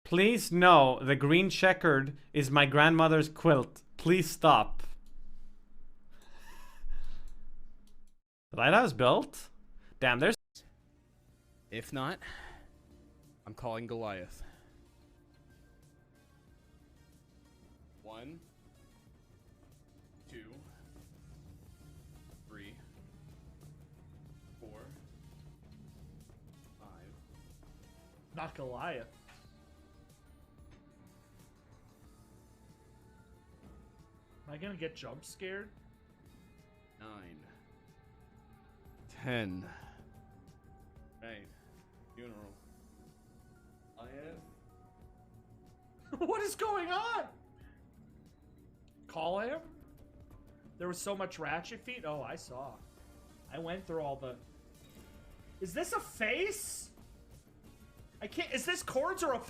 Please no, the green checkered is my grandmother's quilt. Please stop. The lighthouse built? Damn, there's... If not, I'm calling Goliath. 1, 2, 3, 4, 5. Not Goliath. Am I gonna get jump scared? 9, 10. Right. Funeral. I have. What is going on? Call him? There was so much ratchet feet? Oh, I saw. I went through all the... Is this a face? I can't... Is this cords or a...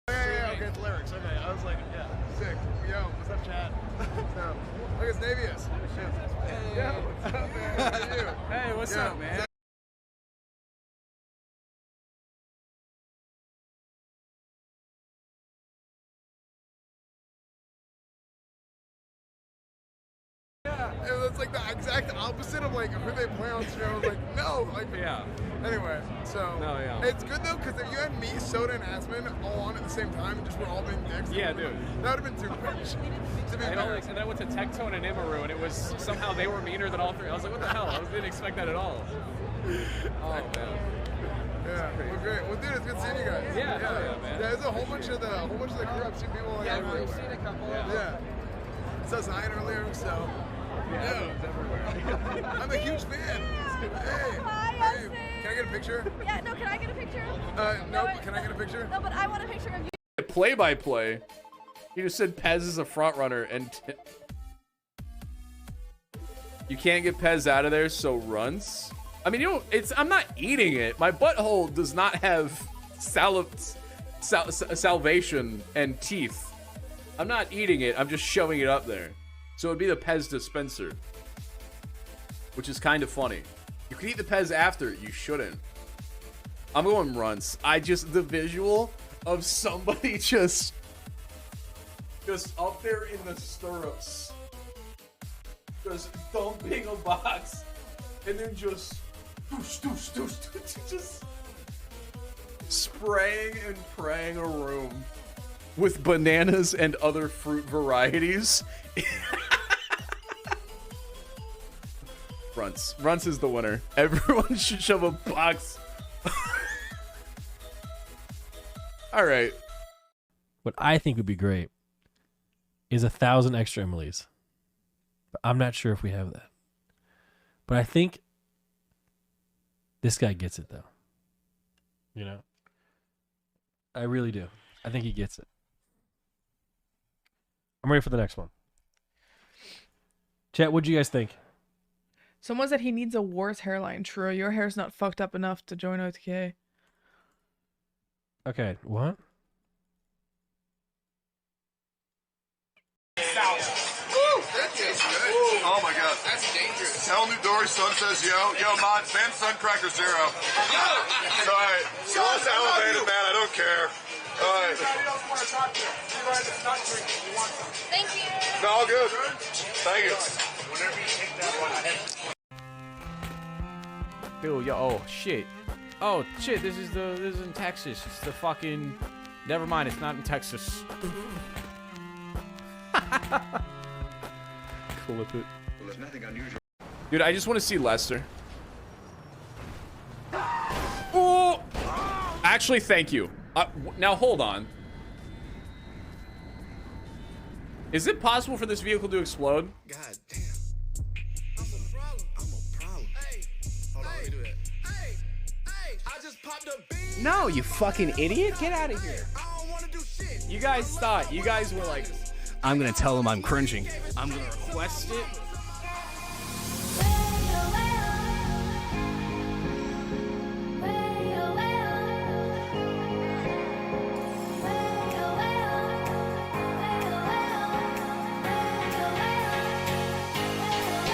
Okay, it's lyrics. Okay, I was like, yeah. Sick. Yo, what's up, Chad? So, look, it's Navius. Hey. Yo, what's up, man? How are you? Hey, what's up, man? Yeah, it's like the exact opposite of like who they play on the show. I was like, no, like Yeah. Anyway, so No, yeah. it's good though because if you had me, Soda, and Asman all on at the same time, and just we're all being dicks. Yeah, dude. That would have been too much. To be And, fair. and then I went to Tectone and Imaru, and it was somehow they were meaner than all three. I was like, what the hell? I didn't expect that at all. Oh, man. Yeah, well, great. Well, dude, it's good seeing you guys. Yeah, hell yeah, man. Yeah, there's a whole bunch of the crew. I've seen people like everywhere. we've seen a couple. Yeah. So Zion earlier, so. Yeah. I'm a huge fan. Hey. Hi, Hey. Austin. Can I get a picture? Yeah, no, can I get a picture? No, but can I get a picture? No, but I want a picture of you. Play-by-play. You just said Pez is a front runner, and you can't get Pez out of there, so runs. I mean, you know, I'm not eating it. My butthole does not have salvation and teeth. I'm not eating it. I'm just shoving it up there. So it'd be the Pez dispenser, which is kind of funny. You could eat the Pez after. You shouldn't. I'm going runs. The visual of somebody just up there in the stirrups, just dumping a box, and then just just spraying and praying a room with bananas and other fruit varieties. Runts is the winner. Everyone should shove a box. All right. What I think would be great is 1,000 extra Emily's. But I'm not sure if we have that. But I think this guy gets it, though. You know? I really do. I think he gets it. I'm ready for the next one. Chat, what'd you guys think? Someone said he needs a worse hairline. True, your hair's not fucked up enough to join OTK. Okay, what? Oh my god. That's dangerous. Tell Nudori son says yo. Yo, mod, ban Suncracker 0. Alright. So let's elevate it, man. I don't care. Alright. Thank you. No, all good. Thank you. Whenever you take that one, Dude, yo, oh shit. Oh shit, this is in Texas. It's the fucking never mind, it's not in Texas. Clip it. Well, there's nothing unusual. Dude, I just want to see Lester. Oh! Actually, thank you. Now hold on. Is it possible for this vehicle to explode? God damn. I'm a problem. I'm a problem. Hey. Hold on, let me do that. Hey. I just popped a bean. No, you fucking idiot. Get out of here. I don't want to do shit. You guys thought. You guys were like, I'm gonna tell him I'm cringing. I'm gonna request it.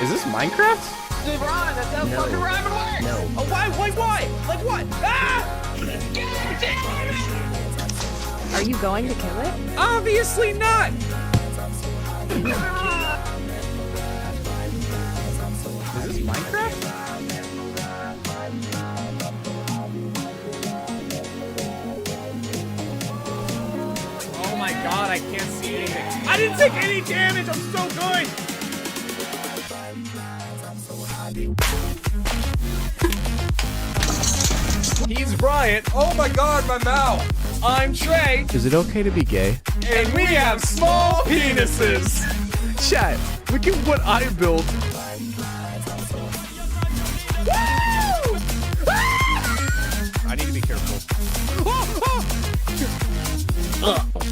Is this Minecraft? Ron, that's how fucking rabbit works! No. Oh, why? Like what? Ah! Are you going to kill it? Obviously not! Is this Minecraft? Oh my god, I can't see anything. I didn't take any damage, I'm so good! He's Bryant. Oh my god, my mouth! I'm Trey. Is it okay to be gay? And we have small penises! Chat, look at what I built. Woo! I need to be careful.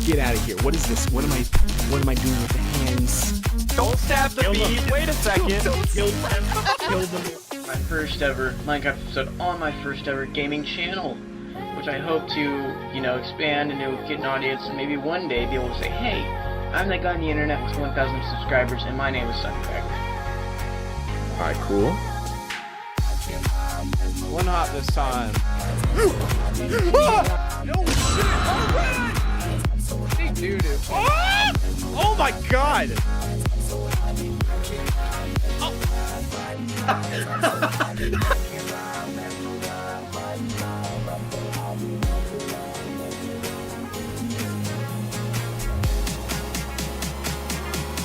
Get out of here. What is this? What am I doing with the hands? Don't stab the bead. Wait a second. Kill them. My first ever Minecraft episode on my first ever gaming channel, which I hope to, you know, expand and get an audience and maybe one day be able to say, hey, I'm that guy on the internet with 1,000 subscribers and my name is Suncracker. Alright, cool. One hop this time. No shit! Alright! Hey, dude. Oh my god!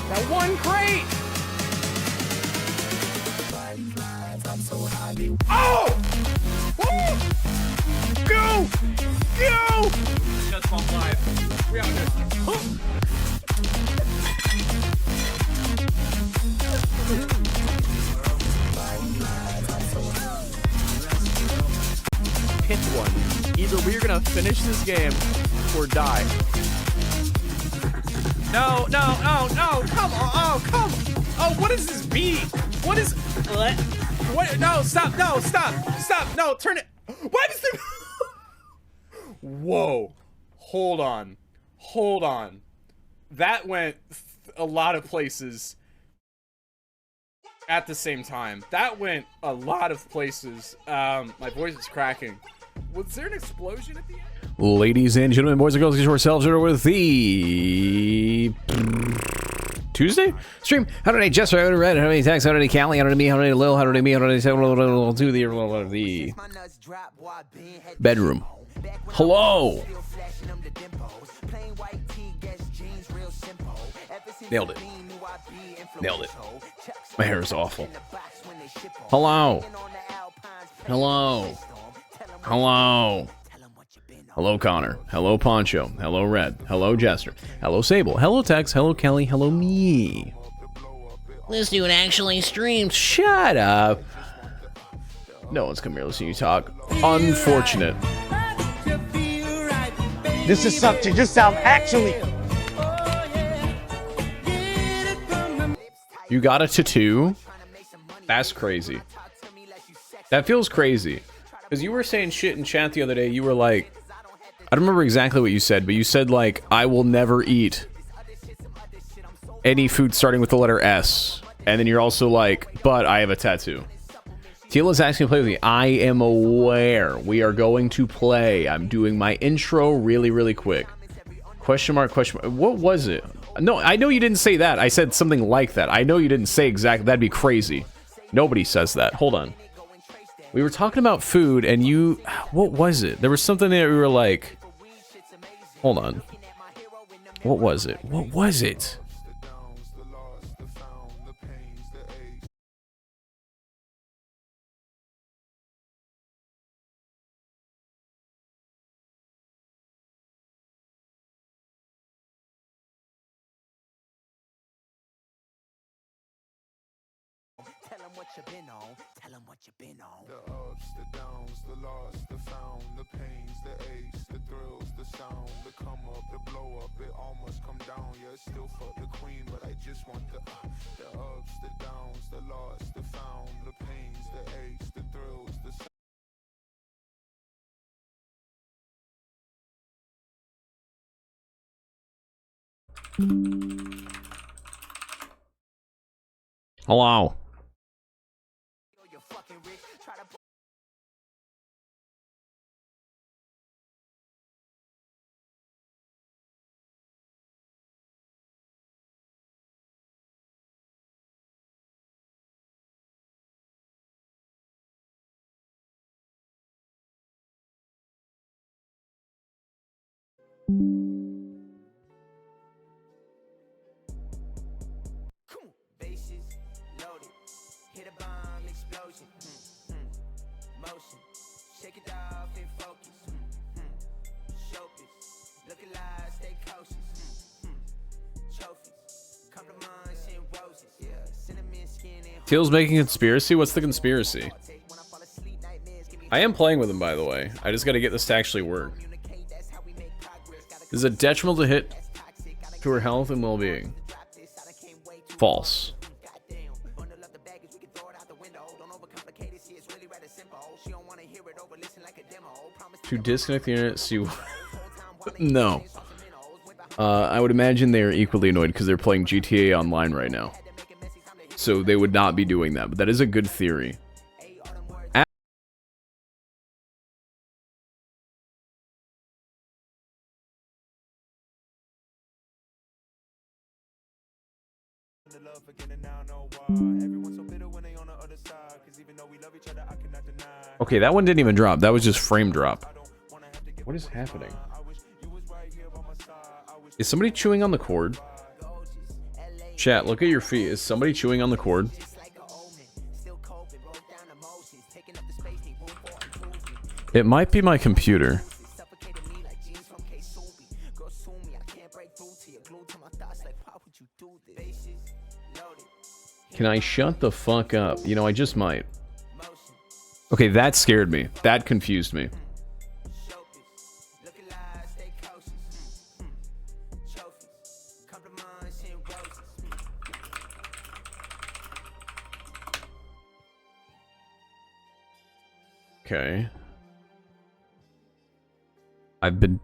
That one crate! Oh! Woo! Go! Go! Just on live. We out here. Pick one. Either we're gonna finish this game or die. No, no, oh, no, come on, oh, come on. Oh, what is this beat? What is, what? No, stop, no, stop, no, turn it. Why does it? Whoa, hold on. That went a lot of places at the same time. That went a lot of places. My voice is cracking. Was there an explosion at the end? Ladies and gentlemen, boys and girls, get yourselves here with the Tuesday stream. How did I Jester? How did I Red? How did I Tex? How did I Callie? How did I me? How did I Lil? How did I me? How did I say to the bedroom? Hello. Nailed it. Nailed it. My hair is awful. Hello. Hello. Hello. Hello, Connor. Hello, Poncho. Hello, Red. Hello, Jester. Hello, Sable. Hello, Tex. Hello, Kelly. Hello, me. This dude actually streams. Shut up. No one's come here to listen to you talk. Unfortunate. This is something just sound actually. You got a tattoo? That's crazy. That feels crazy. Because you were saying shit in chat the other day. You were like, I don't remember exactly what you said, but you said like, I will never eat any food starting with the letter S. And then you're also like, but I have a tattoo. Teal is asking to play with me. I am aware. We are going to play. I'm doing my intro really, really quick. Question mark, question mark. What was it? No, I know you didn't say that. I said something like that. I know you didn't say exactly. That'd be crazy. Nobody says that. Hold on. We were talking about food and you... What was it? There was something that we were like... Hold on. What was it? What was it? Tell them what you been on. Tell them what you been on. The ups, the downs, the lost, the found, the pains, the aches, the thrills, the sound, the come up, the blow up. It all must come down. Yeah, it's still fuck the queen, but I just want the ups, the downs, the lost, the found, the pains, the aches, the thrills, the sound. Hello. Teal's making a conspiracy? What's the conspiracy? I am playing with him, by the way. I just gotta get this to actually work. Is it detrimental to hit to her health and well-being? False. To disconnect the internet, see no. I would imagine they are equally annoyed because they're playing GTA Online right now. So they would not be doing that, but that is a good theory. Okay, that one didn't even drop. That was just frame drop. What is happening? Is somebody chewing on the cord? Chat, look at your feet. Is somebody chewing on the cord? It might be my computer. Can I shut the fuck up? You know, I just might. Okay, that scared me. That confused me. Okay. I've been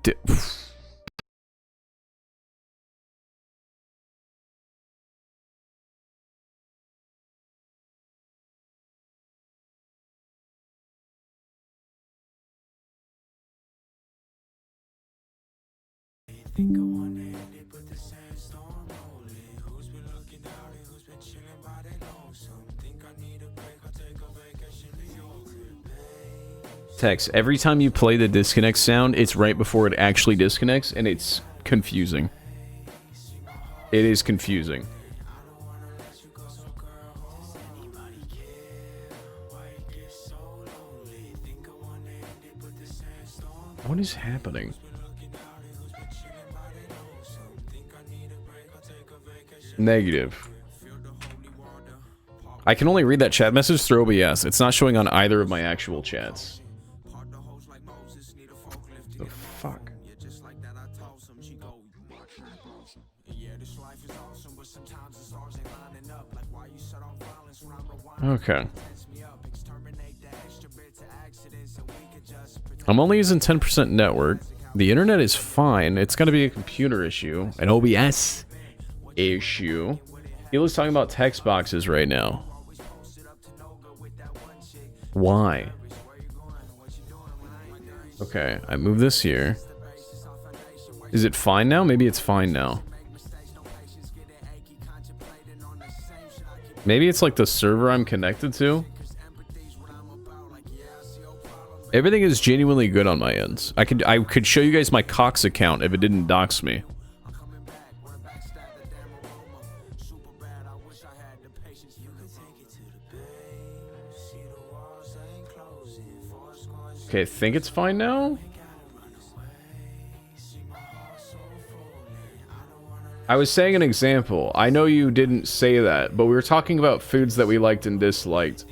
Text, every time you play the disconnect sound, it's right before it actually disconnects, and it's confusing. It is confusing. What is happening? Negative. I can only read that chat message through OBS. It's not showing on either of my actual chats. The fuck? Okay. I'm only using 10% network. The internet is fine. It's going to be a computer issue. An OBS issue. He was talking about text boxes right now. Why? Okay, I move this here. Is it fine now? Maybe it's fine now. Maybe it's like the server I'm connected to. Everything is genuinely good on my ends. I could show you guys my Cox account if it didn't dox me. Okay, I think it's fine now. I was saying an example. I know you didn't say that, but we were talking about foods that we liked and disliked,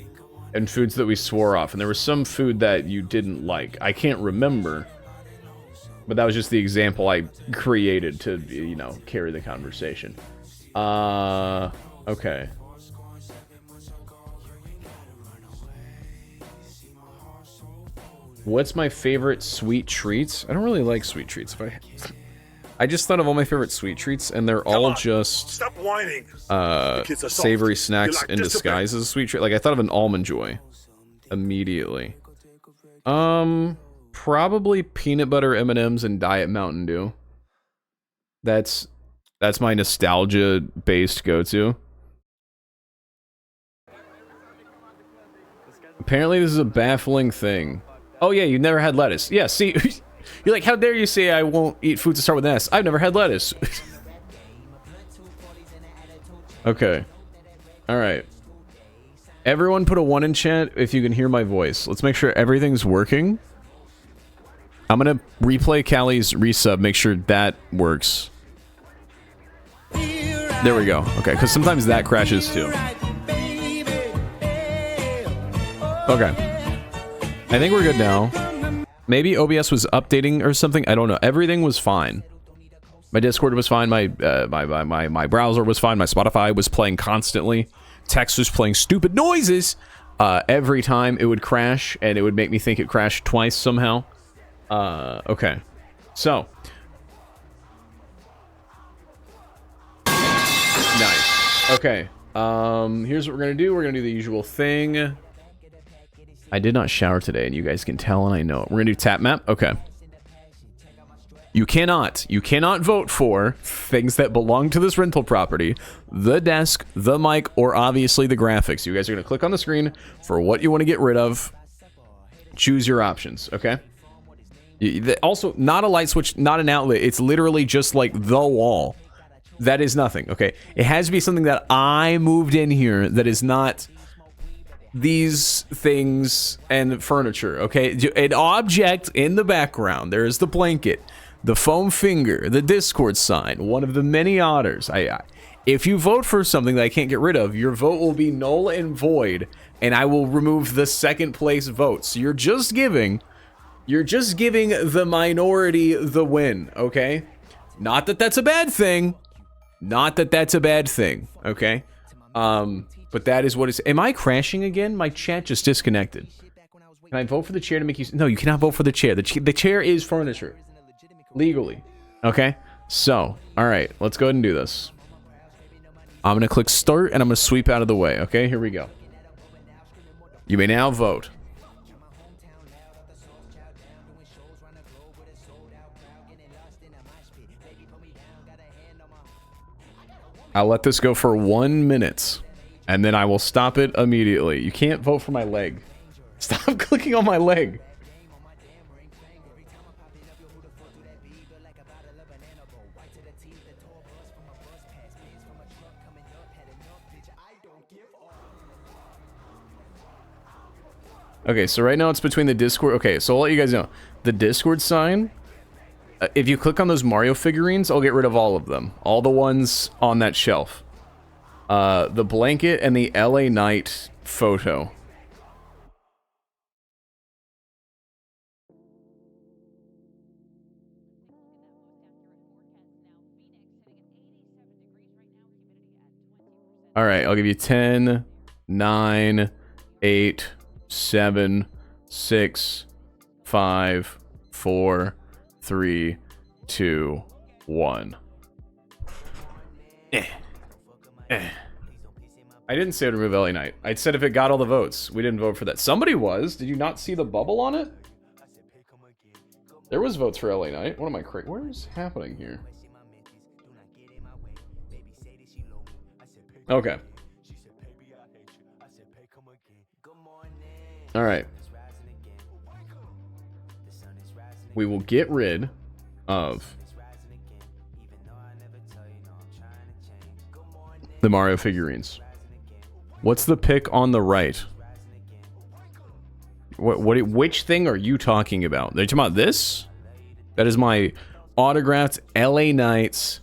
and foods that we swore off, and there was some food that you didn't like. I can't remember, but that was just the example I created to, you know, carry the conversation. Okay. What's my favorite sweet treats? I don't really like sweet treats. I just thought of all my favorite sweet treats, and they're all just Stop whining. savory snacks in disguise as a sweet treat. Like, I thought of an Almond Joy immediately. Probably peanut butter M&Ms and Diet Mountain Dew. That's my nostalgia-based go-to. Apparently, this is a baffling thing. Oh yeah, you never had lettuce. Yeah, see, You're like, how dare you say I won't eat foods that start with an S? I've never had lettuce. Okay. All right. Everyone put a 1 in chat if you can hear my voice. Let's make sure everything's working. I'm going to replay Callie's resub, make sure that works. There we go. Okay, because sometimes that crashes too. Okay. I think we're good now. Maybe OBS was updating or something. I don't know. Everything was fine. My Discord was fine. My browser was fine. My Spotify was playing constantly. Text was playing stupid noises. Every time it would crash, and it would make me think it crashed twice somehow. Okay. So. Nice. Okay. Here's what we're gonna do. We're gonna do the usual thing. I did not shower today, and you guys can tell, and I know it. We're gonna do tap map. Okay. You cannot vote for things that belong to this rental property, the desk, the mic, or obviously the graphics. You guys are gonna click on the screen for what you want to get rid of. Choose your options. Okay. Also, not a light switch, not an outlet. It's literally just like the wall. That is nothing. Okay. It has to be something that I moved in here that is not these things and furniture. Okay. An object in the background. There is the blanket, the foam finger, the Discord sign, one of the many otters. If you vote for something that I can't get rid of, your vote will be null and void, and I will remove the second place vote. So you're just giving the minority the win, okay? Not that that's a bad thing. Not that that's a bad thing, okay? But that is what it's... Am I crashing again? My chat just disconnected. Can I vote for the chair to make you... No, you cannot vote for the chair. The chair is furniture. Legally. Okay? So, alright. Let's go ahead and do this. I'm going to click start, and I'm going to sweep out of the way. Okay? Here we go. You may now vote. I'll let this go for 1 minute, and then I will stop it immediately. You can't vote for my leg. Stop clicking on my leg. Okay, so right now it's between the Discord... Okay, so I'll let you guys know. The Discord sign... if you click on those Mario figurines, I'll get rid of all of them. All the ones on that shelf. The blanket and the LA Knight photo. Alright, I'll give you 10, 9, 8, 7, 6, 5, 4... 3, 2, 1. I didn't say to remove LA Knight. I said if it got all the votes. We didn't vote for that. Somebody was. Did you not see the bubble on it? There was votes for LA Knight. What am I crazy? What is happening here? Okay. All right. We will get rid of the Mario figurines. What's the pick on the right? Which thing are you talking about? Are you talking about this? That is my autographed LA Knights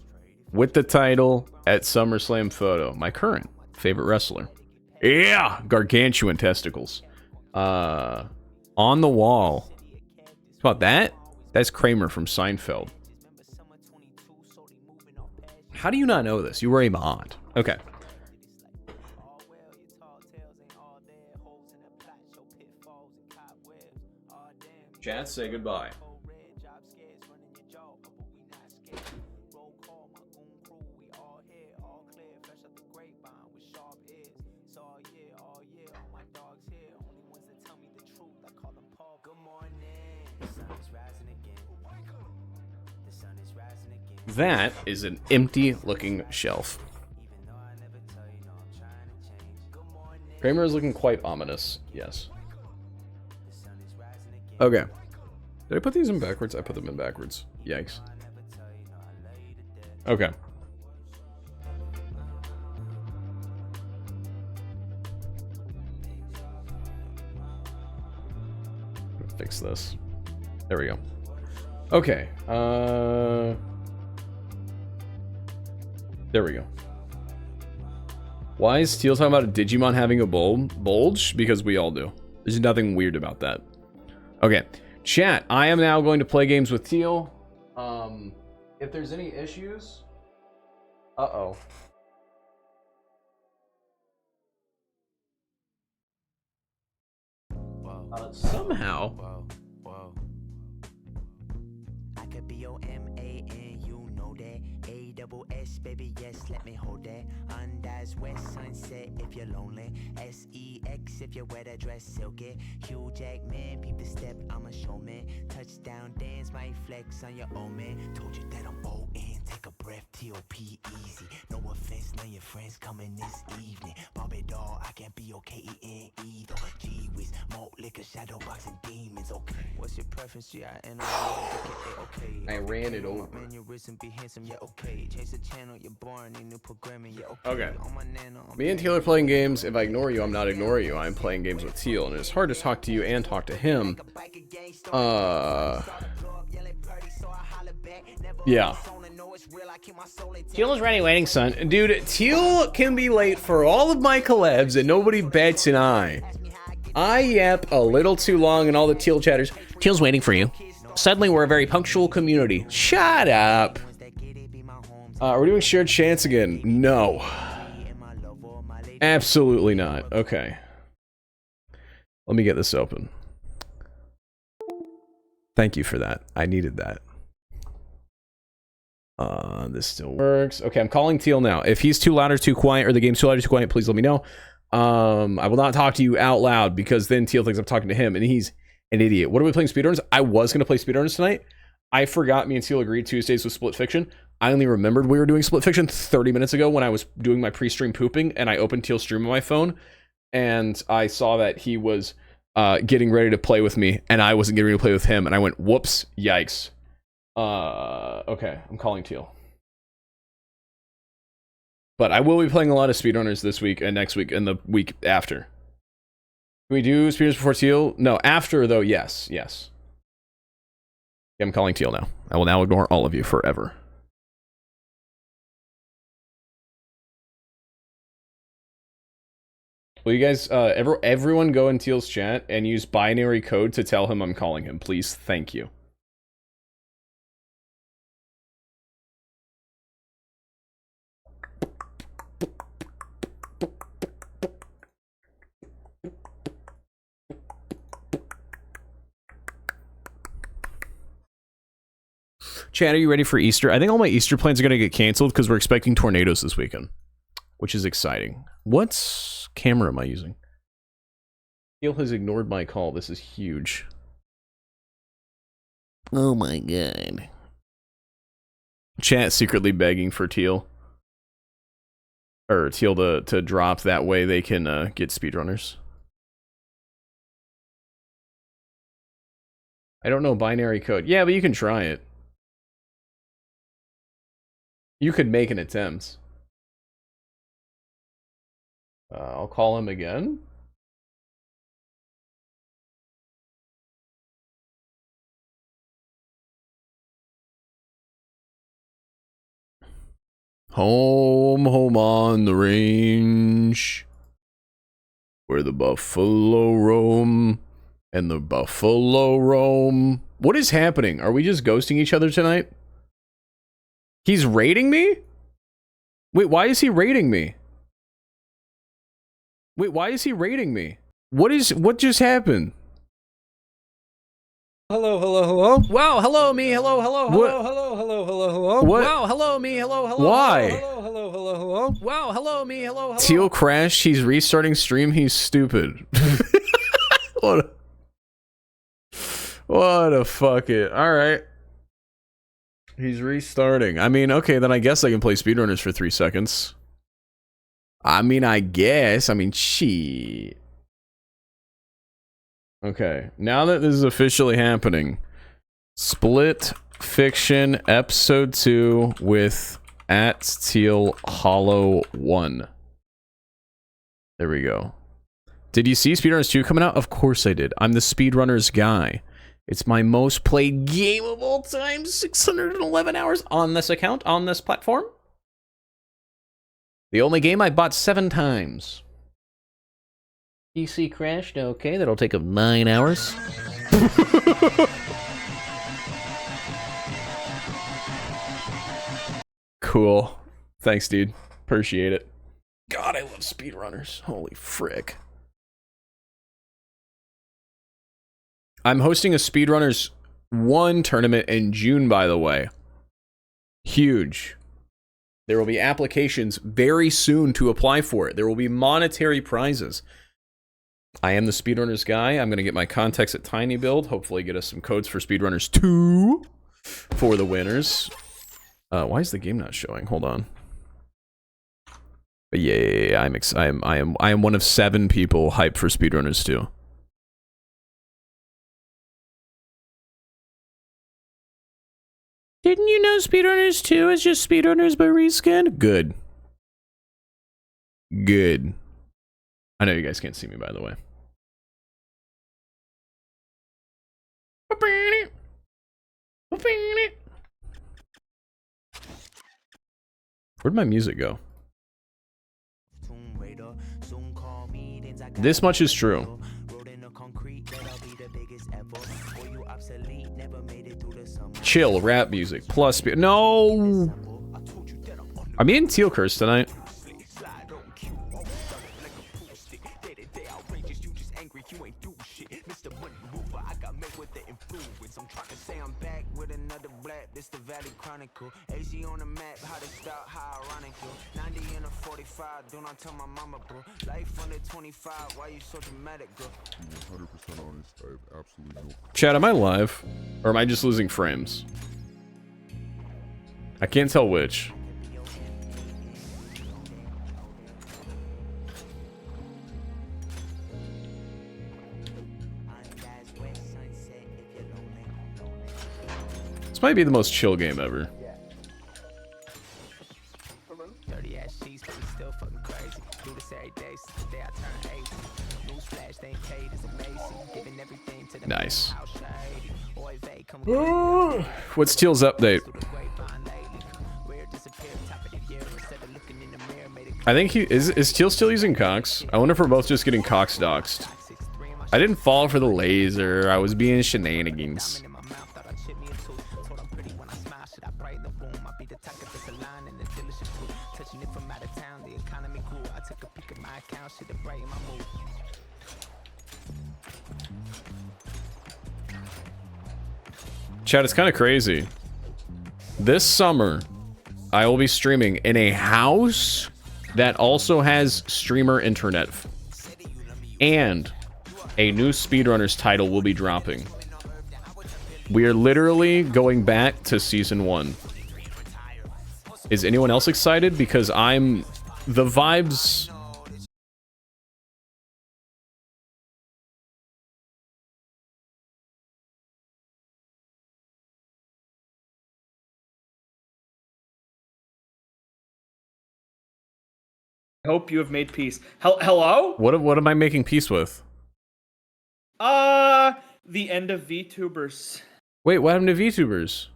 with the title at SummerSlam photo. My current favorite wrestler. Yeah! Gargantuan testicles. On the wall. How about that? That's Kramer from Seinfeld. How do you not know this? You were a mod. Okay. Chat, say goodbye. That is an empty looking shelf. Kramer is looking quite ominous. Yes. Okay. Did I put these in backwards? I put them in backwards. Yikes. Okay. Fix this. There we go. Okay. There we go. Why is Teal talking about a Digimon having a bulge? Because we all do. There's nothing weird about that. Okay. Chat, I am now going to play games with Teal. If there's any issues... Uh-oh. Somehow... I could be your M-A-N, you know that. A-double-S, baby, yes, let me hold that. Undies west sunset if you're lonely. S-E-X if you wear that dress silky. Hugh Jackman, peep the step, I'm a showman. Touchdown dance, might flex on your own man. Told you that I'm bold and take a breath, T-O-P easy. No offense, none of your friends coming this evening. Bobby doll, I can't be your K-E-N either. Gee whiz, malt liquor, shadow boxing demons, okay. What's your preference? Yeah, and okay. I ran it over. Man, your wrist and be handsome, yeah, okay. Change the channel, you're boring, need new programming, yeah, okay. Okay. Me and Teal are playing games. If I ignore you, I'm not ignoring you. I'm playing games with Teal, and it's hard to talk to you and talk to him. Yeah. Teal is ready waiting, son. Dude, Teal can be late for all of my collabs, and nobody bats an eye. I yap a little too long, and all the Teal chatters. Teal's waiting for you. Suddenly, we're a very punctual community. Shut up. We're doing shared chance again. No. Absolutely not. Okay. Let me get this open. Thank you for that. I needed that. This still works. Okay, I'm calling Teal now. If he's too loud or too quiet, or the game's too loud or too quiet, please let me know. I will not talk to you out loud, because then Teal thinks I'm talking to him, and he's an idiot. What are we playing, SpeedRunners? I was going to play SpeedRunners tonight. I forgot me and Teal agreed Tuesdays with Split Fiction. I only remembered we were doing Split Fiction 30 minutes ago when I was doing my pre-stream pooping, and I opened Teal's stream on my phone, and I saw that he was getting ready to play with me, and I wasn't getting ready to play with him, and I went, whoops, yikes. Okay, I'm calling Teal. But I will be playing a lot of SpeedRunners this week and next week and the week after. Can we do SpeedRunners before Teal? No, after though, yes, yes. I'm calling Teal now. I will now ignore all of you forever. Will you guys, everyone go in Teal's chat and use binary code to tell him I'm calling him, please? Thank you. Chat, are you ready for Easter? I think all my Easter plans are going to get canceled because we're expecting tornadoes this weekend, which is exciting. What camera am I using? Teal has ignored my call. This is huge. Oh my god. Chat secretly begging for Teal. Or Teal to drop, that way they can get SpeedRunners. I don't know binary code. Yeah, but you can try it. You could make an attempt. I'll call him again. Home, home on the range, where the buffalo roam, and the buffalo roam. What is happening? Are we just ghosting each other tonight? He's raiding me? Wait, why is he raiding me? Wait, why is he raiding me? What just happened? Hello, hello, hello. Wow, hello me, hello, hello, hello. What? Hello, hello, hello, hello. What? Wow, hello me, hello, hello. Why? Hello, hello, hello, hello. Wow, hello me, hello, hello. Teal crashed, he's restarting stream, he's stupid. What a fuck it. Alright. He's restarting. I mean, okay, then I guess I can play SpeedRunners for 3 seconds. I mean, I guess. I mean, shit. Okay, now that this is officially happening, Split Fiction Episode 2 with @Teal Hollow 1. There we go. Did you see SpeedRunners 2 coming out? Of course I did. I'm the SpeedRunners guy. It's my most played game of all time. 611 hours on this account, on this platform. The only game I bought 7 times. PC crashed. Okay, that'll take up 9 hours. Cool. Thanks, dude. Appreciate it. God, I love SpeedRunners. Holy frick. I'm hosting a SpeedRunners 1 tournament in June, by the way. Huge. There will be applications very soon to apply for it. There will be monetary prizes. I am the SpeedRunners guy. I'm going to get my contacts at TinyBuild. Hopefully get us some codes for SpeedRunners 2 for the winners. Why is the game not showing? Hold on. But yeah, I am one of 7 people hyped for SpeedRunners 2. Didn't you know SpeedRunners 2 is just SpeedRunners by reskin? Good. Good. I know you guys can't see me, by the way. Where'd my music go? This much is true. Chill rap music plus no. Are me and Teal cursed tonight? Chat, am I live? Or am I just losing frames? I can't tell which. This might be the most chill game ever. Nice. What's Teal's update? I think he is Teal still using Cox? I wonder if we're both just getting Cox doxed. I didn't fall for the laser. I was being shenanigans. Chat, it's kind of crazy. This summer, I will be streaming in a house that also has streamer internet. And a new SpeedRunners title will be dropping. We are literally going back to Season 1. Is anyone else excited? Because the vibes... I hope you have made peace. Hello? What am I making peace with? The end of VTubers. Wait, what happened to VTubers?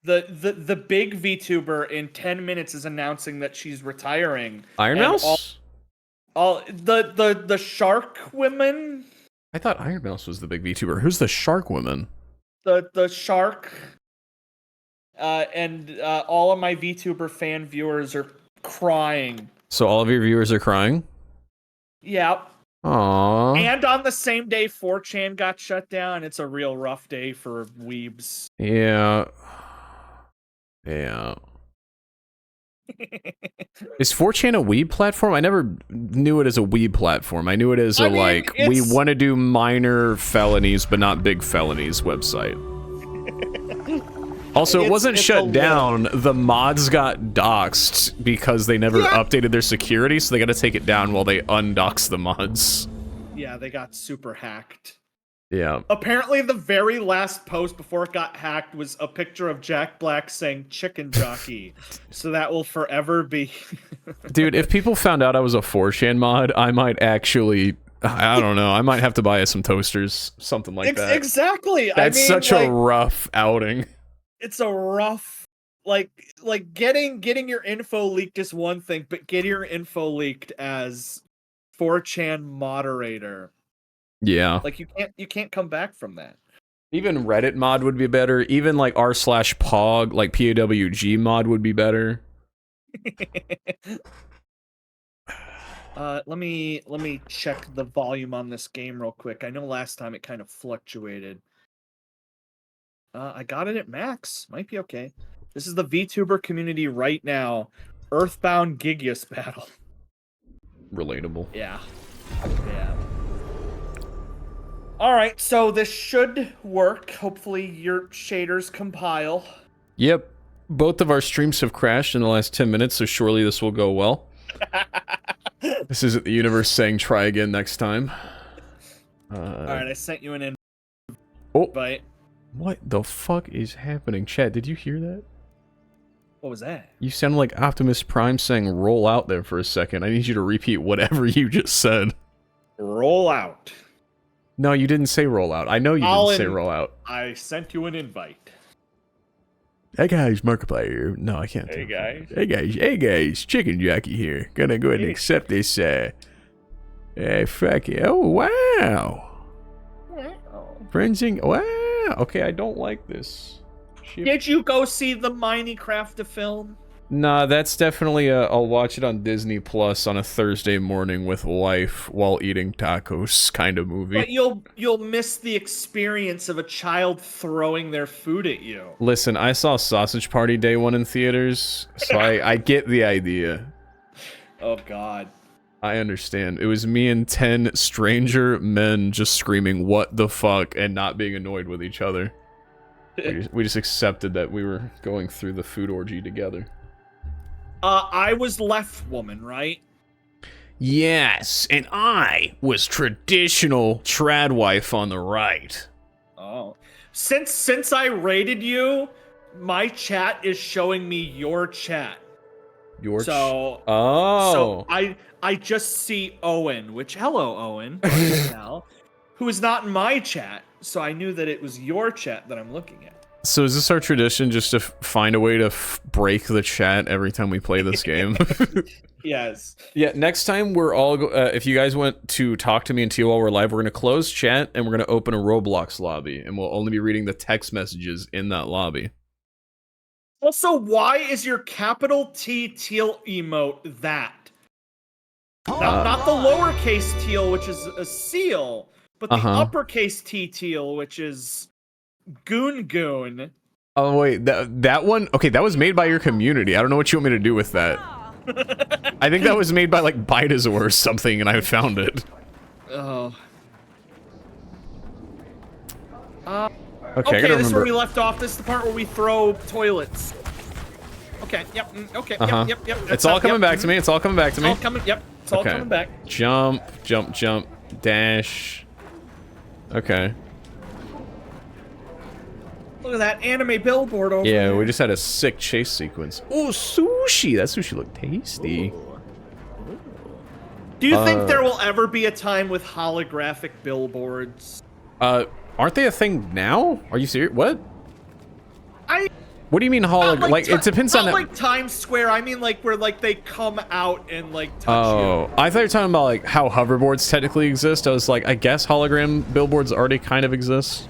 The big VTuber in 10 minutes is announcing that she's retiring. Iron Mouse? All the shark women. I thought Iron Mouse was the big VTuber. Who's the shark woman? The shark. And all of my VTuber fan viewers are crying. So all of your viewers are crying? Yeah. Aww. And on the same day 4chan got shut down, it's a real rough day for weebs. Yeah. Yeah. Is 4chan a weeb platform? I never knew it as a weeb platform. I knew it as we want to do minor felonies but not big felonies website. Also, it wasn't shut down. The mods got doxxed because they never updated their security, so they got to take it down while they undox the mods. Yeah, they got super hacked. Yeah. Apparently, the very last post before it got hacked was a picture of Jack Black saying "chicken jockey," so that will forever be. Dude, if people found out I was a 4chan mod, I might actually, I don't know, I might have to buy us some toasters, something like that. Exactly. That's I mean, such a rough outing. It's a rough, like getting your info leaked is one thing, but getting your info leaked as 4chan moderator. Yeah. Like you can't come back from that. Even Reddit mod would be better. Even like r/pog, like PAWG mod would be better. Let me check the volume on this game real quick. I know last time it kind of fluctuated. I got it at max. Might be okay. This is the VTuber community right now. Earthbound Gigius battle. Relatable. Yeah. Yeah. Alright, so this should work. Hopefully your shaders compile. Yep. Both of our streams have crashed in the last 10 minutes, so surely this will go well. This isn't the universe saying try again next time. Alright, I sent you an Oh. invite. What the fuck is happening? Chat, did you hear that? What was that? You sounded like Optimus Prime saying roll out there for a second. I need you to repeat whatever you just said. Roll out. No, you didn't say roll out. I know you didn't say roll out. I sent you an invite. Hey guys, Markiplier. No, I can't. Hey guys. Hey guys, Chicken Jockey here. Gonna go ahead and accept this, fuck it. Oh, wow. Fringing, wow. Okay, I don't like this. Did you go see the Minecraft film? Nah, that's definitely I'll watch it on Disney Plus on a Thursday morning with wife while eating tacos kind of movie. But you'll miss the experience of a child throwing their food at you. Listen, I saw Sausage Party Day 1 in theaters, so I get the idea. Oh god. I understand. It was me and 10 stranger men just screaming what the fuck and not being annoyed with each other. We just accepted that we were going through the food orgy together. I was left woman, right? Yes, and I was traditional trad wife on the right. Oh. Since I rated you, my chat is showing me your chat. So I just see Owen, which hello Owen, who is not in my chat. So I knew that it was your chat that I'm looking at. So is this our tradition, just to find a way to break the chat every time we play this game? Yes. Yeah, next time we're all, if you guys want to talk to me and Teal while we're live, we're going to close chat and we're going to open a Roblox lobby. And we'll only be reading the text messages in that lobby. Also, why is your capital T Teal emote that? Not the lowercase Teal, which is a seal, but the uppercase T Teal, which is Goon Goon. Oh wait, that one? Okay, that was made by your community. I don't know what you want me to do with that. I think that was made by like Bidazor or something, and I found it. Oh. Okay, this is where we left off. This is the part where we throw toilets. Okay, yep, okay, yep. It's all coming back to me. It's all coming back to me. It's all coming, yep. It's all coming back. Jump, jump, jump, dash. Okay. Look at that anime billboard over there. Yeah, we just had a sick chase sequence. Oh, sushi! That sushi looked tasty. Do you think there will ever be a time with holographic billboards? Aren't they a thing now? Are you serious? What? What do you mean hologram? Like it depends on. Not like Times Square. I mean like where like they come out and like touch you. I thought you were talking about like how hoverboards technically exist. I was like, I guess hologram billboards already kind of exist.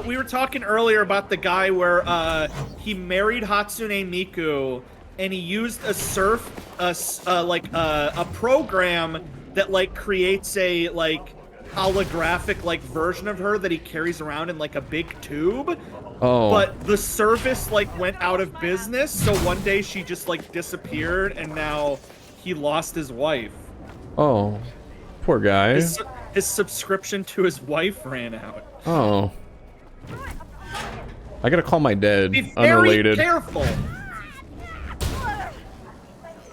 We were talking earlier about the guy where he married Hatsune Miku, and he used a program that like creates a like holographic like version of her that he carries around in like a big tube. Oh. But the service like went out of business, so one day she just like disappeared, and now he lost his wife. Oh, poor guy. His subscription to his wife ran out. Oh. I gotta call my dad. Be very Unrelated. Careful.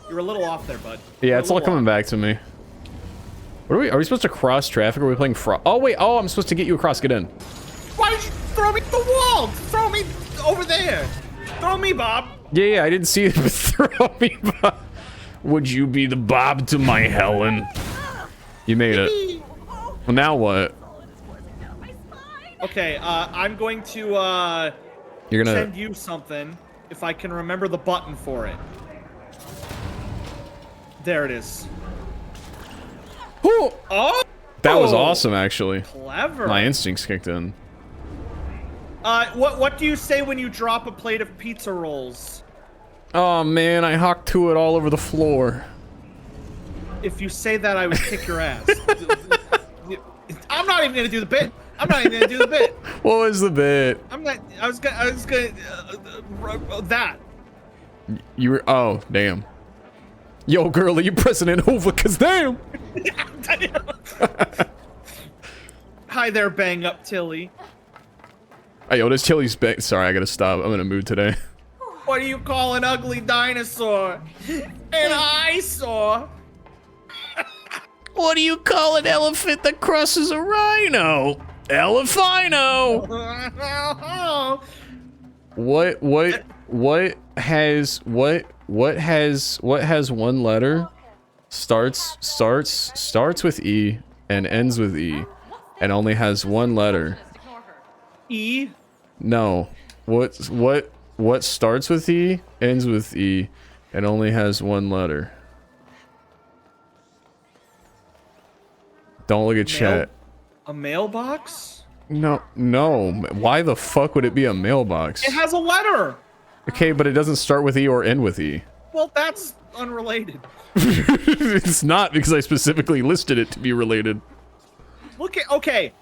You're a little off there, bud. Yeah, it's all coming back to me. What are we supposed to cross traffic? Or are we playing oh wait, oh, I'm supposed to get you across. Get in. Why did you throw me at the wall? Throw me over there. Throw me, Bob. Yeah, I didn't see it, but throw me, Bob. Would you be the Bob to my Helen? You made it. Well, now what? Okay, I'm going to You're gonna send you something if I can remember the button for it. There it is. Oh! That was awesome, actually. Clever. My instincts kicked in. What do you say when you drop a plate of pizza rolls? Oh man, I hocked to it all over the floor. If you say that, I would kick your ass. I'm not even gonna do the bit. I'm not even gonna do the bit. What was the bit? I'm not. I was gonna. That. You were. Oh, damn. Yo, girl, are you pressing it over? Cause damn. Hi there, bang up Tilly. Hey, yo, this Tilly's back. Sorry, I gotta stop. I'm in a mood today. What do you call an ugly dinosaur? An eyesore. What do you call an elephant that crosses a rhino? Elephino. What has one letter, starts with E and ends with E, and only has one letter? E? No. What starts with E, ends with E, and only has one letter? Don't look at chat. A mailbox? No. Why the fuck would it be a mailbox? It has a letter. Okay, but it doesn't start with E or end with E. Well, that's unrelated. It's not, because I specifically listed it to be related. Look at okay.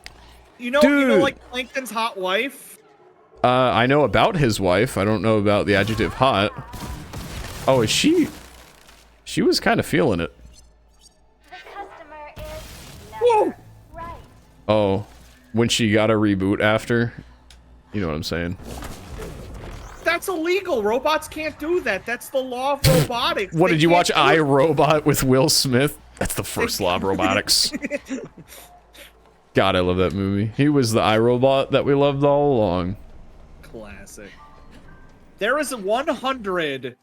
You know like Plankton's hot wife? I know about his wife. I don't know about the adjective hot. Oh, is she? She was kind of feeling it. Whoa! Oh, when she got a reboot after? You know what I'm saying. That's illegal. Robots can't do that. That's the law of robotics. What, did you watch iRobot with Will Smith? That's the first law of robotics. God, I love that movie. He was the iRobot that we loved all along. Classic. There is 100...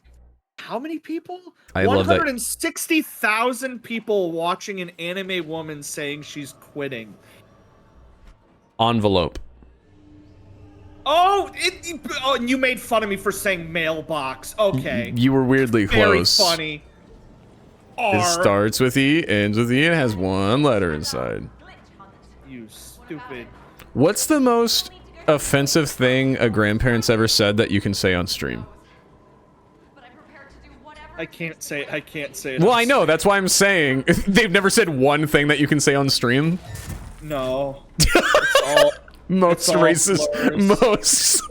How many people? I love that. 160,000 people watching an anime woman saying she's quitting. Envelope. Oh, and you made fun of me for saying mailbox. Okay. You were weirdly close. Very funny. It starts with E, ends with E, and has one letter inside. You stupid. What's the most offensive thing a grandparent's ever said that you can say on stream? I can't say it. Well, I know, that's why I'm saying. They've never said one thing that you can say on stream? No. It's all, most racist. slurs. Most.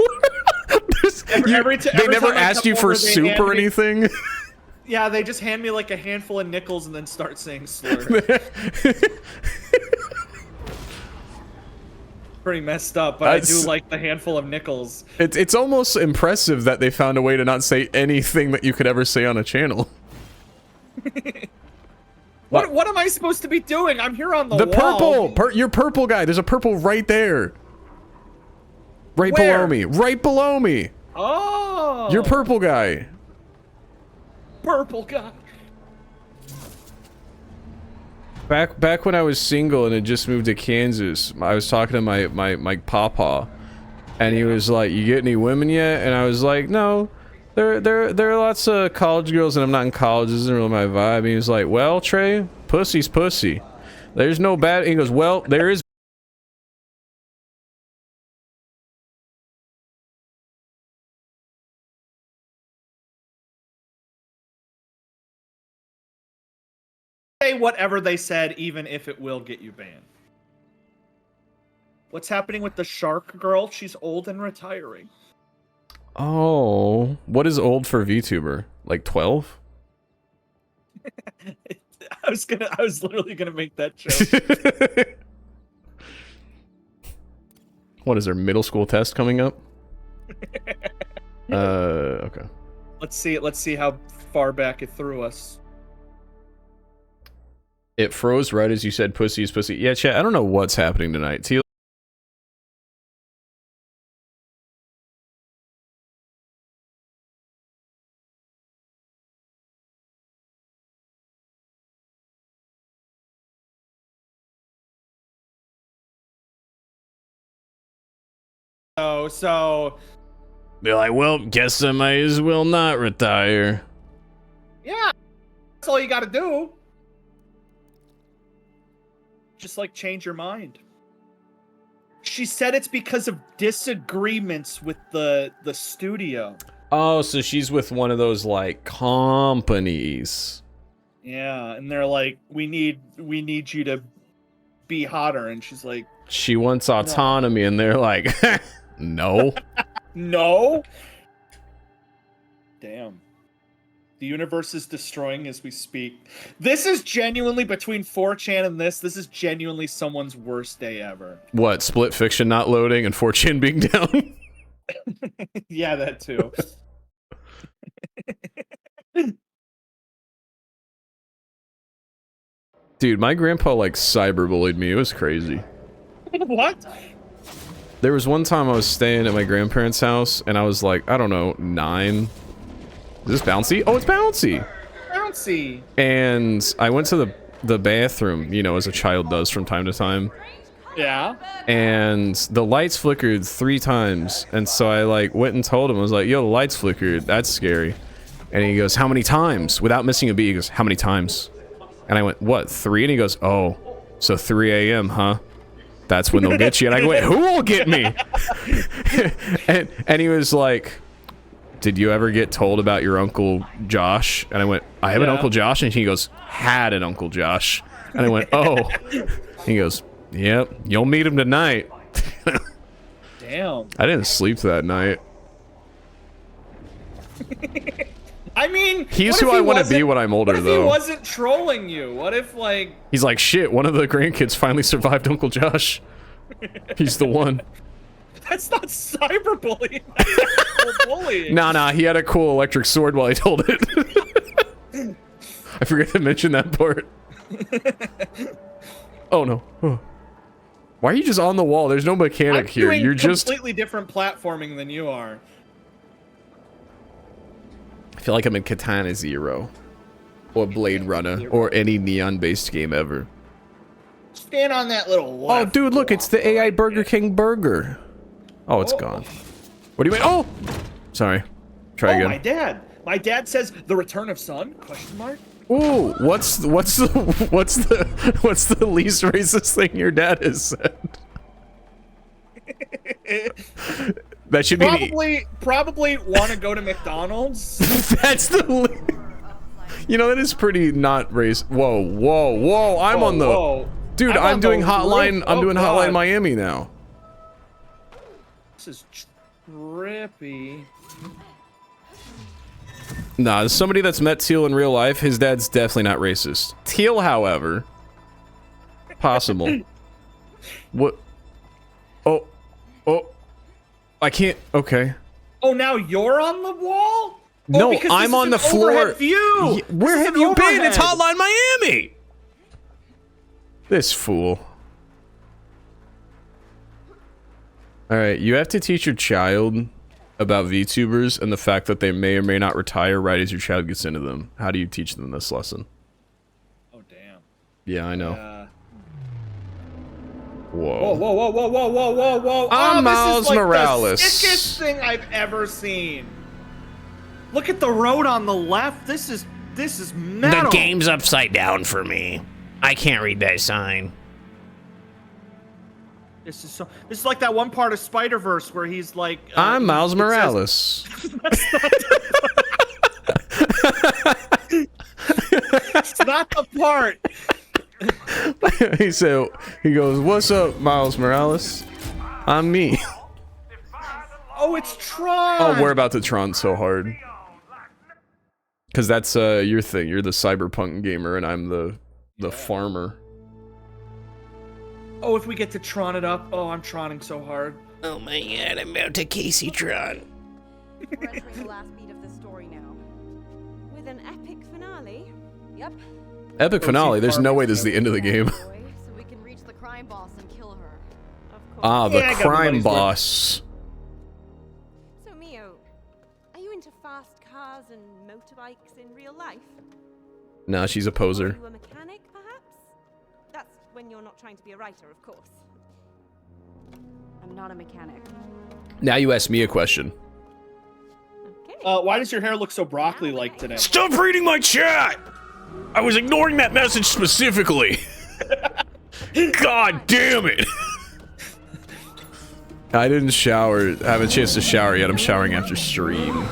They never asked you for soup or anything? Yeah, they just hand me like a handful of nickels and then start saying slurs. Pretty messed up, but I do like the handful of nickels. It's almost impressive that they found a way to not say anything that you could ever say on a channel. What am I supposed to be doing? I'm here on the wall. Purple! Your purple guy. There's a purple right there. Right Where? below me. Right below me. Oh! Your purple guy. Purple guy. Back when I was single and had just moved to Kansas, I was talking to my papa, and he was like, "You get any women yet?" And I was like, "No, there are lots of college girls, and I'm not in college. This isn't really my vibe." And he was like, "Well, Trey, pussy's pussy. There's no bad." And he goes, "Well, there is." Say whatever they said, even if it will get you banned. What's happening with the shark girl? She's old and retiring. Oh, what is old for VTuber? Like 12? I was literally gonna make that joke. What is their middle school test coming up? Okay. Let's see how far back it threw us. It froze right as you said pussy is pussy. Yeah, chat, I don't know what's happening tonight. Teal. So Be like, well, guess I might as well not retire. yeah, that's all you got to do. Just like change your mind. She said it's because of disagreements with the studio. Oh, so she's with one of those like companies. Yeah, and they're like, we need you to be hotter, and she's like, She wants autonomy, and they're like, no. no. Damn. The universe is destroying as we speak. This is genuinely, between 4chan and this is genuinely someone's worst day ever. What, Split Fiction not loading and 4chan being down? Yeah, that too. Dude, my grandpa like cyberbullied me. It was crazy. What? There was one time I was staying at my grandparents' house, and I was like, I don't know, 9. Is this bouncy? Oh, it's bouncy! Bouncy! And I went to the bathroom, you know, as a child does from time to time. Yeah. And the lights flickered 3 times, and so I like went and told him, I was like, yo, the lights flickered, that's scary. And he goes, how many times? Without missing a beat, he goes, how many times? And I went, what, 3? And he goes, oh, so 3 a.m., huh? That's when they'll get you. And I went, who will get me? and he was like, did you ever get told about your Uncle Josh? And I went, I have an Uncle Josh? And he goes, had an Uncle Josh. And I went, oh. He goes, yep, you'll meet him tonight. Damn. I didn't sleep that night. I mean, he's who I want to be when I'm older, what if though. he wasn't trolling you? What if, like... He's like, shit, one of the grandkids finally survived Uncle Josh. He's the one. That's not cyberbullying. That's bullying. Nah, he had a cool electric sword while he told it. I forgot to mention that part. Oh, no. Oh. Why are you just on the wall? There's no mechanic here. You're just... completely different platforming than you are. I feel like I'm in Katana Zero. Or Blade Runner. Or any Neon-based game ever. Stand on that little wall. Oh, dude, look, it's the AI Burger King burger. Oh, it's gone. What do you mean? Oh! Sorry. Try again. My dad says the return of Sun? Question mark? Ooh, what's the least racist thing your dad has said? That should be probably want to go to McDonald's. That's the. You know, that is pretty not race. Whoa! I'm on the. Dude, I'm doing Hotline. I'm doing Hotline Miami now. This is trippy. Nah, as somebody that's met Teal in real life, his dad's definitely not racist. Teal, however, possible. What? Oh, I can't. Okay. Oh, now you're on the wall? No, I'm on the floor. View. Where have you been? It's Hotline Miami. This fool. All right, you have to teach your child about VTubers and the fact that they may or may not retire right as your child gets into them. How do you teach them this lesson? Oh, damn. Yeah, I know. Whoa. I'm Miles Morales. This is like the sickest thing I've ever seen. Look at the road on the left. This is metal. The game's upside down for me. I can't read that sign. This is like that one part of Spider-Verse where he's like... I'm Miles Morales. It's not the part. He goes, what's up, Miles Morales? I'm me. Oh, it's Tron. Oh, we're about to Tron so hard. Because that's your thing. You're the cyberpunk gamer and I'm the farmer. Oh, if we get to Tron it up. Oh, I'm Troning so hard. Oh my god, I'm about to Casey Tron. We're entering the last beat of the story now. With an epic finale. Yep. Epic finale. There's no way this is the end of the game. So we can reach the crime boss and kill her. Ah, the crime boss. So, Mio, are you into fast cars and motorbikes in real life? No, she's a poser. Are you a mechanic, perhaps? That's when you're not trying to be a writer, of course. I'm not a mechanic. Now you ask me a question. Why does your hair look so broccoli-like today? Stop reading my chat! I was ignoring that message specifically. God damn it! I didn't have a chance to shower yet. I'm showering after stream.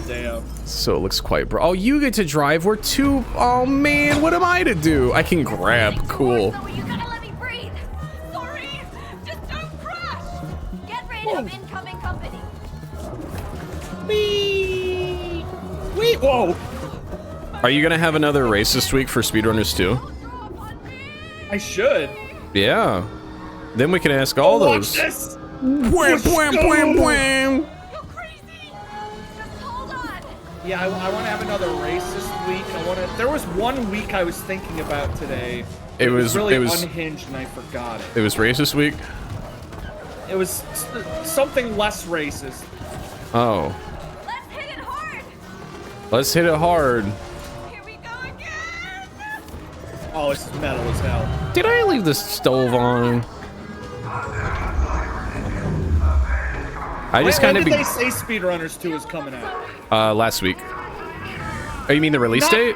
Damn. So it looks quite oh, you get to drive. We're two. Oh man, what am I to do? I can grab. Cool. You gotta let me breathe. Sorry. Just don't crash. Get rid of incoming company. Wee! Whoa! Are you gonna have another race this week for SpeedRunners 2? I should. Yeah. Then we can ask all those. Watch this. Wham, wham, wham, wham. Yeah, I want to have another race this week. There was one week I was thinking about today. It was really unhinged, and I forgot it. It was race this week. It was something less racist. Oh. Let's hit it hard. Let's hit it hard. Here we go again. Oh, it's metal as hell. Did I leave the stove on? I just kind of. When did they say SpeedRunners 2 is coming out? Last week. Oh, you mean the release date?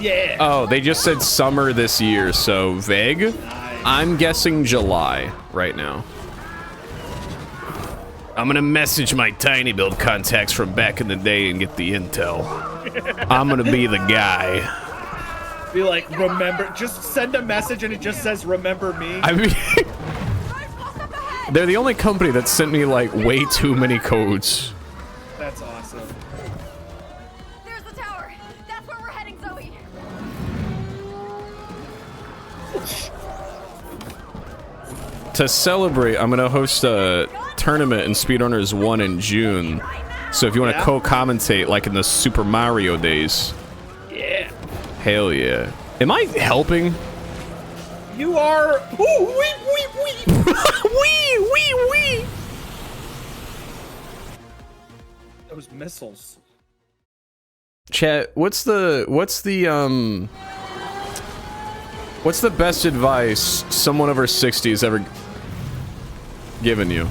Yeah. Oh, they just said summer this year, so vague. Nice. I'm guessing July right now. I'm gonna message my tiny build contacts from back in the day and get the intel. I'm gonna be the guy. Be like, remember, just send a message and it just says, remember me. I mean, they're the only company that sent me like way too many codes. That's awesome. There's the tower. That's where we're heading, Zoe. To celebrate, I'm gonna host a tournament in SpeedRunners 1 in June. So if you want to co-commentate like in the Super Mario days. Yeah. Hell yeah. Am I helping? You are. Ooh, wee. Wee. Those missiles. Chat, what's the best advice someone over 60 has ever given you?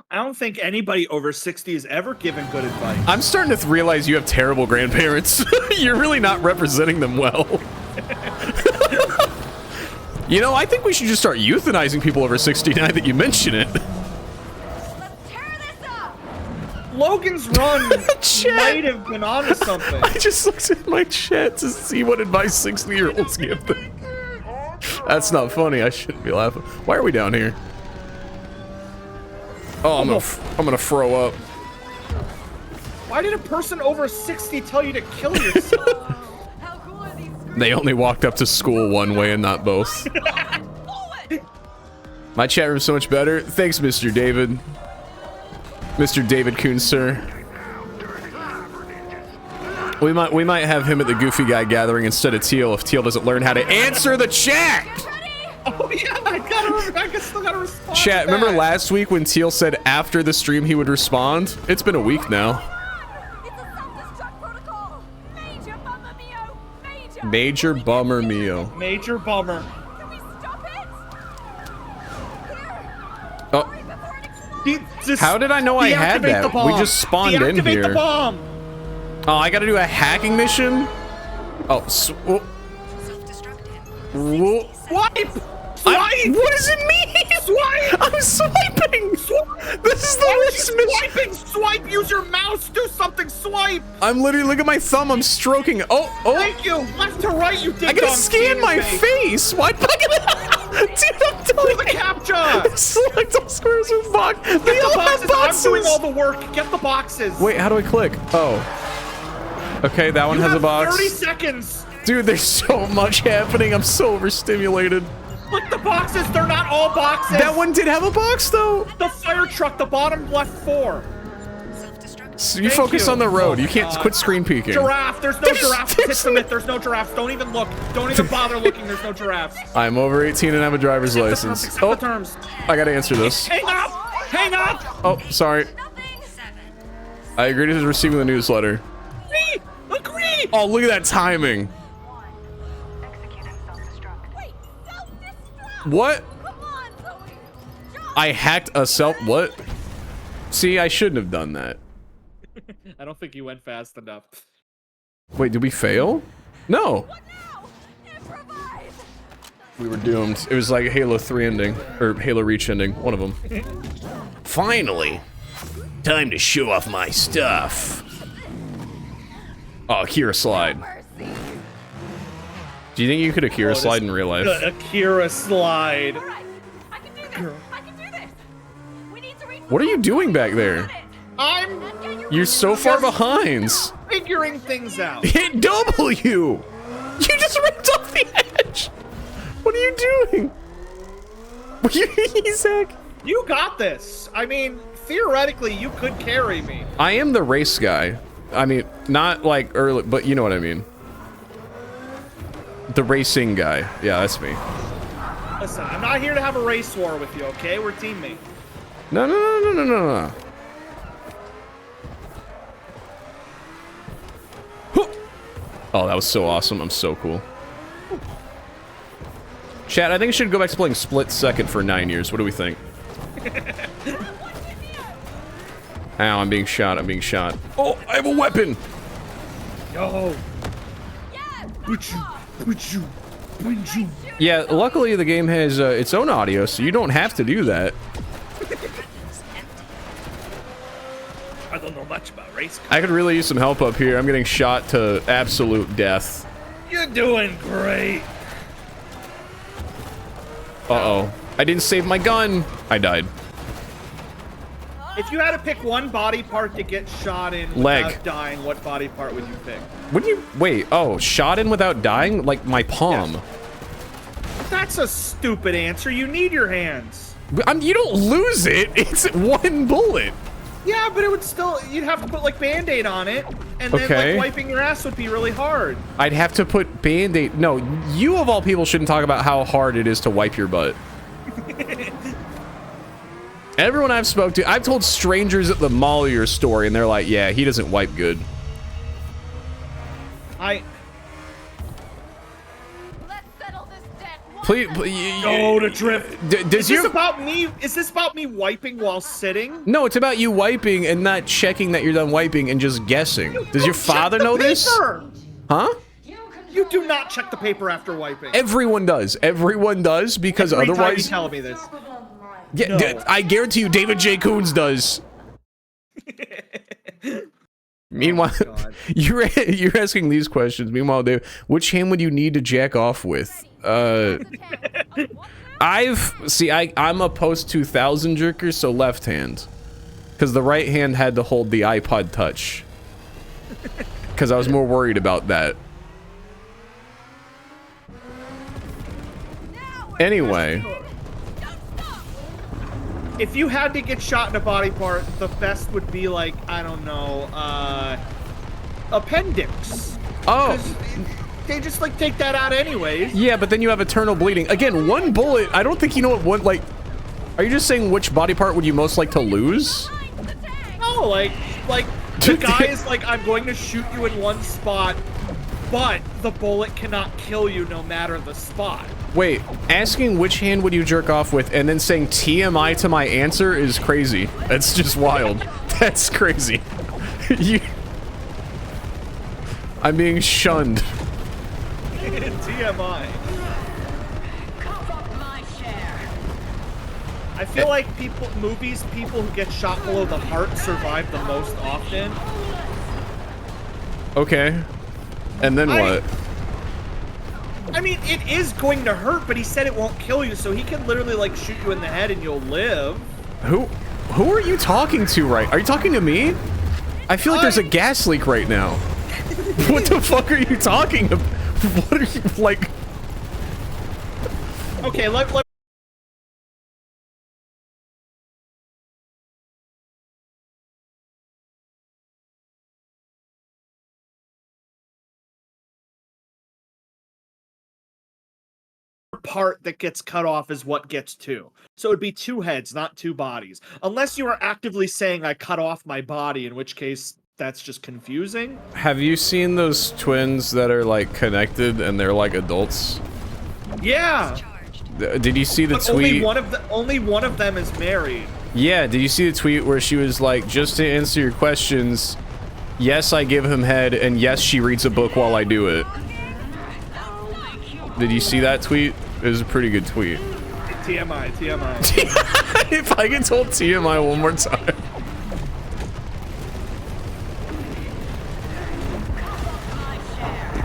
I don't think anybody over 60 has ever given good advice. I'm starting to realize you have terrible grandparents. You're really not representing them well. You know, I think we should just start euthanizing people over 69 that you mention it. Logan's Run might have been onto something. I just looked at my chat to see what advice 60-year-olds give them. That's not funny. I shouldn't be laughing. Why are we down here? Oh, I'm gonna throw up. Why did a person over 60 tell you to kill yourself? They only walked up to school one way and not both. My chat room's so much better. Thanks, Mr. David. Mr. David Kuhn, sir. We might have him at the Goofy Guy gathering instead of Teal if Teal doesn't learn how to answer the chat. Oh yeah, I still gotta respond. Chat, remember last week when Teal said after the stream he would respond? It's been a week now. Major bummer, Mio. Major bummer. Oh. How did I know I had that? We just spawned in here. The bomb. Oh, I gotta do a hacking mission? Oh, Swipe! What does it mean? Swipe! I'm swiping! This is the worst mission! Swiping! Swipe! Use your mouse! Do something! Swipe! I'm literally, look at my thumb, I'm stroking. Oh! Thank you! Left to right, you did. I gotta scan my face! Why? Dude, I'm telling you! CAPTCHA! Select all squares with box. They all have boxes! I'm doing all the work. Get the boxes! Wait, how do I click? Oh. Okay, that one has a box. 30 seconds! Dude, there's so much happening. I'm so overstimulated. Click the boxes. They're not all boxes. That one did have a box, though. The fire truck, the bottom left 4. You focus on the road. You can't quit screen peeking. Giraffe. There's no giraffes. It's the myth. There's no giraffes. Don't even look. Don't even bother looking. There's no giraffes. I'm over 18 and have a driver's license. Accept the terms. I gotta answer this. Hang up. Hang up. Oh, sorry. I agree to receiving the newsletter. Agree. Oh, look at that timing. What? I hacked a self. What? See, I shouldn't have done that. I don't think you went fast enough. Wait, did we fail? No. We were doomed. It was like a Halo 3 ending. Or Halo Reach ending. One of them. Finally. Time to show off my stuff. Oh, Akira slide. Do you think you could Akira slide in real life? Akira slide. What are you doing back there? You're so far behind. Figuring things out. Hit W! You just ripped off the edge! What are you doing? What are you, Zach? You got this. I mean, theoretically, you could carry me. I am the race guy. I mean, not like early, but you know what I mean. The racing guy. Yeah, that's me. Listen, I'm not here to have a race war with you, okay? We're teammates. No. Oh, that was so awesome. I'm so cool. Chat, I think I should go back to playing Split Second for 9 years. What do we think? Ow, I'm being shot. I'm being shot. Oh, I have a weapon! Yo! Yeah, luckily the game has its own audio, so you don't have to do that. I don't know much about race cars. I could really use some help up here. I'm getting shot to absolute death. You're doing great. Uh-oh. I didn't save my gun. I died. If you had to pick one body part to get shot in without dying, what body part would you pick? Wouldn't you... Wait, oh, shot in without dying? Like my palm. Yes. That's a stupid answer. You need your hands. You don't lose it. It's one bullet. Yeah, but it would still... You'd have to put, like, Band-Aid on it. And then, like, wiping your ass would be really hard. I'd have to put Band-Aid... No, you of all people shouldn't talk about how hard it is to wipe your butt. Everyone I've spoke to... I've told strangers at the mall your story, and they're like, yeah, he doesn't wipe good. Please, go to drift. Is this about me? Is this about me wiping while sitting? No, it's about you wiping and not checking that you're done wiping and just guessing. Does your father know this? Huh? You do not check the paper after wiping. Everyone does. Everyone does because Every otherwise. Time you tell me this. Yeah, no. I guarantee you, David J. Coons does. Meanwhile, you're asking these questions. Meanwhile, Dave, which hand would you need to jack off with? I'm a post 2000 jerker, so left hand, because the right hand had to hold the iPod Touch, because I was more worried about that. Anyway, if you had to get shot in a body part, the best would be like, I don't know, appendix. Oh. They just like take that out anyways. Yeah, but then you have eternal bleeding. Again, one bullet, I don't think you know what one, like, are you just saying which body part would you most like to lose? No, like the guy is like, I'm going to shoot you in one spot, but the bullet cannot kill you no matter the spot. Wait, asking which hand would you jerk off with and then saying TMI to my answer is crazy. That's just wild. That's crazy. I'm being shunned. TMI. I feel like people who get shot below the heart survive the most often. Okay. And then what? I mean, it is going to hurt, but he said it won't kill you, so he can literally like shoot you in the head and you'll live. Who are you talking to right? Are you talking to me? I feel like there's a gas leak right now. What the fuck are you talking about? What are you like? Okay, let part that gets cut off is what gets 2. So it'd be 2 heads, not 2 bodies. Unless you are actively saying I cut off my body, in which case that's just confusing. Have you seen those twins that are like connected and they're like adults? Yeah. Did you see the But tweet? Only one of them is married. Yeah, did you see the tweet where she was like, just to answer your questions, yes, I give him head, and yes, she reads a book while I do it. Did you see that tweet? It was a pretty good tweet. TMI. If I get told TMI one more time.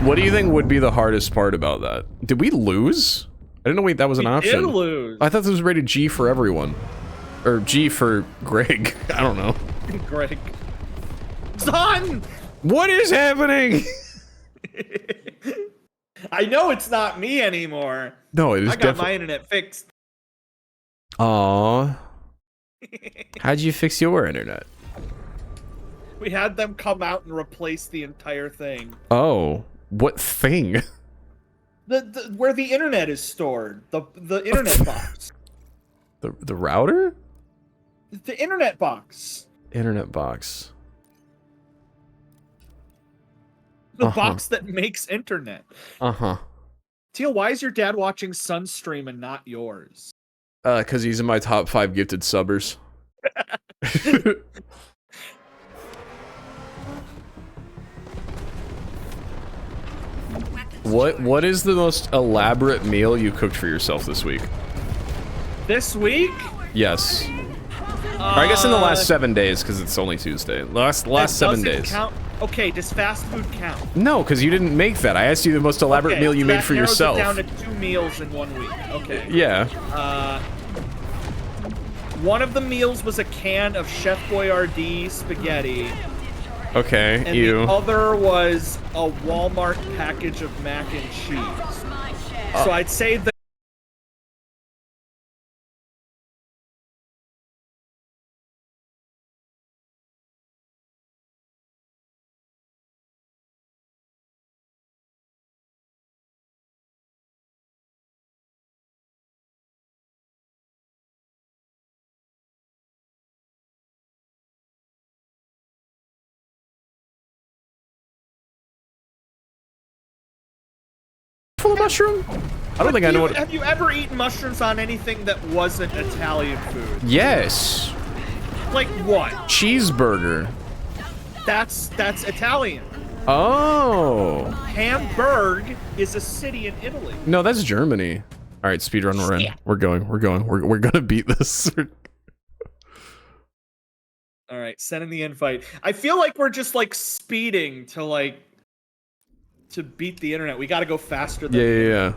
What do you think would be the hardest part about that? Did we lose? I didn't know that was an option. We did lose. I thought this was rated G for everyone. Or G for Greg. I don't know. Greg. Son! What is happening? I know it's not me anymore. No, it is I got my internet fixed. Aww. How'd you fix your internet? We had them come out and replace the entire thing. Oh, what thing? The where the internet is stored. The internet box. The router? The internet box. Internet box. The box that makes internet. Uh-huh. Teal, why is your dad watching Sunstream and not yours? Because he's in my top 5 gifted subbers. What is the most elaborate meal you cooked for yourself this week? This week? Yes. Or I guess in the last 7 days, because it's only Tuesday. Last 7 days. Count. Okay, does fast food count? No, because you didn't make that. I asked you the most elaborate meal you made for yourself. It down to 2 meals in 1 week. Okay. Yeah. One of the meals was a can of Chef Boyardee spaghetti. Okay, And the other was a Walmart package of mac and cheese. So I'd say that. Full of mushroom? I don't think I know what. Have you ever eaten mushrooms on anything that wasn't Italian food? Yes. Like what? Cheeseburger. That's Italian. Oh. Hamburg is a city in Italy. No, that's Germany. All right, speedrun, we're in. Yeah. We're going. We're gonna beat this. All right, sending the invite. I feel like we're just like speeding to beat the internet. We got to go faster than Yeah.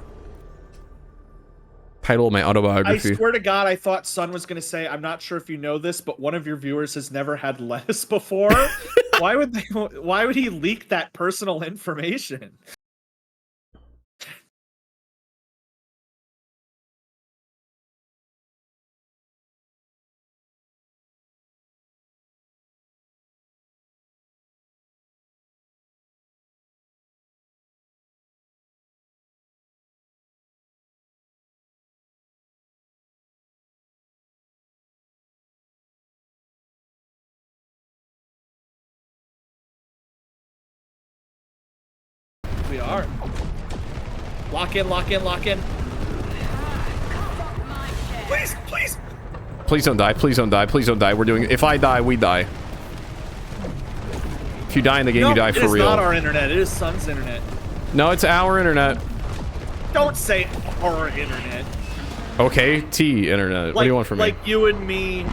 Title of my autobiography. I swear to God, I thought Sun was going to say, I'm not sure if you know this, but one of your viewers has never had lettuce before. Why would he leak that personal information? We are. Lock in, lock in, lock in. Please, please. Please don't die. Please don't die. Please don't die. We're doing it. If I die, we die. If you die in the game, you die for real. It is not our internet. It is Sun's internet. No, it's our internet. Don't say our internet. Okay, T internet. What do you want from me? Like you and me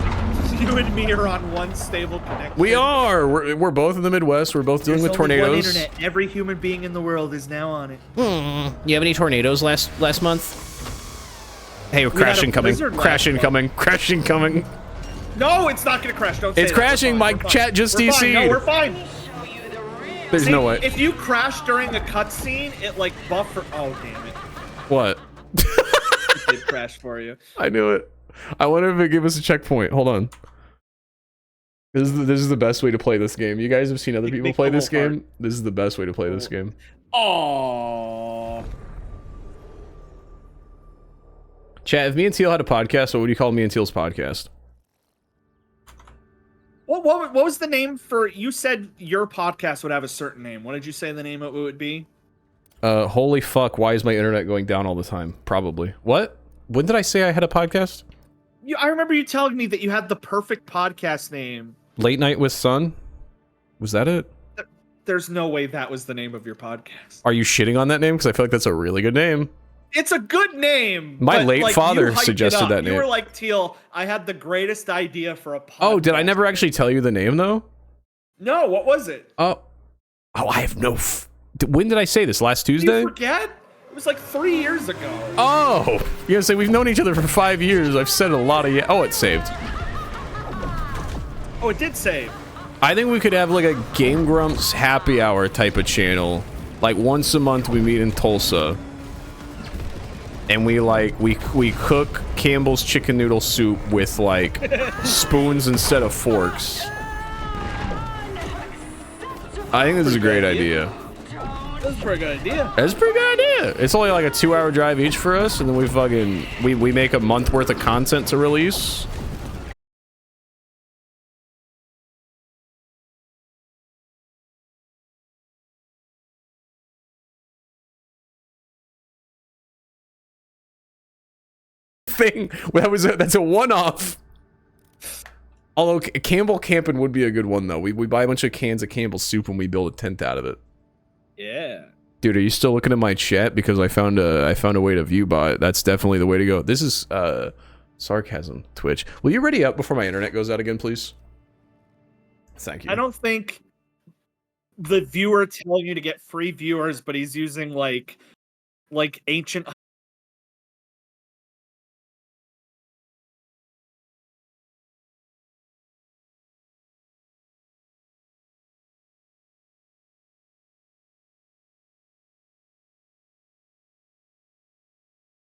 are on one stable connection. We are. We're both in the Midwest. We're both dealing with tornadoes. One internet. Every human being in the world is now on it. You have any tornadoes last month? Hey, we're crashing coming. Crashing coming. Crashing coming. No, it's not gonna crash. Don't say it's crashing. My chat just DC'd. No, we're fine. There's no way. If you crash during a cutscene, it like buffer. Oh damn it! What? It did crash for you. I knew it. I wonder if it give us a checkpoint. Hold on. This is the best way to play this game. You guys have seen other people play this game. This is the best way to play this game. Oh. Chat, if me and Teal had a podcast, what would you call me and Teal's podcast? What was the name for? You said your podcast would have a certain name. What did you say the name of it would be? Holy fuck, why is my internet going down all the time? Probably. What? When did I say I had a podcast? I remember you telling me that you had the perfect podcast name. Late Night with Sun? Was that it? There's no way that was the name of your podcast. Are you shitting on that name? Because I feel like that's a really good name. It's a good name. My but, late like, father you hyped suggested it up. that name. You were like, Teal, I had the greatest idea for a podcast. Oh, did I never actually tell you the name, though? No, what was it? Oh, I have no... When did I say this? Last Tuesday? You forget? It was like 3 years ago. Oh! You're gonna say we've known each other for 5 years. I've said a lot of... Oh, it saved. Oh, it did save. I think we could have like a Game Grumps happy hour type of channel. Like once a month we meet in Tulsa. And we cook Campbell's chicken noodle soup with like spoons instead of forks. I think this is a great idea. That's a pretty good idea. That's a pretty good idea. It's only like a 2-hour drive each for us, and then we make a month worth of content to release. Thing that's a one-off. Although Campbell Camping would be a good one though. We buy a bunch of cans of Campbell soup and we build a tent out of it. Yeah. Dude, are you still looking at my chat? Because I found a way to view bot. That's definitely the way to go. This is sarcasm. Twitch. Will you ready up before my internet goes out again, please? Thank you. I don't think the viewer telling you to get free viewers, but he's using like ancient.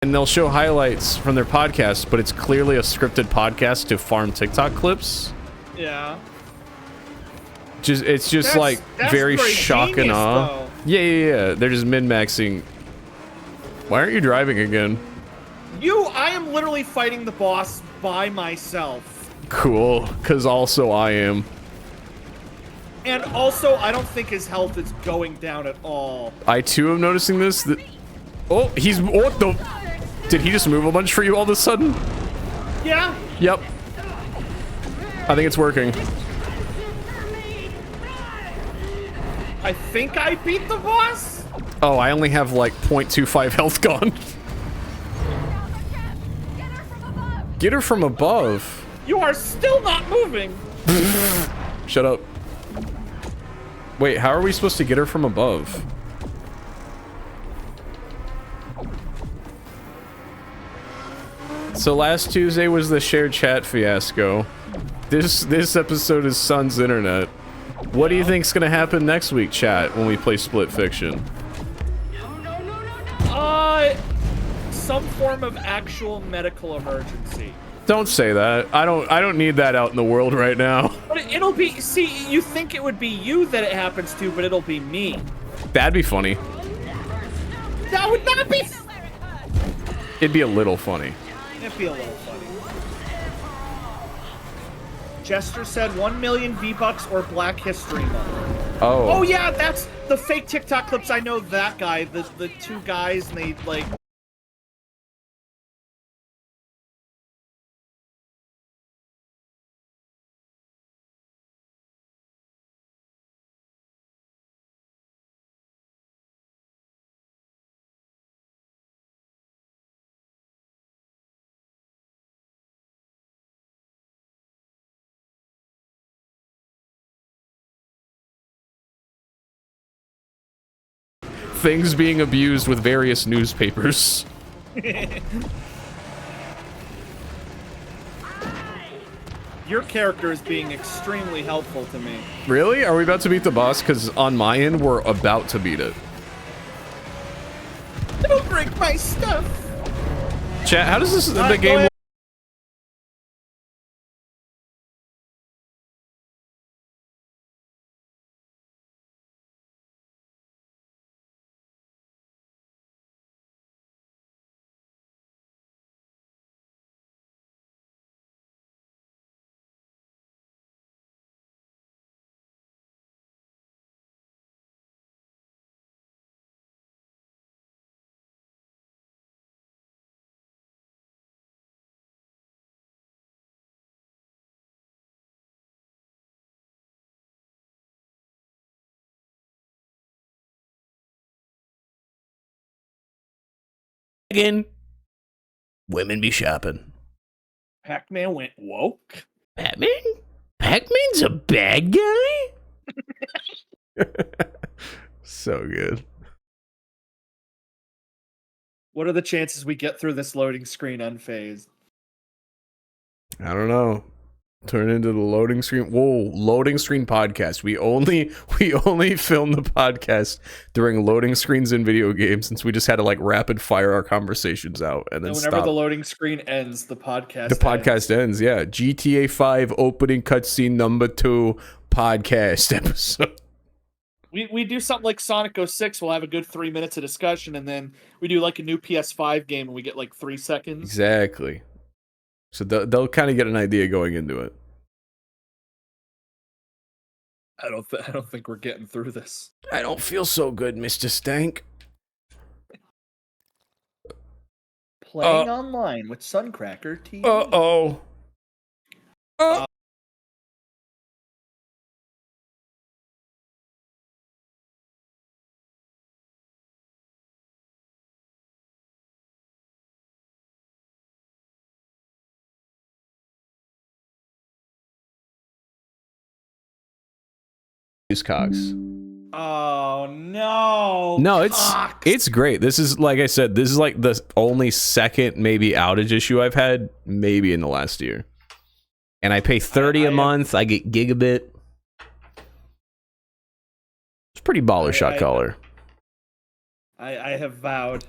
And they'll show highlights from their podcast, but it's clearly a scripted podcast to farm TikTok clips. Yeah. It's just like very shock and awe. Though. Yeah. They're just min-maxing. Why aren't you driving again? I am literally fighting the boss by myself. Cool, because also I am. And also, I don't think his health is going down at all. I too am noticing this. Oh, what the? Did he just move a bunch for you all of a sudden? Yeah. Yep. I think it's working. I think I beat the boss. Oh, I only have like 0.25 health gone. Get her from above. You are still not moving. Shut up. Wait, how are we supposed to get her from above? So last Tuesday was the shared chat fiasco. This episode is Sun's internet. What do you think's gonna happen next week, chat, when we play Split Fiction? Some form of actual medical emergency. Don't say that. I don't need that out in the world right now. But it'll be. See, you think it would be you that it happens to, but it'll be me. That'd be funny. That would not be. It'd be a little funny. It'd be a little funny. Jester said 1 million V-Bucks or Black History Month. Oh. Oh yeah, that's the fake TikTok clips. I know that guy. The two guys, and they like. Things being abused with various newspapers. Your character is being extremely helpful to me. Really? Are we about to beat the boss? Because on my end, we're about to beat it. Don't break my stuff. Chat, how does the game Again, women be shopping. Pac-Man went woke. Pac-Man? Pac-Man's a bad guy? So good. What are the chances we get through this loading screen unfazed? I don't know. Turn into the loading screen. Whoa, loading screen podcast. We only film the podcast during loading screens in video games, since we just had to like rapid fire our conversations out and then whenever stop. the loading screen ends, the podcast ends. Yeah. GTA 5 opening cutscene number 2 podcast episode. We do something like Sonic 06, we'll have a good 3 minutes of discussion, and then we do like a new PS5 game and we get like 3 seconds. Exactly. So they'll kind of get an idea going into it. I don't think we're getting through this. I don't feel so good, Mr. Stank. Playing online with SuncrackerTV. Uh-oh. Cox. Oh no. No, Cox. it's great. This is, like I said, this is like the only second maybe outage issue I've had maybe in the last year. And I pay $30 a month. I get gigabit. It's pretty baller shot caller. I have vowed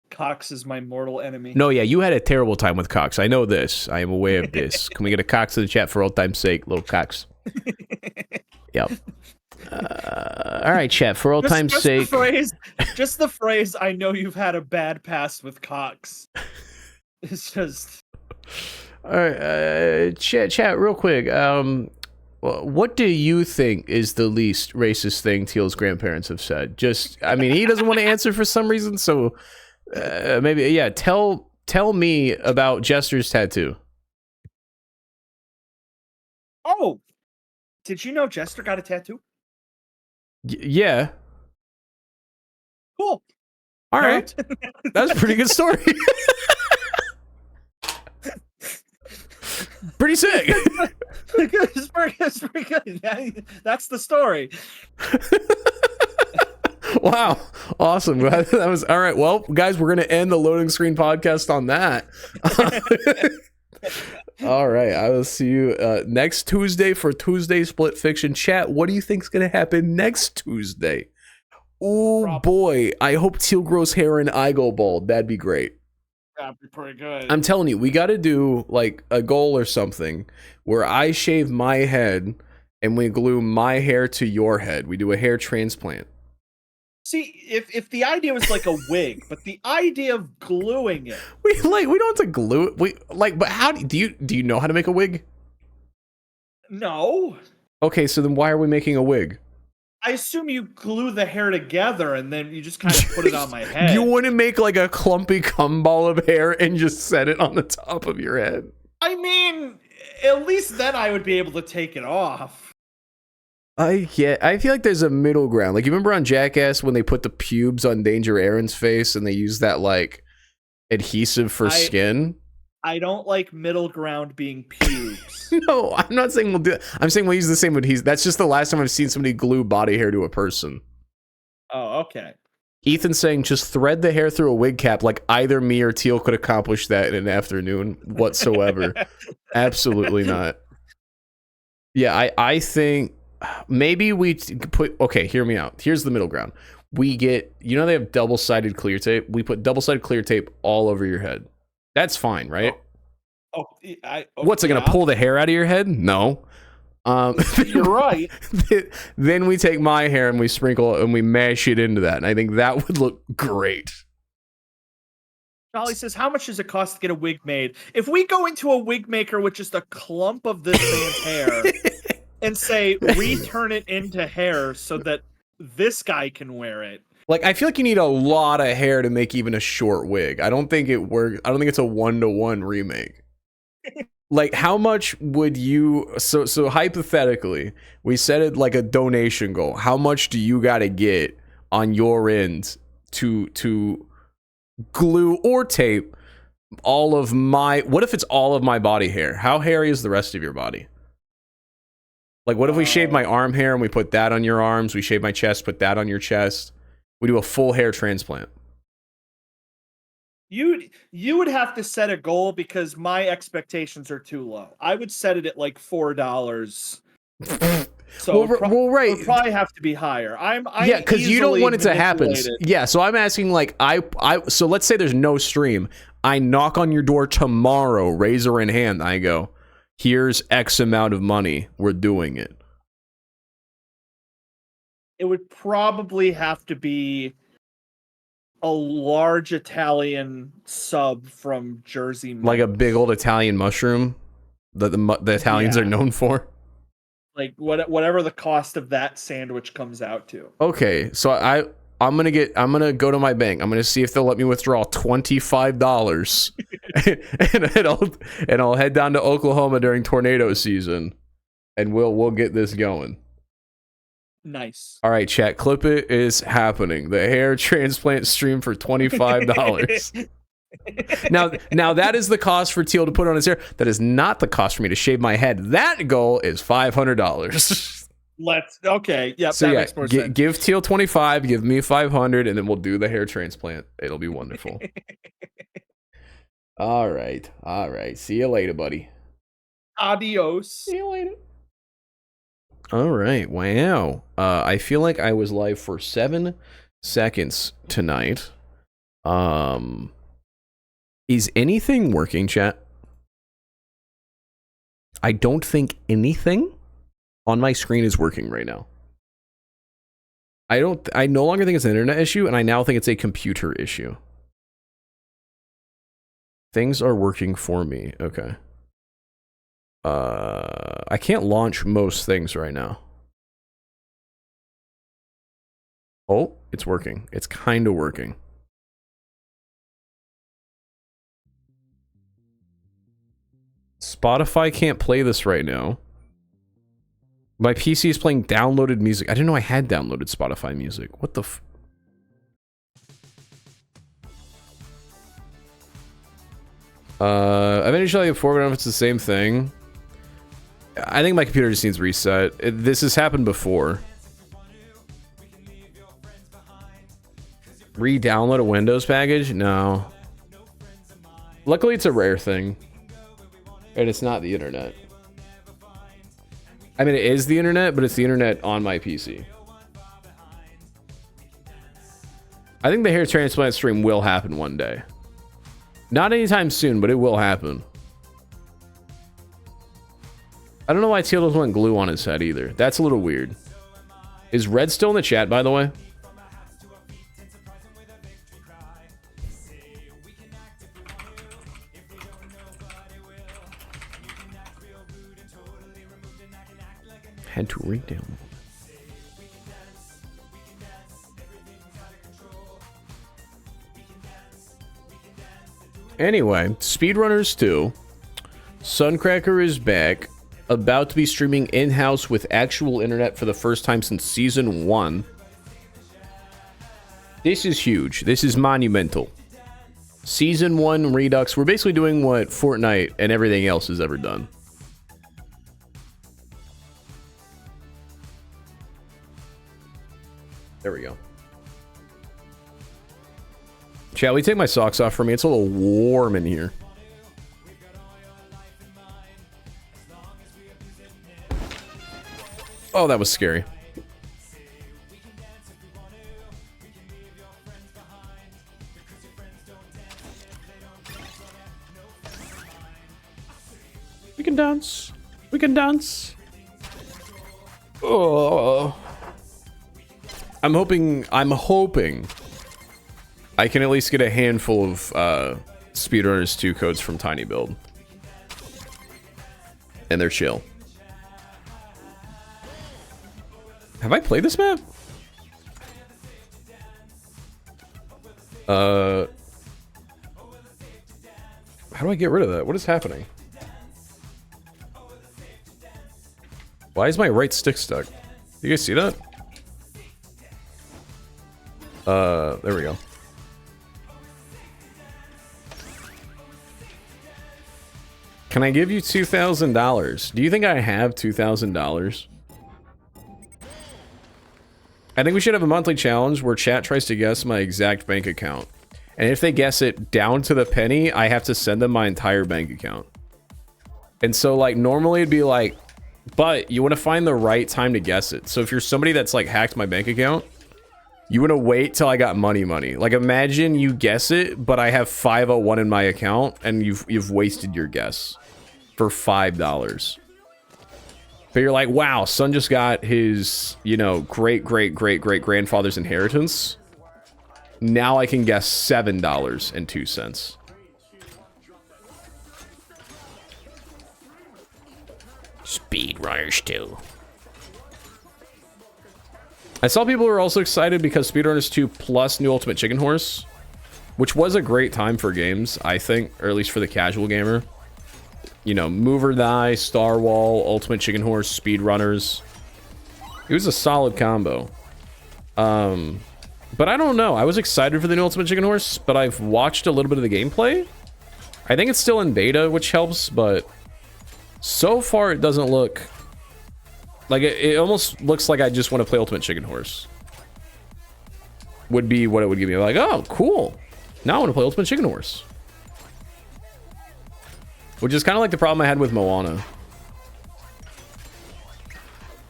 Cox is my mortal enemy. No, yeah, you had a terrible time with Cox. I know this. I am aware of this. Can we get a Cox in the chat for old time's sake, little Cox? Yep. All right, chat, for old time's sake. Just the phrase, I know you've had a bad past with Cox. It's just... All right, chat, real quick. What do you think is the least racist thing Teal's grandparents have said? Just, I mean, he doesn't want to answer for some reason, so maybe, yeah, tell me about Jester's tattoo. Oh! Did you know Jester got a tattoo? Yeah. Cool. All right. That's a pretty good story. Pretty sick. It's pretty good. That's the story. Wow. Awesome. That was all right. Well, guys, we're going to end the loading screen podcast on that. All right. I will see you next Tuesday for Tuesday Split Fiction chat. What do you think's going to happen next Tuesday? Oh boy. I hope Teal grows hair and I go bald. That'd be great. That'd be pretty good. I'm telling you, we got to do like a goal or something where I shave my head and we glue my hair to your head. We do a hair transplant. See, if the idea was like a wig, but the idea of gluing it, we don't have to glue it. But how do you know how to make a wig? No. Okay, so then why are we making a wig? I assume you glue the hair together and then you just kind of put it on my head. You wouldn't make like a clumpy cum ball of hair and just set it on the top of your head? I mean, at least then I would be able to take it off. I feel like there's a middle ground. Like, you remember on Jackass when they put the pubes on Danger Aaron's face and they use that like adhesive for skin? I don't like middle ground being pubes. No, I'm not saying we'll do it. I'm saying we'll use the same adhesive. That's just the last time I've seen somebody glue body hair to a person. Oh, okay. Ethan's saying just thread the hair through a wig cap. Like either me or Teal could accomplish that in an afternoon whatsoever. Absolutely not. Yeah, I think maybe we put... Okay, hear me out. Here's the middle ground. We get... You know they have double-sided clear tape? We put double-sided clear tape all over your head. That's fine, right? What's it going to pull the hair out of your head? No. You're right. Then we take my hair and we sprinkle and we mash it into that. And I think that would look great. Charlie says, how much does it cost to get a wig made? If we go into a wig maker with just a clump of this man's hair and say, return it into hair so that this guy can wear it. Like, I feel like you need a lot of hair to make even a short wig. I don't think it works. I don't think it's a 1-to-1 remake. Like, how much would you... So hypothetically, we set it like a donation goal. How much do you got to get on your end to glue or tape all of my... What if it's all of my body hair? How hairy is the rest of your body? Like, what if we shave my arm hair and we put that on your arms? We shave my chest, put that on your chest. We do a full hair transplant. You would have to set a goal because my expectations are too low. I would set it at like $4. So right. It would probably have to be higher. Yeah, because you don't want it to happen. Yeah, so I'm asking, like, so let's say there's no stream. I knock on your door tomorrow, razor in hand. I go, here's X amount of money. We're doing it. It would probably have to be a large Italian sub from Jersey. Like a big old Italian mushroom that the Italians are known for. Like whatever the cost of that sandwich comes out to. Okay, so I'm gonna go to my bank. I'm gonna see if they'll let me withdraw $25, and I'll head down to Oklahoma during tornado season, and we'll get this going. Nice. All right, chat. Clip it is happening. The hair transplant stream for $25. Now that is the cost for Teal to put on his hair. That is not the cost for me to shave my head. That goal is $500. Okay. Yep. So that yeah, makes more sense. give Teal 25, give me 500, and then we'll do the hair transplant. It'll be wonderful. All right. See you later, buddy. Adios. See you later. All right. Wow. I feel like I was live for 7 seconds tonight. Is anything working, chat? I don't think anything on my screen is working right now. I no longer think it's an internet issue, and I now think it's a computer issue. Things are working for me. Okay. I can't launch most things right now. Oh, it's working. It's kind of working. Spotify can't play this right now. My PC is playing downloaded music. I didn't know I had downloaded Spotify music. What the f... I've been usually before, but I don't know if it's the same thing. I think my computer just needs reset. This has happened before. Re-download a Windows package? No. Luckily, it's a rare thing. And it's not the internet. I mean, it is the internet, but it's the internet on my PC. I think the hair transplant stream will happen one day. Not anytime soon, but it will happen. I don't know why Teal doesn't want glue on his head either. That's a little weird. Is Red still in the chat, by the way? Had to read down. Anyway, SpeedRunners 2. Suncracker is back. About to be streaming in-house with actual internet for the first time since Season 1. This is huge. This is monumental. Season 1 Redux. We're basically doing what Fortnite and everything else has ever done. There we go. Chat, will you take my socks off for me? It's a little warm in here. Oh, that was scary. We can dance. We can dance. Oh. I'm hoping I can at least get a handful of SpeedRunners 2 codes from Tiny Build. And they're chill. Have I played this map? How do I get rid of that? What is happening? Why is my right stick stuck? You guys see that? There we go. Can I give you $2,000? Do you think I have $2,000? I think we should have a monthly challenge where chat tries to guess my exact bank account. And if they guess it down to the penny, I have to send them my entire bank account. And so, like, normally it'd be like, but you want to find the right time to guess it. So if you're somebody that's, like, hacked my bank account, you want to wait till I got money. Like, imagine you guess it, but I have 501 in my account, and you've wasted your guess for $5. But you're like, wow, son just got his, you know, great-great-great-great-grandfather's inheritance. Now I can guess $7.02. SpeedRunners 2. I saw people who were also excited because SpeedRunners 2 plus New Ultimate Chicken Horse, which was a great time for games, I think, or at least for the casual gamer. You know, Move or Die, Star Wall, Ultimate Chicken Horse, SpeedRunners. It was a solid combo. But I don't know. I was excited for the new Ultimate Chicken Horse, but I've watched a little bit of the gameplay. I think it's still in beta, which helps, but so far it doesn't look... Like, it almost looks like I just want to play Ultimate Chicken Horse. Would be what it would give me. Like, oh, cool. Now I want to play Ultimate Chicken Horse. Which is kind of like the problem I had with Moana.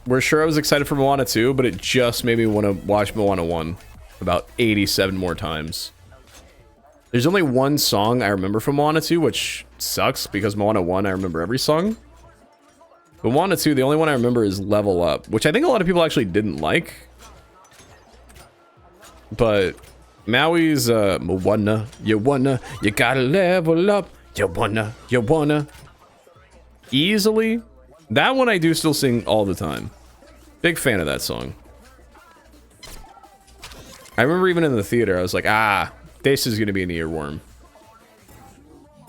We're sure I was excited for Moana 2, but it just made me want to watch Moana 1 about 87 more times. There's only one song I remember from Moana 2, which sucks because Moana 1, I remember every song. But Moana 2, the only one I remember is Level Up, which I think a lot of people actually didn't like. But Maui's Moana, you gotta level up. You wanna. Easily. That one I do still sing all the time. Big fan of that song. I remember even in the theater, I was like, ah, this is gonna be an earworm.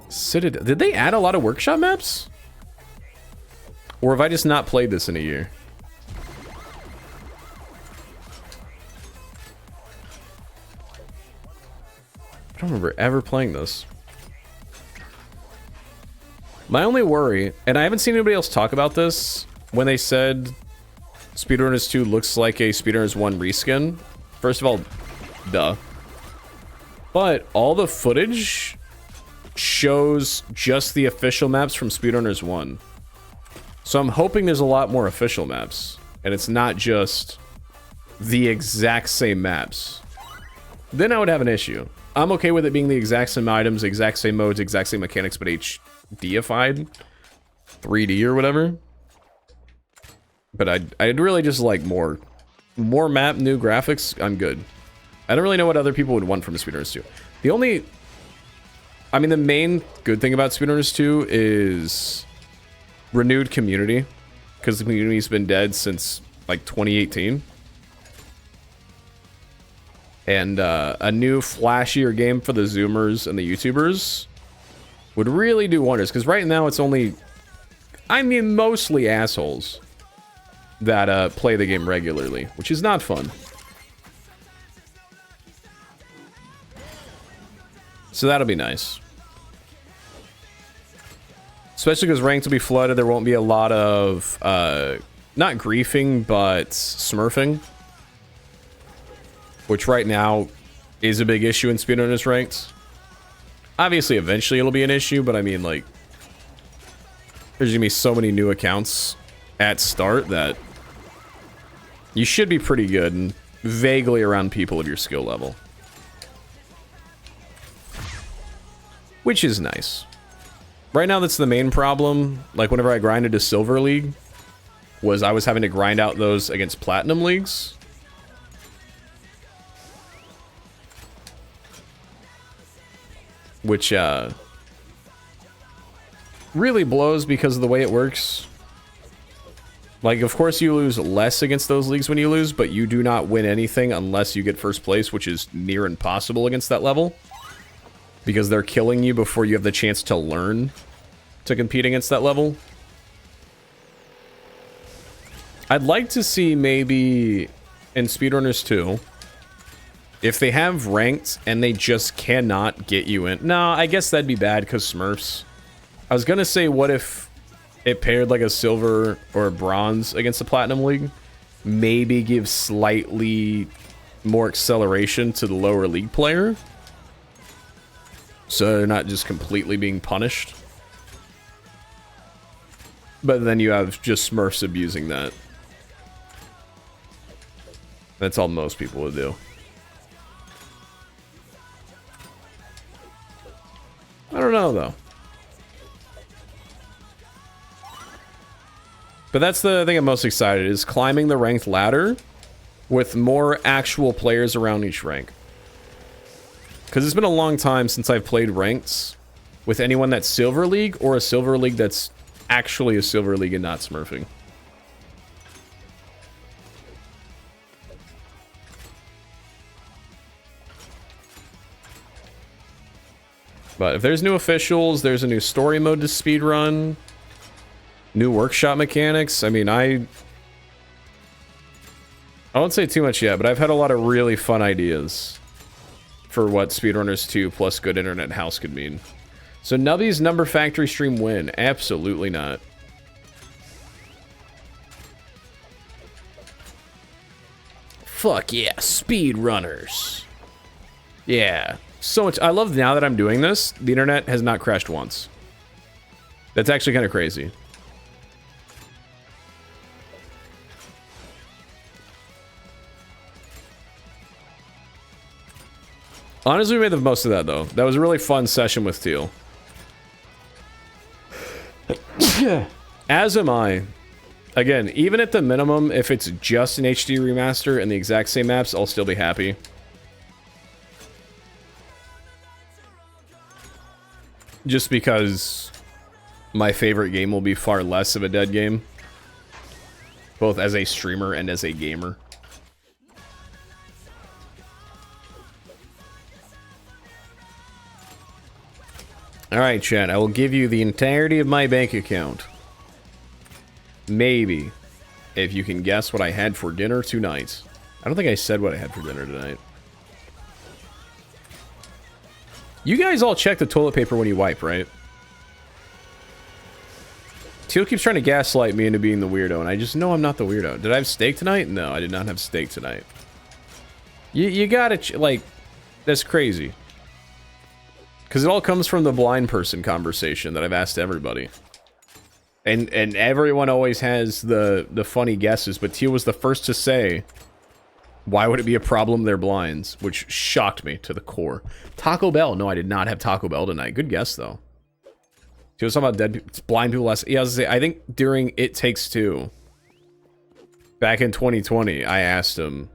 Citadel. Did they add a lot of workshop maps? Or have I just not played this in a year? I don't remember ever playing this. My only worry, and I haven't seen anybody else talk about this, when they said SpeedRunners 2 looks like a SpeedRunners 1 reskin. First of all, duh. But all the footage shows just the official maps from SpeedRunners 1. So I'm hoping there's a lot more official maps, and it's not just the exact same maps. Then I would have an issue. I'm okay with it being the exact same items, exact same modes, exact same mechanics, but HDified 3D or whatever. But I'd really just like more map, new graphics. I'm good. I don't really know what other people would want from SpeedRunners 2. The main good thing about SpeedRunners 2 is renewed community, because the community's been dead since like 2018. And a new flashier game for the Zoomers and the YouTubers would really do wonders, because right now it's only, mostly assholes that play the game regularly, which is not fun. So that'll be nice. Especially because ranked will be flooded, there won't be a lot of, not griefing, but smurfing. Which right now is a big issue in SpeedRunners ranked. Obviously, eventually it'll be an issue, but there's gonna be so many new accounts at start that you should be pretty good and vaguely around people of your skill level. Which is nice. Right now, that's the main problem. Like, whenever I grinded to Silver League, was I was having to grind out those against Platinum Leagues. Which, really blows because of the way it works. Like, of course you lose less against those leagues when you lose, but you do not win anything unless you get first place, which is near impossible against that level. Because they're killing you before you have the chance to learn to compete against that level. I'd like to see maybe in SpeedRunners 2, if they have ranked and they just cannot get you in. No, I guess that'd be bad because Smurfs. I was gonna say, what if it paired like a silver or a bronze against the Platinum League? Maybe give slightly more acceleration to the lower league player, so they're not just completely being punished. But then you have just Smurfs abusing that. That's all most people would do. I don't know, though. But that's the thing I'm most excited, is climbing the ranked ladder with more actual players around each rank. Because it's been a long time since I've played ranks with anyone that's Silver League or a Silver League that's actually a Silver League and not smurfing. But if there's new officials, there's a new story mode to speedrun, new workshop mechanics. I mean, I won't say too much yet, but I've had a lot of really fun ideas for what SpeedRunners 2 plus good internet house could mean. So Nubby's Number Factory stream win? Absolutely not. Fuck yeah, SpeedRunners. Yeah, so much. I love now that I'm doing this, the internet has not crashed once. That's actually kind of crazy. Honestly, we made the most of that, though. That was a really fun session with Teal. As am I. Again, even at the minimum, if it's just an HD remaster and the exact same maps, I'll still be happy. Just because my favorite game will be far less of a dead game. Both as a streamer and as a gamer. Alright, chat, I will give you the entirety of my bank account. Maybe. If you can guess what I had for dinner tonight. I don't think I said what I had for dinner tonight. You guys all check the toilet paper when you wipe, right? Teal keeps trying to gaslight me into being the weirdo, and I just know I'm not the weirdo. Did I have steak tonight? No, I did not have steak tonight. You gotta, like, that's crazy. Because it all comes from the blind person conversation that I've asked everybody. And everyone always has the funny guesses, but Teal was the first to say, why would it be a problem they're blinds? Which shocked me to the core. Taco Bell. No, I did not have Taco Bell tonight. Good guess, though. Teal was talking about dead people, blind people last... Yeah, I was gonna say, I think during It Takes Two, back in 2020, I asked him,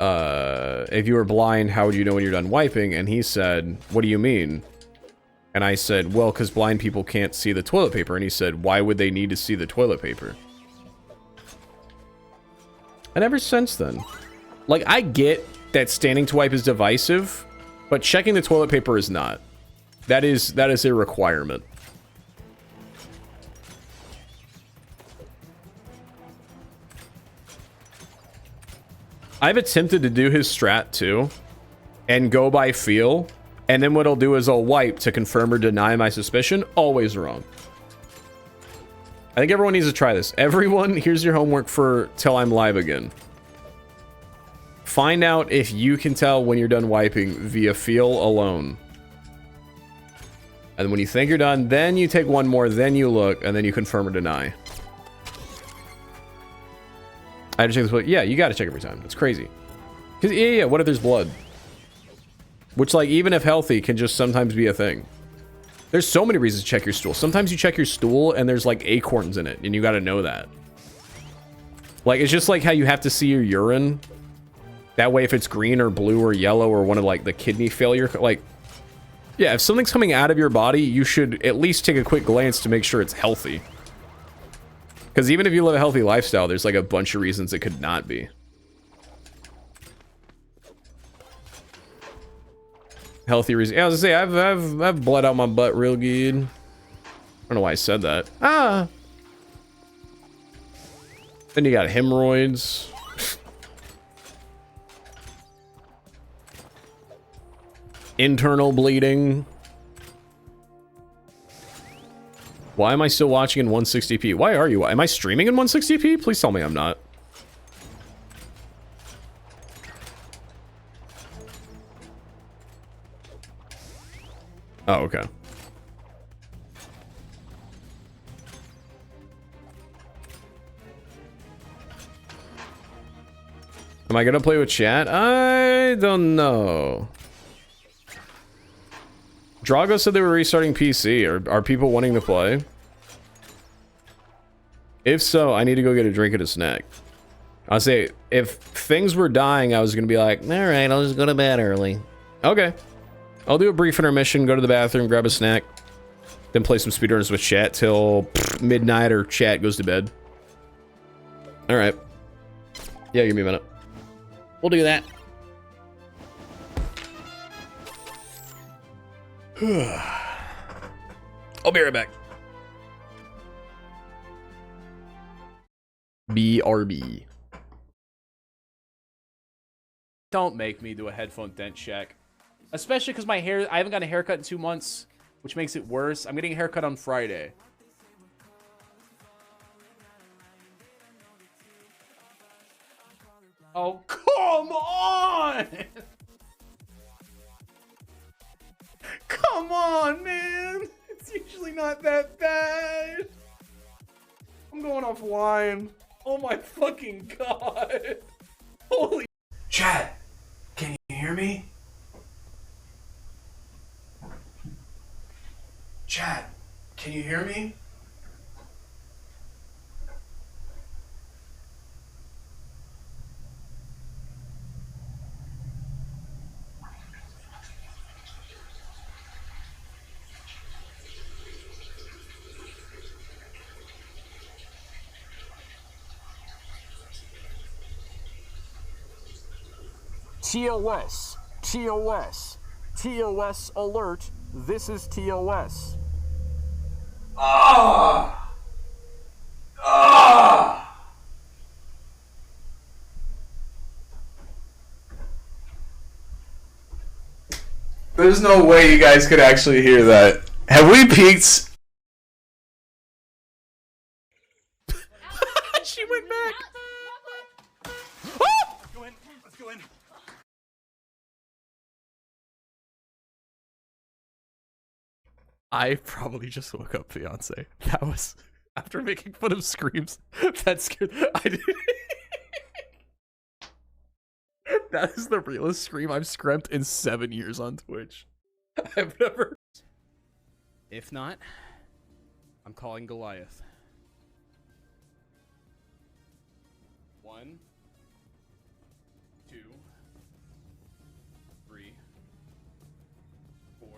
if you were blind, how would you know when you're done wiping? And he said, what do you mean? And I said, well, because blind people can't see the toilet paper. And he said, why would they need to see the toilet paper? And ever since then, like, I get that standing to wipe is divisive, but checking the toilet paper is not. That is a requirement. I've attempted to do his strat too, and go by feel, and then what I'll do is I'll wipe to confirm or deny my suspicion. Always wrong. I think everyone needs to try this. Everyone, here's your homework for till I'm live again. Find out if you can tell when you're done wiping via feel alone. And when you think you're done, then you take one more, then you look, and then you confirm or deny. I had to check this, but yeah, you gotta check every time. It's crazy. Because, yeah, what if there's blood? Which, like, even if healthy, can just sometimes be a thing. There's so many reasons to check your stool. Sometimes you check your stool and there's, like, acorns in it, and you gotta know that. Like, it's just like how you have to see your urine. That way, if it's green or blue or yellow or one of, like, the kidney failure, like... Yeah, if something's coming out of your body, you should at least take a quick glance to make sure it's healthy. Because even if you live a healthy lifestyle, there's like a bunch of reasons it could not be. Healthy reason. Yeah, I was gonna say, I've bled out my butt real good. I don't know why I said that. Ah! Then you got hemorrhoids. Internal bleeding. Why am I still watching in 160p? Why are you? Am I streaming in 160p? Please tell me I'm not. Oh, okay. Am I gonna play with chat? I don't know. Drago said they were restarting PC. Are people wanting to play? If so, I need to go get a drink and a snack. I'll say, if things were dying, I was gonna be like, alright, I'll just go to bed early. Okay. I'll do a brief intermission, go to the bathroom, grab a snack, then play some speedrunners with chat till midnight or chat goes to bed. Alright. Yeah, give me a minute. We'll do that. I'll be right back. BRB. Don't make me do a headphone dent check. Especially because my hair, I haven't gotten a haircut in 2 months, which makes it worse. I'm getting a haircut on Friday. Oh, come on! Come on, man! It's usually not that bad. I'm going offline. Oh my fucking god. Holy... Chat, can you hear me? Chat, can you hear me? TOS, TOS, TOS alert, this is TOS. Ah! Ah! There's no way you guys could actually hear that. Have we peaked? She went back. Let's go in. Let's go in. I probably just woke up, fiance. That was after making fun of screams. That scared. I did. That is the realest scream I've screamed in 7 years on Twitch. I've never. If not, I'm calling Goliath. 1, 2, 3, 4.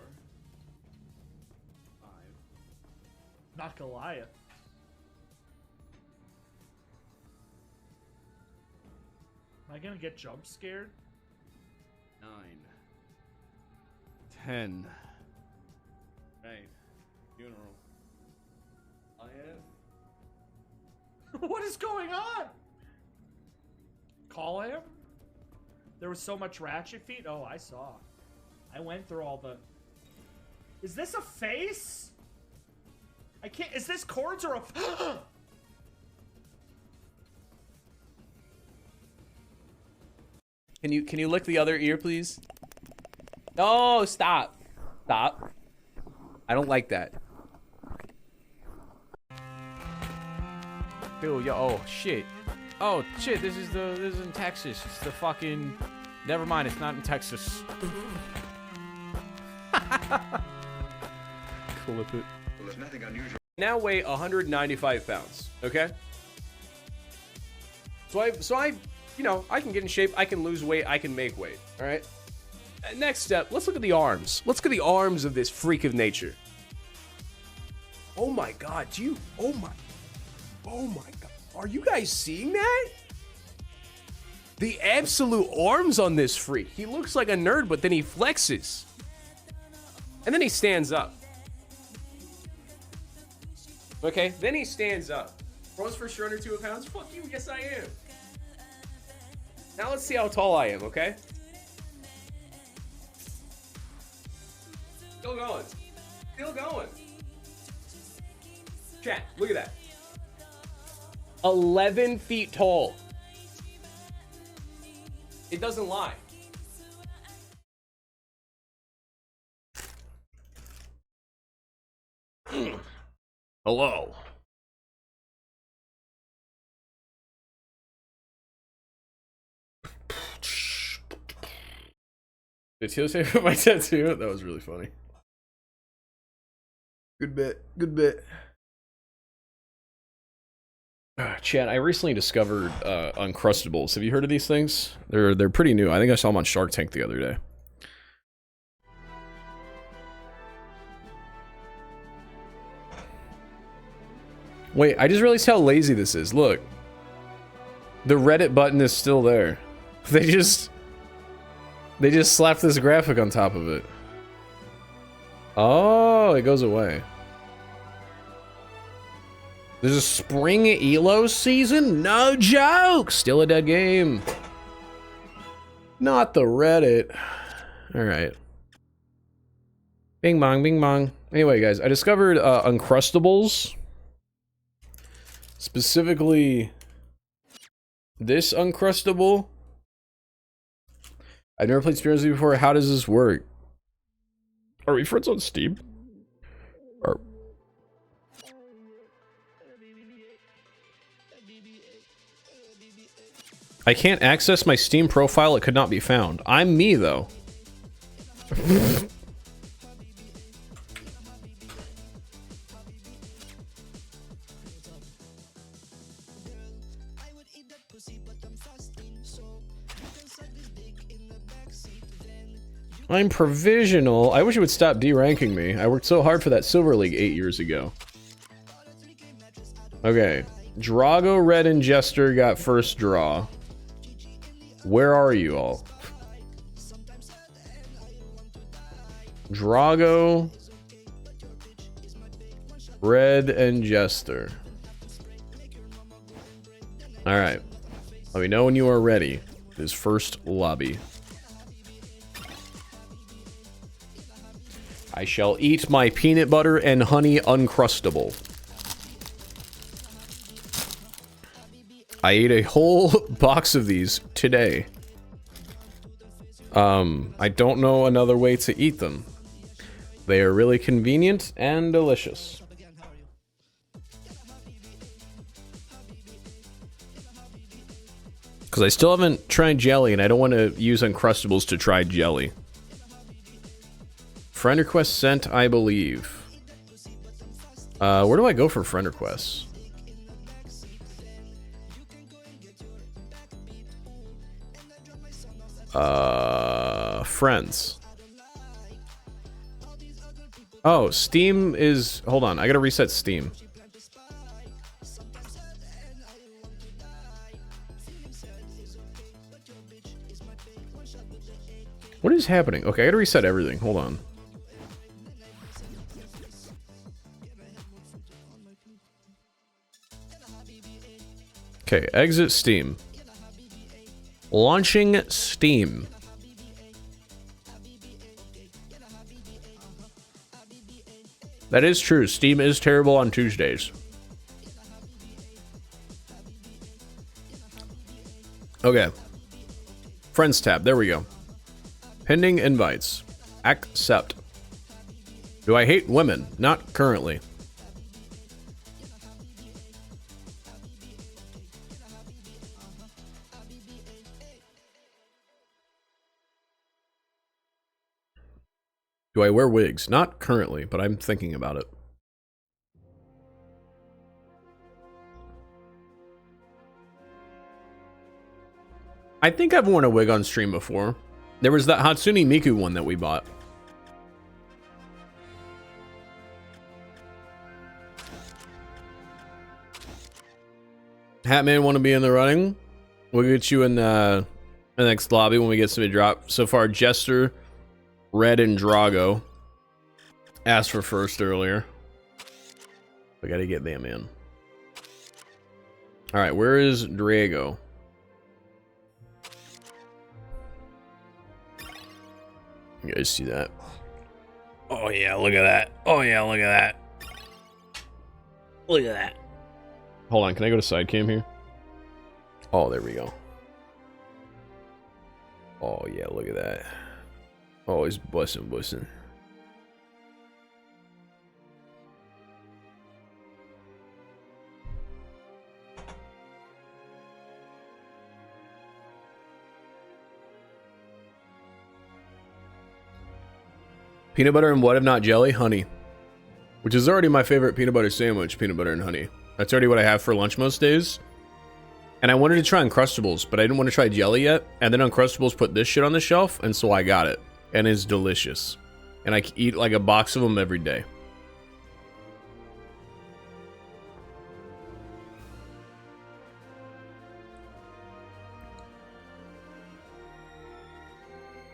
Not Goliath. Am I gonna get jump scared? 9, 10. Right. Funeral. I am. What is going on? Call him? There was so much ratchet feet? Oh, I saw. I went through all the... Is this a face? I can't... Is this cords or a... Can you lick the other ear, please? No, stop. Stop. I don't like that. Dude, yo, oh shit. Oh shit, this is in Texas. It's the fucking... Never mind, it's not in Texas. Clip it. Well, there's nothing unusual. Now weigh 195 pounds, okay? So I, you know, I can get in shape, I can lose weight, I can make weight, all right? Next step, let's look at the arms. Let's look at the arms of this freak of nature. Oh my god, oh my god. Are you guys seeing that? The absolute arms on this freak. He looks like a nerd, but then he flexes. And then he stands up. Okay, then he stands up. Bronze for sure under 2 pounds? Fuck you, yes I am. Now let's see how tall I am, okay? Still going. Still going. Chat, look at that. 11 feet tall. It doesn't lie. Hello. Did Teal say my tattoo? That was really funny. Good bit. Good bit. Chad, I recently discovered Uncrustables. Have you heard of these things? They're pretty new. I think I saw them on Shark Tank the other day. Wait, I just realized how lazy this is. Look. The Reddit button is still there. They just slapped this graphic on top of it. Oh, it goes away. There's a spring Elo season? No joke! Still a dead game. Not the Reddit. Alright. Bing bong, bing bong. Anyway, guys, I discovered Uncrustables. Specifically, this Uncrustable. I've never played SpeedRunners before. How does this work? Are we friends on Steam? Or... I can't access my Steam profile. It could not be found. I'm me, though. I'm provisional. I wish it would stop deranking me. I worked so hard for that Silver League 8 years ago. Okay. Drago, Red, and Jester got first draw. Where are you all? Drago, Red, and Jester. Alright. Let me know when you are ready. This first lobby. I shall eat my peanut butter and honey Uncrustable. I ate a whole box of these today. I don't know another way to eat them. They are really convenient and delicious. Because I still haven't tried jelly, and I don't want to use Uncrustables to try jelly. Friend request sent, I believe. Where do I go for friend requests? Friends. Oh, Steam is... Hold on, I gotta reset Steam. What is happening? Okay, I gotta reset everything. Hold on. Okay, exit Steam. Launching Steam. That is true. Steam is terrible on Tuesdays. Okay. Friends tab. There we go. Pending invites. Accept. Do I hate women? Not currently. Do I wear wigs? Not currently, but I'm thinking about it. I think I've worn a wig on stream before. There was that Hatsune Miku one that we bought. Hatman want to be in the running? We'll get you in the next lobby when we get somebody drop. So far, Jester, Red, and Drago asked for first earlier. We gotta get them in. Alright, where is Drago? You guys see that? Oh yeah, look at that. Oh yeah, look at that. Look at that. Hold on, can I go to side cam here? Oh, there we go. Oh, yeah, look at that. Oh, it's bussin'. Peanut butter and what if not jelly? Honey. Which is already my favorite peanut butter sandwich, peanut butter and honey. That's already what I have for lunch most days. And I wanted to try Uncrustables, but I didn't want to try jelly yet. And then Uncrustables put this shit on the shelf, and so I got it. And it's delicious. And I eat like a box of them every day.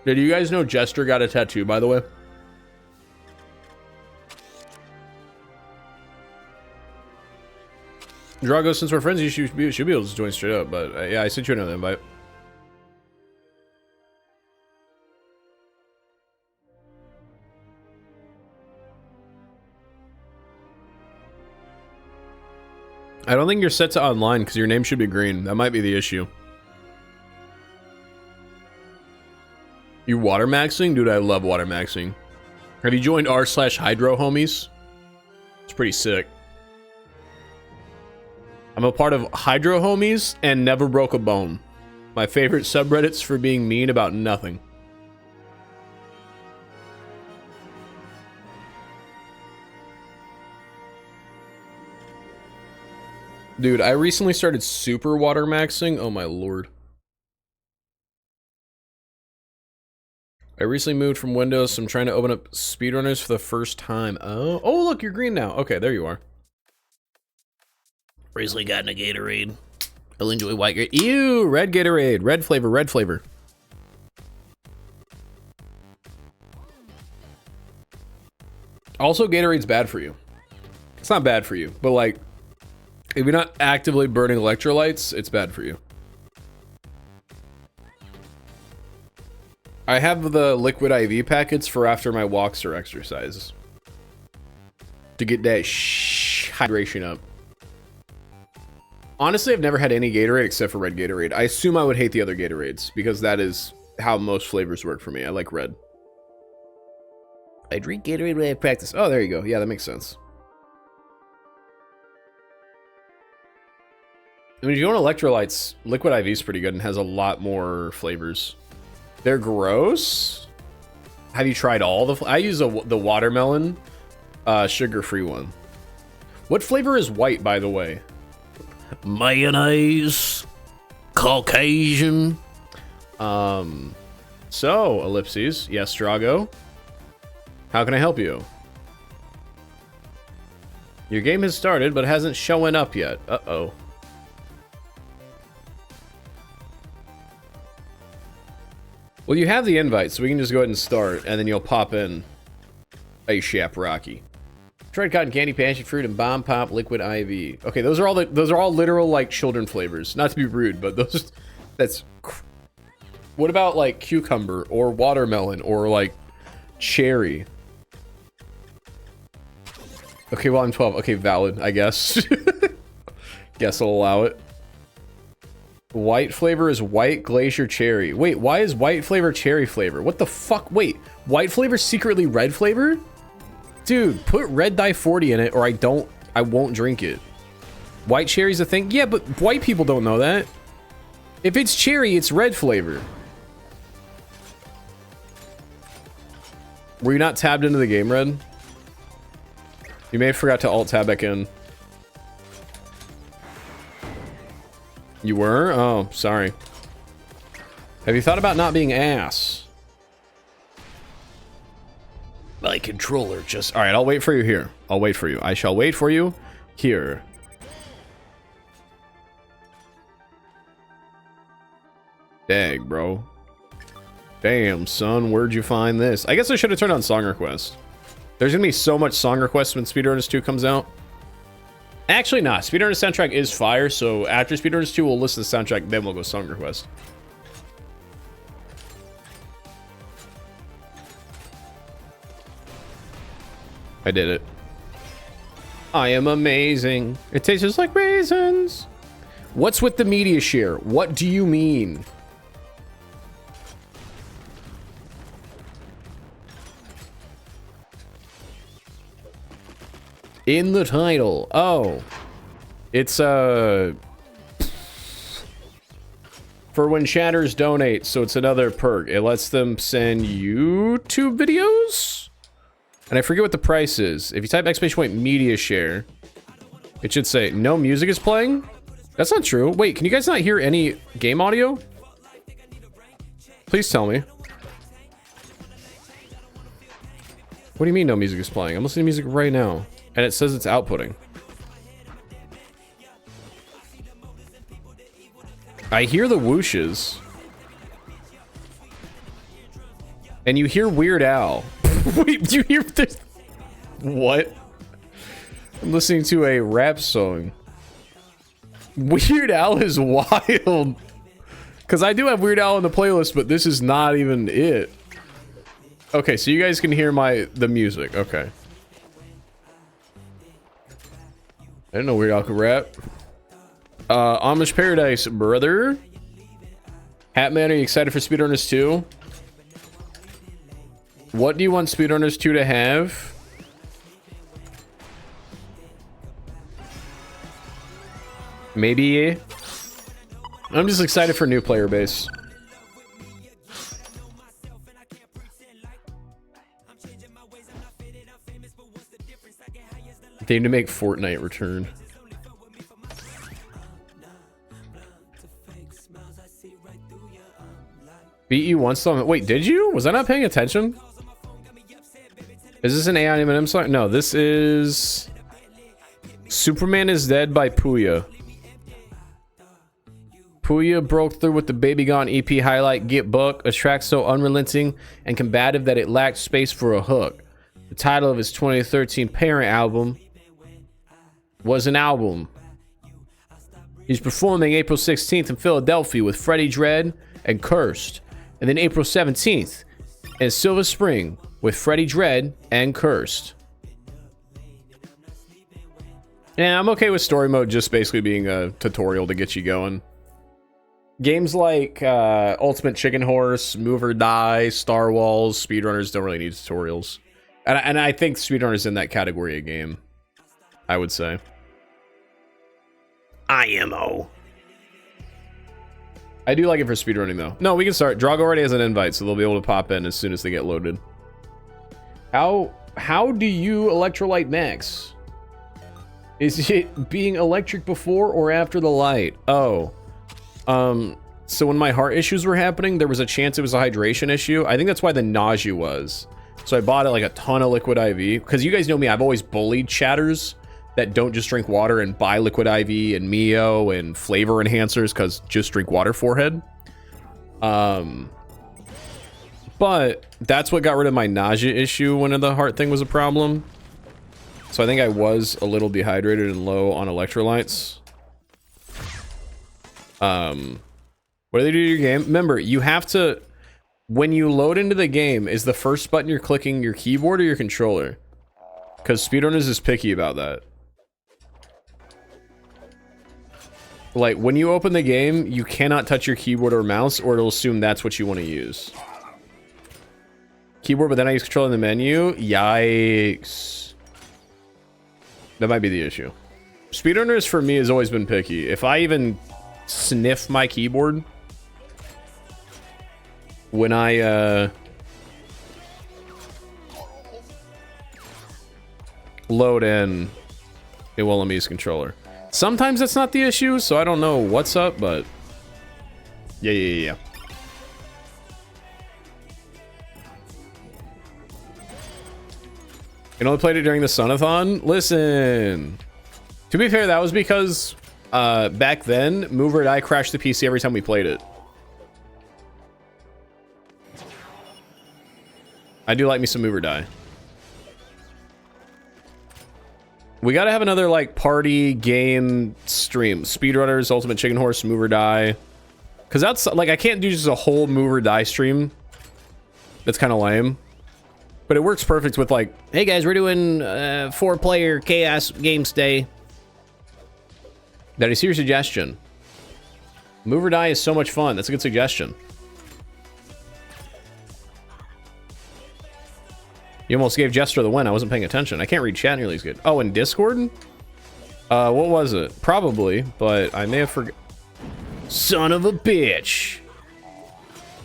Did you guys know Jester got a tattoo, by the way? Drago, since we're friends, you should be able to join straight up, but yeah, I sent you another invite. I don't think you're set to online because your name should be green. That might be the issue. You water maxing? Dude, I love water maxing. Have you joined r/hydro homies? It's pretty sick. I'm a part of Hydro Homies and Never Broke a Bone. My favorite subreddits for being mean about nothing. Dude, I recently started super water maxing. Oh my lord. I recently moved from Windows, so I'm trying to open up SpeedRunners for the first time. Oh, look, you're green now. Okay, there you are. Recently gotten a Gatorade. I'll enjoy white Gatorade. Ew, red Gatorade. Red flavor, red flavor. Also, Gatorade's bad for you. It's not bad for you, but like, if you're not actively burning electrolytes, it's bad for you. I have the liquid IV packets for after my walks or exercise. To get that hydration up. Honestly, I've never had any Gatorade except for red Gatorade. I assume I would hate the other Gatorades because that is how most flavors work for me. I like red. I drink Gatorade when I practice. Oh, there you go. Yeah, that makes sense. I mean, if you want electrolytes, liquid IV is pretty good and has a lot more flavors. They're gross. Have you tried all the? I use the watermelon, sugar-free one. What flavor is white, by the way? Mayonnaise. Caucasian. So, ellipses. Yes, Drago. How can I help you? Your game has started, but hasn't shown up yet. Uh-oh. Well, you have the invite, so we can just go ahead and start, and then you'll pop in ASAP Rocky. Tried cotton candy, passion fruit, and bomb pop liquid IV. Okay, those are all literal like children flavors. Not to be rude, but those that's. What about like cucumber or watermelon or like cherry? Okay, well I'm 12. Okay, valid, I guess. Guess I'll allow it. White flavor is white glacier cherry. Wait, why is white flavor cherry flavor? What the fuck? Wait, white flavor secretly red flavor? Dude, put red dye 40 in it or I won't drink it. White cherry's a thing? Yeah, but white people don't know that. If it's cherry, it's red flavor. Were you not tabbed into the game, Red? You may have forgot to alt tab back in. You were? Oh, sorry. Have you thought about not being ass? My controller just... Alright, I'll wait for you here. I'll wait for you. I shall wait for you here. Dang, bro. Damn, son, where'd you find this? I guess I should have turned on Song Request. There's gonna be so much Song Request when SpeedRunners 2 comes out. Actually, not. SpeedRunners soundtrack is fire, so after SpeedRunners 2, we'll listen to the soundtrack, then we'll go Song Request. I did it. I am amazing. It tastes just like raisins. What's with the media share? What do you mean? In the title. Oh. It's for when chatters donate, so it's another perk. It lets them send YouTube videos? And I forget what the price is. If you type !media share, it should say no music is playing. That's not true. Wait, can you guys not hear any game audio? Please tell me. What do you mean no music is playing? I'm listening to music right now. And it says it's outputting. I hear the whooshes. And you hear Weird Al. Wait, do you hear this? What? I'm listening to a rap song. Weird Al is wild. Because I do have Weird Al in the playlist, but this is not even it. Okay, so you guys can hear the music. Okay. I didn't know Weird Al could rap. Amish Paradise, brother. Hatman, are you excited for SpeedRunners 2? What do you want SpeedRunners 2 to have? Maybe. I'm just excited for new player base. They need to make Fortnite return. Beat you once on. Wait, did you? Was I not paying attention? Is this an AI Eminem song? No, this is Superman is Dead by Puya. Puya broke through with the Baby Gone EP highlight Get Buck, a track so unrelenting and combative that it lacked space for a hook. The title of his 2013 Parent album was an album. He's performing April 16th in Philadelphia with Freddie Dredd and Cursed, and then April 17th in Silver Spring with Freddie Dredd and Cursed. Yeah, I'm okay with story mode just basically being a tutorial to get you going. Games like Ultimate Chicken Horse, Move or Die, Star Wars, SpeedRunners don't really need tutorials. And I think SpeedRunners in that category of game, I would say. IMO. I do like it for speedrunning though. No, we can start. Drago already has an invite, so they'll be able to pop in as soon as they get loaded. How do you electrolyte max? Is it being electric before or after the light? Oh. So when my heart issues were happening, there was a chance it was a hydration issue. I think that's why the nausea was. So I bought like a ton of liquid IV. Because you guys know me, I've always bullied chatters that don't just drink water and buy liquid IV and Mio and flavor enhancers because just drink water forehead. But that's what got rid of my nausea issue when the heart thing was a problem. So I think I was a little dehydrated and low on electrolytes. What do they do to your game? Remember, you have to, when you load into the game, is the first button you're clicking your keyboard or your controller? Because SpeedRunners is picky about that. Like, when you open the game, you cannot touch your keyboard or mouse, or it'll assume that's what you want to use. Keyboard, but then I use controller in the menu? Yikes. That might be the issue. SpeedRunners, for me, has always been picky. If I even sniff my keyboard when I load in, it won't let me use controller. Sometimes that's not the issue, so I don't know what's up, but yeah. You only played it during the Sunathon? Listen, to be fair, that was because back then, Mover and I crashed the PC every time we played it. I do like me some Move or Die. We gotta have another like party game stream. SpeedRunners, Ultimate Chicken Horse, Move or Die. Cause that's like, I can't do just a whole Move or Die stream. That's kind of lame. But it works perfect with like, hey guys, we're doing 4-player chaos games day. That is your suggestion. Move or Die is so much fun. That's a good suggestion. You almost gave Jester the win. I wasn't paying attention. I can't read chat nearly as good. Oh, in Discord? What was it? Probably, but I may have forgot. Son of a bitch.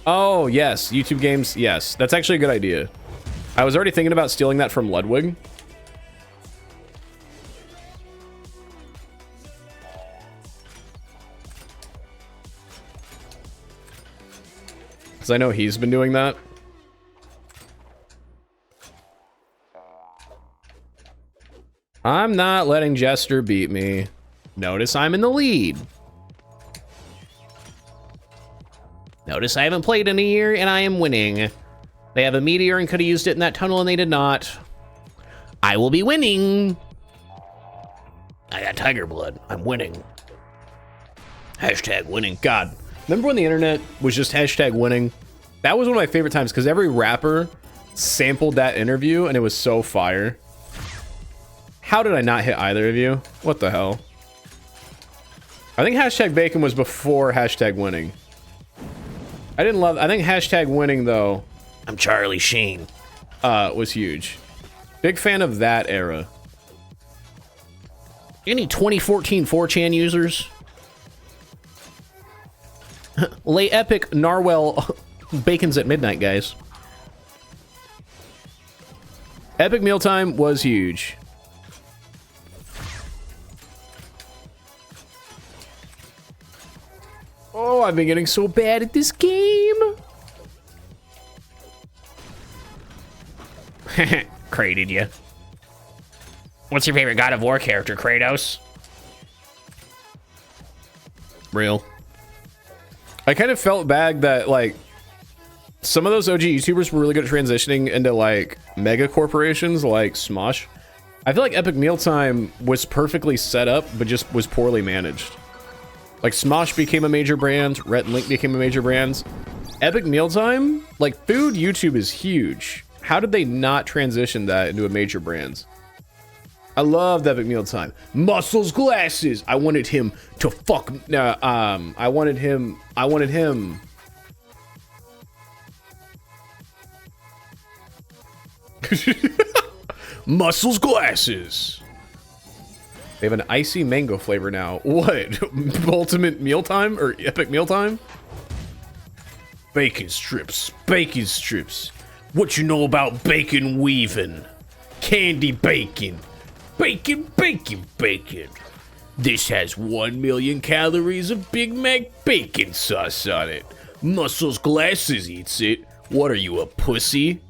Oh, yes. YouTube games. Yes. That's actually a good idea. I was already thinking about stealing that from Ludwig. Because I know he's been doing that. I'm not letting Jester beat me. Notice I'm in the lead. Notice I haven't played in a year and I am winning. They have a meteor and could have used it in that tunnel and they did not. I will be winning. I got tiger blood. I'm winning. Hashtag winning. God. Remember when the internet was just hashtag winning? That was one of my favorite times because every rapper sampled that interview and it was so fire. How did I not hit either of you? What the hell? I think hashtag bacon was before hashtag winning. I think hashtag winning though. I'm Charlie Sheen. Was huge. Big fan of that era. Any 2014 4chan users? Lay epic Narwhal Bacon's at midnight, guys. Epic Mealtime was huge. Oh, I've been getting so bad at this game. Created you. What's your favorite God of War character, Kratos? Real. I kind of felt bad that, like, some of those OG YouTubers were really good at transitioning into, like, mega corporations like Smosh. I feel like Epic Mealtime was perfectly set up, but just was poorly managed. Like, Smosh became a major brand, Rhett and Link became a major brand. Epic Mealtime, like, food YouTube is huge. How did they not transition that into a major brand? I loved Epic Mealtime. Muscles glasses. I wanted him to fuck. I wanted him. Muscles glasses. They have an icy mango flavor now. What? Ultimate Mealtime or Epic Mealtime? Bacon strips. Bacon strips. What you know about bacon weaving? Candy bacon. Bacon, bacon, bacon. This has 1 million calories of Big Mac bacon sauce on it. Muscles Glasses eats it. What are you, a pussy?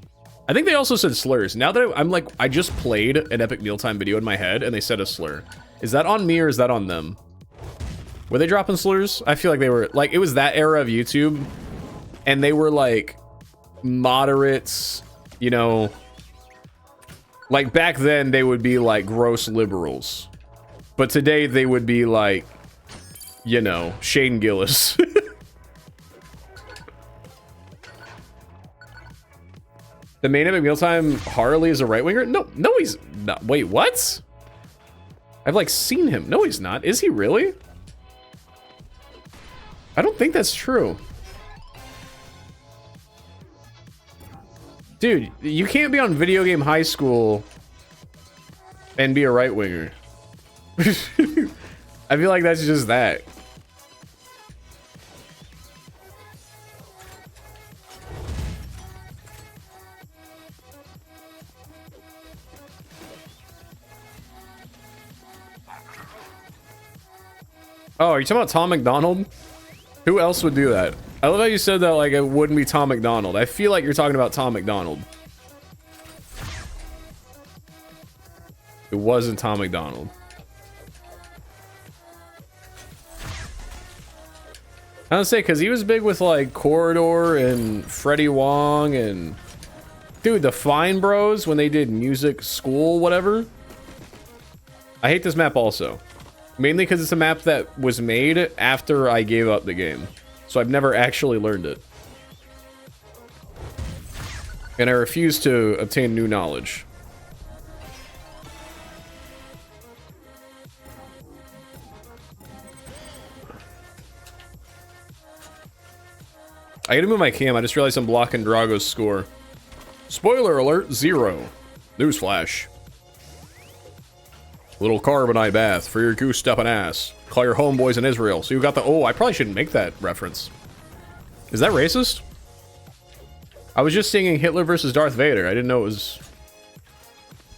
I think they also said slurs. Now that I'm like, I just played an Epic Mealtime video in my head and they said a slur. Is that on me or is that on them? Were they dropping slurs? I feel like they were, like, it was that era of YouTube and they were like moderates, you know. Like, back then, they would be, like, gross liberals. But today, they would be, like, you know, Shane Gillis. The main Epic Mealtime, Harley is a right-winger? No, he's not. Wait, what? I've, like, seen him. No, he's not. Is he really? I don't think that's true. Dude, you can't be on Video Game High School and be a right-winger. I feel like that's just that. Oh, are you talking about Tom McDonald? Who else would do that? I love how you said that like it wouldn't be Tom McDonald. I feel like you're talking about Tom McDonald. It wasn't Tom McDonald. I would say, because he was big with like Corridor and Freddie Wong and... Dude, the Fine Bros when they did music school, whatever. I hate this map also. Mainly because it's a map that was made after I gave up the game. So I've never actually learned it. And I refuse to obtain new knowledge. I gotta move my cam. I just realized I'm blocking Drago's score. Spoiler alert, 0. Newsflash. Little carbonite bath for your goose-stepping ass. Call your homeboys in Israel. So you got the... Oh, I probably shouldn't make that reference. Is that racist? I was just singing Hitler versus Darth Vader. I didn't know it was...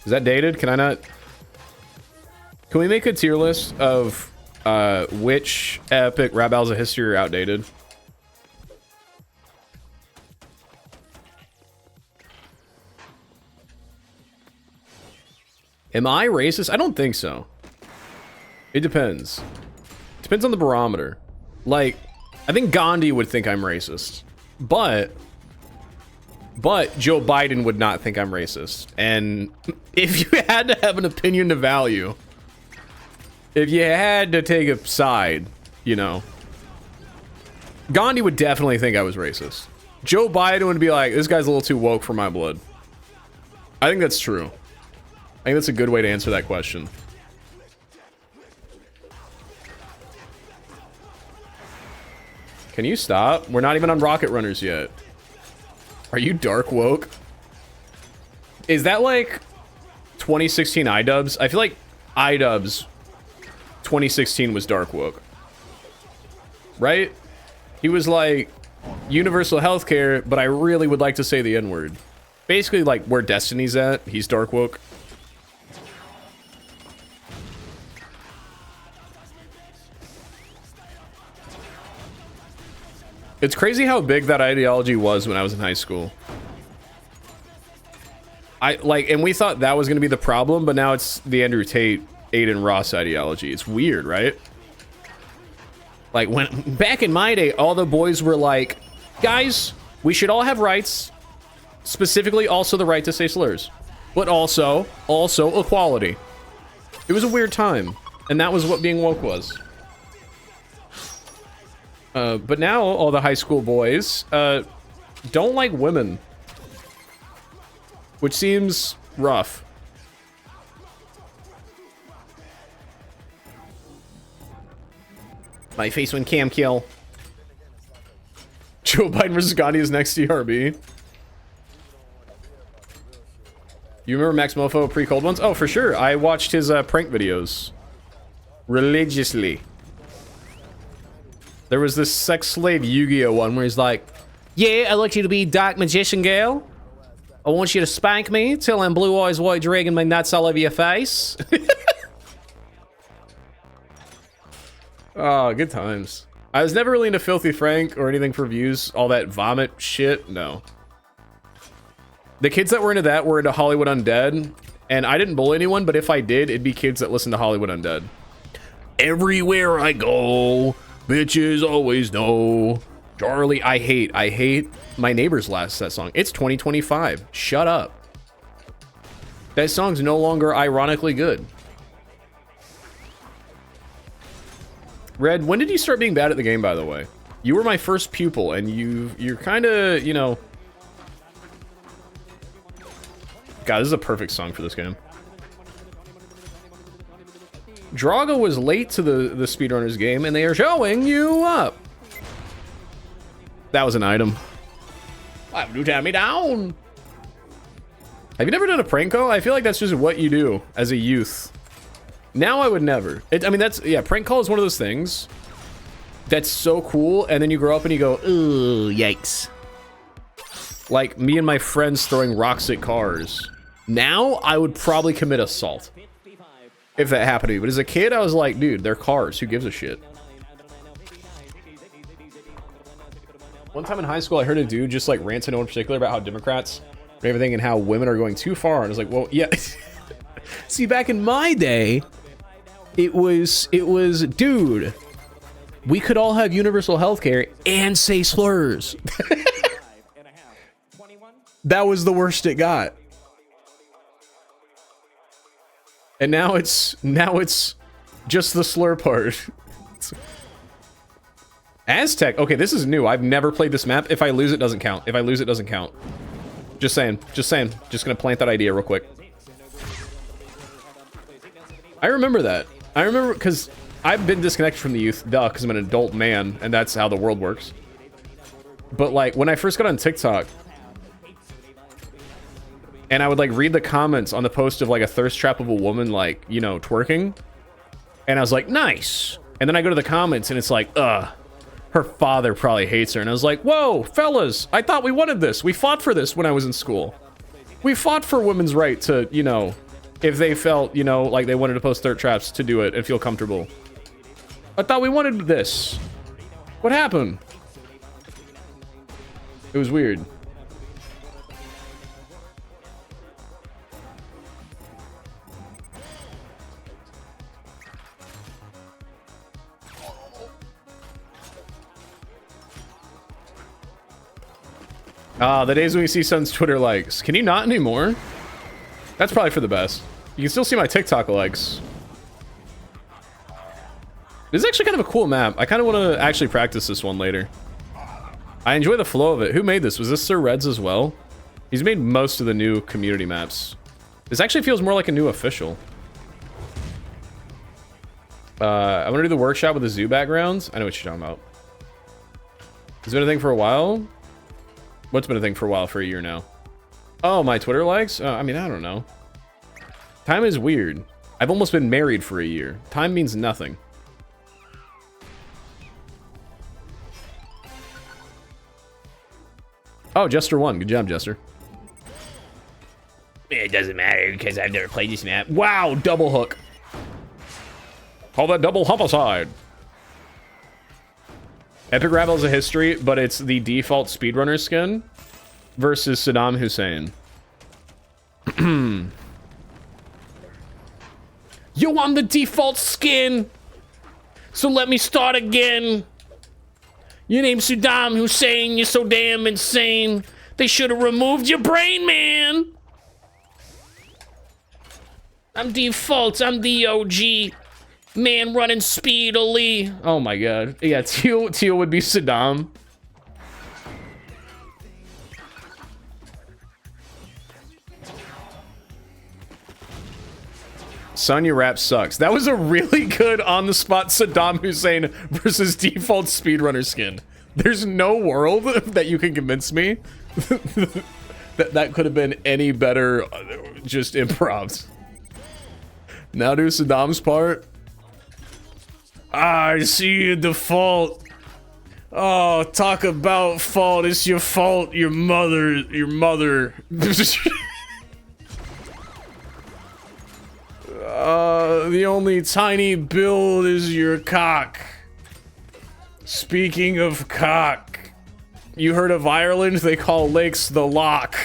Is that dated? Can I not... Can we make a tier list of which epic rap battles of history are outdated? Am I racist? I don't think so. It depends. Depends on the barometer. Like, I think Gandhi would think I'm racist. But Joe Biden would not think I'm racist. And if you had to have an opinion to value, if you had to take a side, you know, Gandhi would definitely think I was racist. Joe Biden would be like, this guy's a little too woke for my blood. I think that's true. I think that's a good way to answer that question. Can you stop? We're not even on Rocket Runners yet. Are you dark woke? Is that like 2016 iDubbbz? I feel like iDubbbz 2016 was dark woke. Right? He was like, universal healthcare, but I really would like to say the N-word. Basically like where Destiny's at, he's dark woke. It's crazy how big that ideology was when I was in high school. And we thought that was going to be the problem, but now it's the Andrew Tate, Aiden Ross ideology. It's weird, right? Like, when back in my day, all the boys were like, guys, we should all have rights, specifically also the right to say slurs, but also equality. It was a weird time, and that was what being woke was. But now all the high school boys don't like women, which seems rough. My face when cam kill. Joe Biden versus Gandhi is next TRB. You remember Max Mofo pre-cold ones? Oh, for sure. I watched his prank videos religiously. There was this sex slave Yu-Gi-Oh one where he's like, yeah, I'd like you to be Dark Magician Girl. I want you to spank me till I'm blue eyes white dragging my nuts all over your face. Oh, good times. I was never really into Filthy Frank or anything for views. All that vomit shit, no. The kids that were into that were into Hollywood Undead. And I didn't bully anyone, but if I did, it'd be kids that listen to Hollywood Undead. Everywhere I go, bitches always know. Charlie, I hate My Neighbor's that song. It's 2025. Shut up. That song's no longer ironically good. Red, when did you start being bad at the game, by the way? You were my first pupil, and you're kind of, you know... God, this is a perfect song for this game. Drago was late to the SpeedRunners game, and they are showing you up. That was an item. Why would you tear me down? Have you never done a prank call? I feel like that's just what you do as a youth. Now I would never. I mean, that's... Yeah, prank call is one of those things that's so cool, and then you grow up and you go, ooh, yikes. Like, me and my friends throwing rocks at cars. Now, I would probably commit assault if that happened to me. But as a kid, I was like, dude, they're cars. Who gives a shit? One time in high school, I heard a dude just like rant to no one in particular about how Democrats and everything and how women are going too far. And I was like, well, yeah. See, back in my day, it was, dude, we could all have universal health care and say slurs. That was the worst it got. And now it's just the slur part. Aztec. Okay, this is new. I've never played this map. If I lose, it doesn't count. If I lose, it doesn't count. Just saying. Just saying. Just gonna plant that idea real quick. I remember that. I remember because I've been disconnected from the youth, because I'm an adult man, and that's how the world works. But like when I first got on TikTok, and I would like read the comments on the post of like a thirst trap of a woman, like, you know, twerking, and I was like, nice. And then I go to the comments and it's like, her father probably hates her. And I was like, whoa, fellas, I thought we wanted this. We fought for this when I was in school. We fought for women's right to, you know, if they felt, you know, like they wanted to post thirst traps, to do it and feel comfortable. I thought we wanted this. What happened? It was weird. The days when we see Son's Twitter likes. Can you not anymore? That's probably for the best. You can still see my TikTok likes. This is actually kind of a cool map. I kind of want to actually practice this one later. I enjoy the flow of it. Who made this? Was this Sir Reds as well? He's made most of the new community maps. This actually feels more like a new official. I'm gonna do the workshop with the zoo backgrounds. I know what you're talking about. Has it been a thing for a while? What's been a thing for a while? For a year now. Oh, my Twitter likes? I mean, I don't know. Time is weird. I've almost been married for a year. Time means nothing. Oh, Jester won. Good job, Jester. It doesn't matter because I've never played this map. Wow, double hook. Call that double homicide. Epic Ravel's a history, but it's the default SpeedRunner skin versus Saddam Hussein. Yo, I'm the default skin. So let me start again. Your name's Saddam Hussein. You're so damn insane. They should have removed your brain, man. I'm default. I'm the OG. Man running speedily. Oh my god. Yeah, Teal would be Saddam. Son, your rap sucks. That was a really good on-the-spot Saddam Hussein versus default speedrunner skin. There's no world that you can convince me that could have been any better, just improv. Now do Saddam's part. I see your default. Oh, talk about fault. It's your fault. Your mother. The only tiny build is your cock. Speaking of cock, you heard of Ireland? They call lakes the lock.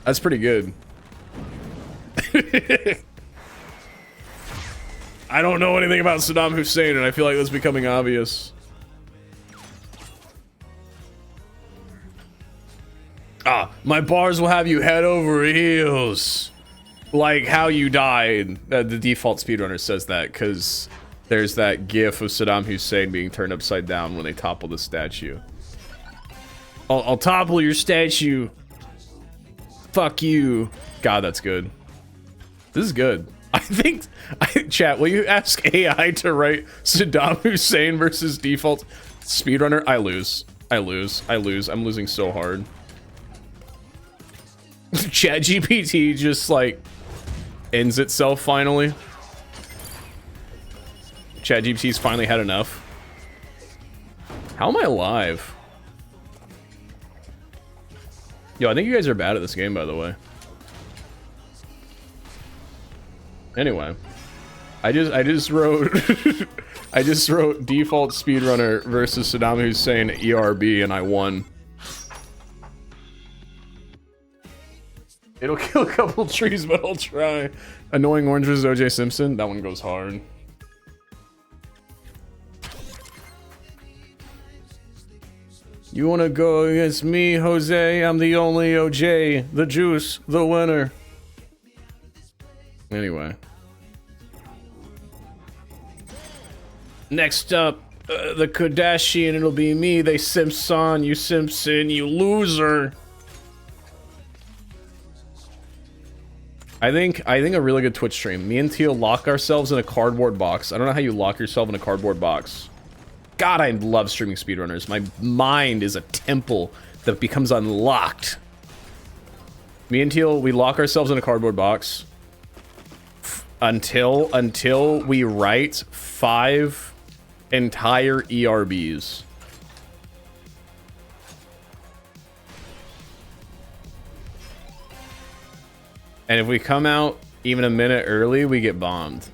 That's pretty good. I don't know anything about Saddam Hussein, and I feel like that's becoming obvious. My bars will have you head over heels. Like how you died. The default speedrunner says that, because there's that gif of Saddam Hussein being turned upside down when they topple the statue. I'll topple your statue. Fuck you. God, that's good. This is good. I think, chat, will you ask AI to write Saddam Hussein versus default speedrunner? I lose. I'm losing so hard. ChatGPT just like ends itself finally. ChatGPT's finally had enough. How am I alive? Yo, I think you guys are bad at this game, by the way. Anyway, I just wrote I just wrote default speedrunner versus Saddam Hussein ERB, and I won. It'll kill a couple trees, but I'll try. Annoying Orange versus OJ Simpson. That one goes hard. You wanna go against me, Jose? I'm the only OJ. The juice, the winner. Anyway. Next up, the Kardashian, it'll be me. They Simpson, you loser. I think a really good Twitch stream. Me and Teal lock ourselves in a cardboard box. I don't know how you lock yourself in a cardboard box. God, I love streaming speedrunners. My mind is a temple that becomes unlocked. Me and Teal, we lock ourselves in a cardboard box until we write 5 entire ERBs. And if we come out even a minute early, we get bombed.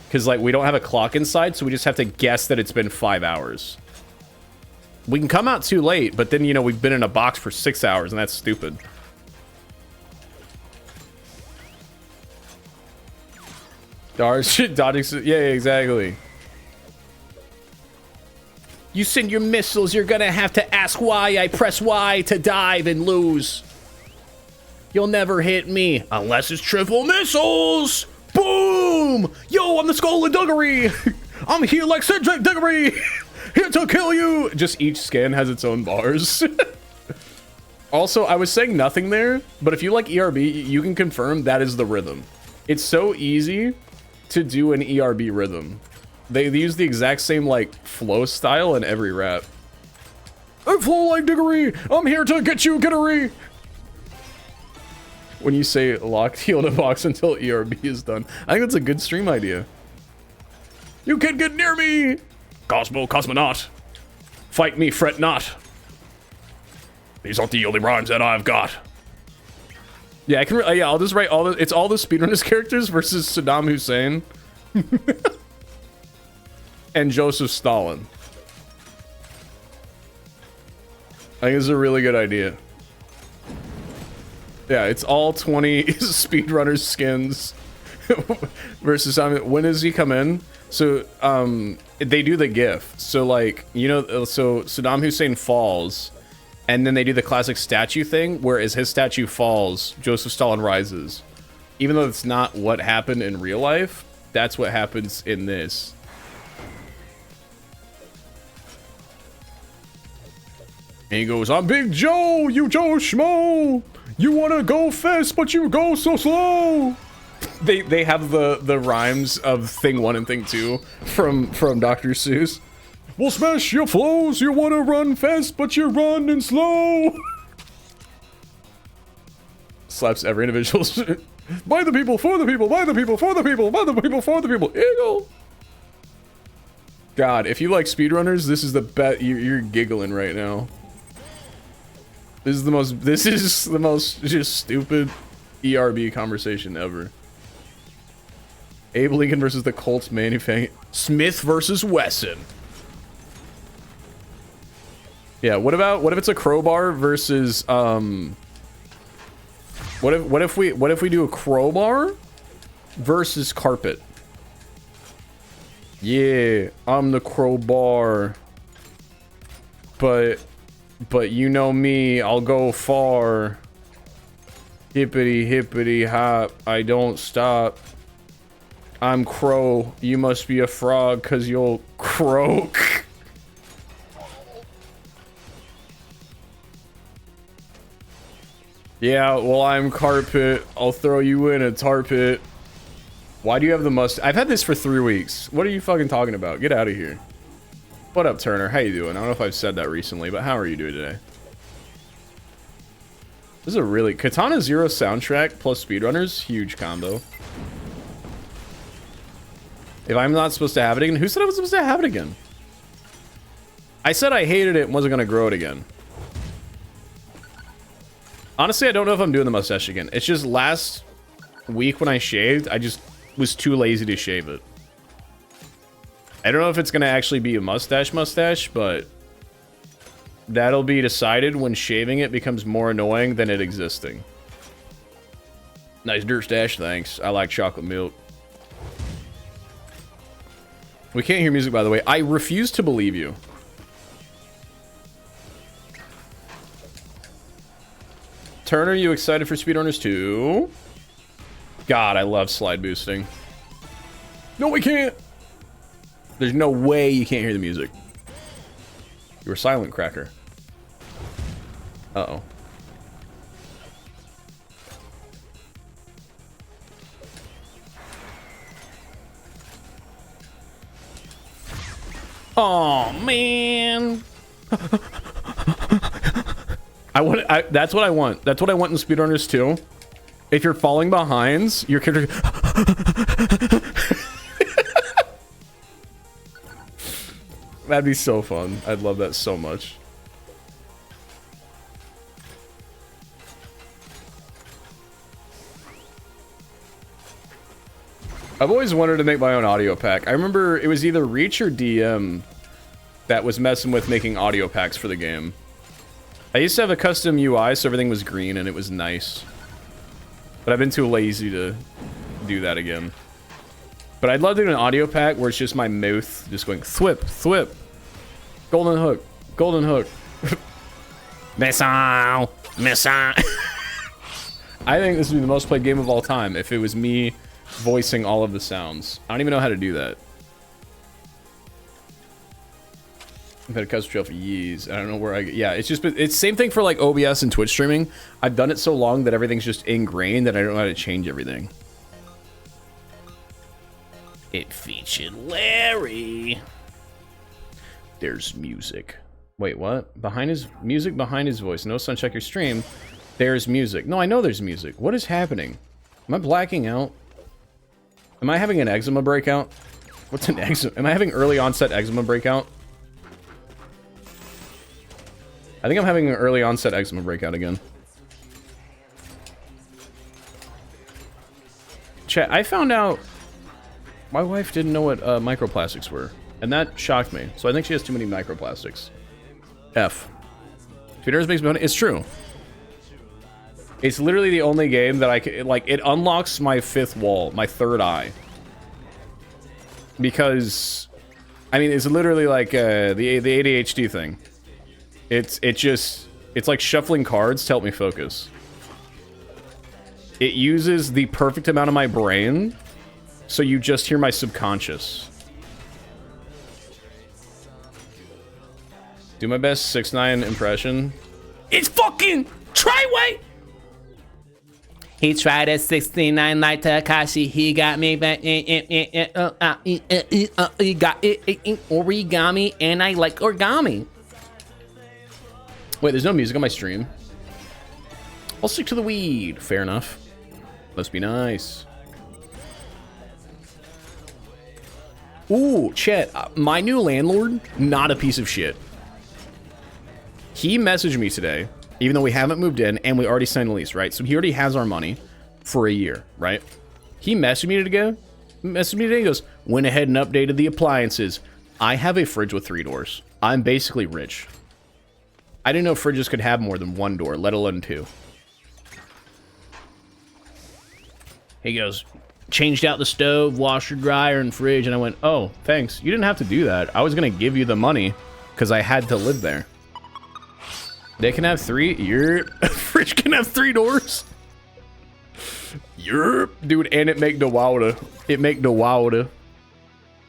Because, like, we don't have a clock inside, so we just have to guess that it's been 5 hours. We can come out too late, but then, you know, we've been in a box for 6 hours, and that's stupid. Dodging, yeah, exactly. You send your missiles, you're gonna have to ask why I press Y to dive and lose. You'll never hit me unless it's triple missiles. Boom! Yo, I'm the Skull and Duggery. I'm here like Cedric Diggory. Here to kill you. Just each skin has its own bars. Also, I was saying nothing there, but if you like ERB, you can confirm that is the rhythm. It's so easy to do an ERB rhythm. They use the exact same, like, flow style in every rap. I flow like Diggory. I'm here to get you, Gittery. When you say lock Teal in a box until ERB is done. I think that's a good stream idea. You can't get near me! Cosmonaut. Fight me, fret not. These aren't the only rhymes that I've got. Yeah, I can. Yeah, I'll just write all the. It's all the speedrunners characters versus Saddam Hussein and Joseph Stalin. I think it's a really good idea. Yeah, it's all 20 speedrunners skins versus when does he come in? So they do the GIF. So, like, you know, so Saddam Hussein falls, and then they do the classic statue thing where as his statue falls, Joseph Stalin rises. Even though it's not what happened in real life, that's what happens in this. And he goes, I'm Big Joe, you Joe Schmo. You wanna go fast, but you go so slow. They have the rhymes of Thing 1 and Thing 2 from Dr. Seuss. We'll smash your flows. You wanna run fast, but you're running slow. Slaps every individual. By the people, for the people, by the people, for the people, by the people, for the people. Eagle. God, if you like speedrunners, this is the best. You're giggling right now. This is the most just stupid ERB conversation ever. Abe Lincoln versus the Colts manufacturing. Smith versus Wesson. Yeah, what if it's a crowbar versus what if we do a crowbar versus carpet? Yeah, I'm the crowbar. But you know me, I'll go far. Hippity hippity hop, I don't stop. I'm crow, you must be a frog cause you'll croak. Yeah, well, I'm carpet, I'll throw you in a tar pit. Why do you have the must? I've had this for 3 weeks. What are you fucking talking about? Get out of here. What up, Turner? How you doing? I don't know if I've said that recently, but how are you doing today? This is a really... Katana Zero soundtrack plus speedrunners, huge combo. If I'm not supposed to have it again... Who said I was supposed to have it again? I said I hated it and wasn't going to grow it again. Honestly, I don't know if I'm doing the mustache again. It's just last week when I shaved, I just was too lazy to shave it. I don't know if it's going to actually be a mustache, but that'll be decided when shaving it becomes more annoying than it existing. Nice dirt stash, thanks. I like chocolate milk. We can't hear music, by the way. I refuse to believe you. Turner, you excited for SpeedRunners 2? God, I love slide boosting. No, we can't. There's no way you can't hear the music. You were silent, Cracker. Uh-oh. Oh man. That's what I want. That's what I want in SpeedRunners too. If you're falling behind, your character that'd be so fun. I'd love that so much. I've always wanted to make my own audio pack. I remember it was either Reach or DM that was messing with making audio packs for the game. I used to have a custom UI, so everything was green and it was nice. But I've been too lazy to do that again. But I'd love to do an audio pack where it's just my mouth just going thwip, thwip. Golden hook, golden hook. Missile, missile. I think this would be the most played game of all time if it was me voicing all of the sounds. I don't even know how to do that. I've had a custom trail for years. I don't know where yeah, it's the same thing for like OBS and Twitch streaming. I've done it so long that everything's just ingrained that I don't know how to change everything. It featured Larry. There's music. Wait, what? Behind his music, behind his voice. No sun, check your stream. There's music. No, I know there's music. What is happening? Am I blacking out? Am I having an eczema breakout? What's an eczema? Am I having early onset eczema breakout? I think I'm having an early onset eczema breakout again. Chat, I found out my wife didn't know what microplastics were, and that shocked me. So I think she has too many microplastics. F. SpeedRunners makes me money. It's true. It's literally the only game that I can, like, it unlocks my fifth wall, my third eye. Because, I mean, it's literally like the ADHD thing. It's like shuffling cards to help me focus. It uses the perfect amount of my brain, so you just hear my subconscious. Do my best 6ix9ine impression. It's fucking Triway! He tried at 69 like Takashi. He got me back. He got origami, and I like origami. Wait, there's no music on my stream. I'll stick to the weed. Fair enough. Must be nice. Ooh, chat. My new landlord, not a piece of shit. He messaged me today, even though we haven't moved in and we already signed a lease, right? So he already has our money for a year, right? He messaged me today. He goes, went ahead and updated the appliances. I have a fridge with 3 doors. I'm basically rich. I didn't know fridges could have more than 1 door, let alone 2. He goes, changed out the stove, washer, dryer, and fridge. And I went, oh, thanks. You didn't have to do that. I was going to give you the money because I had to live there. They can have 3. Your fridge can have 3 doors. Dude, and it make the water. It make the water.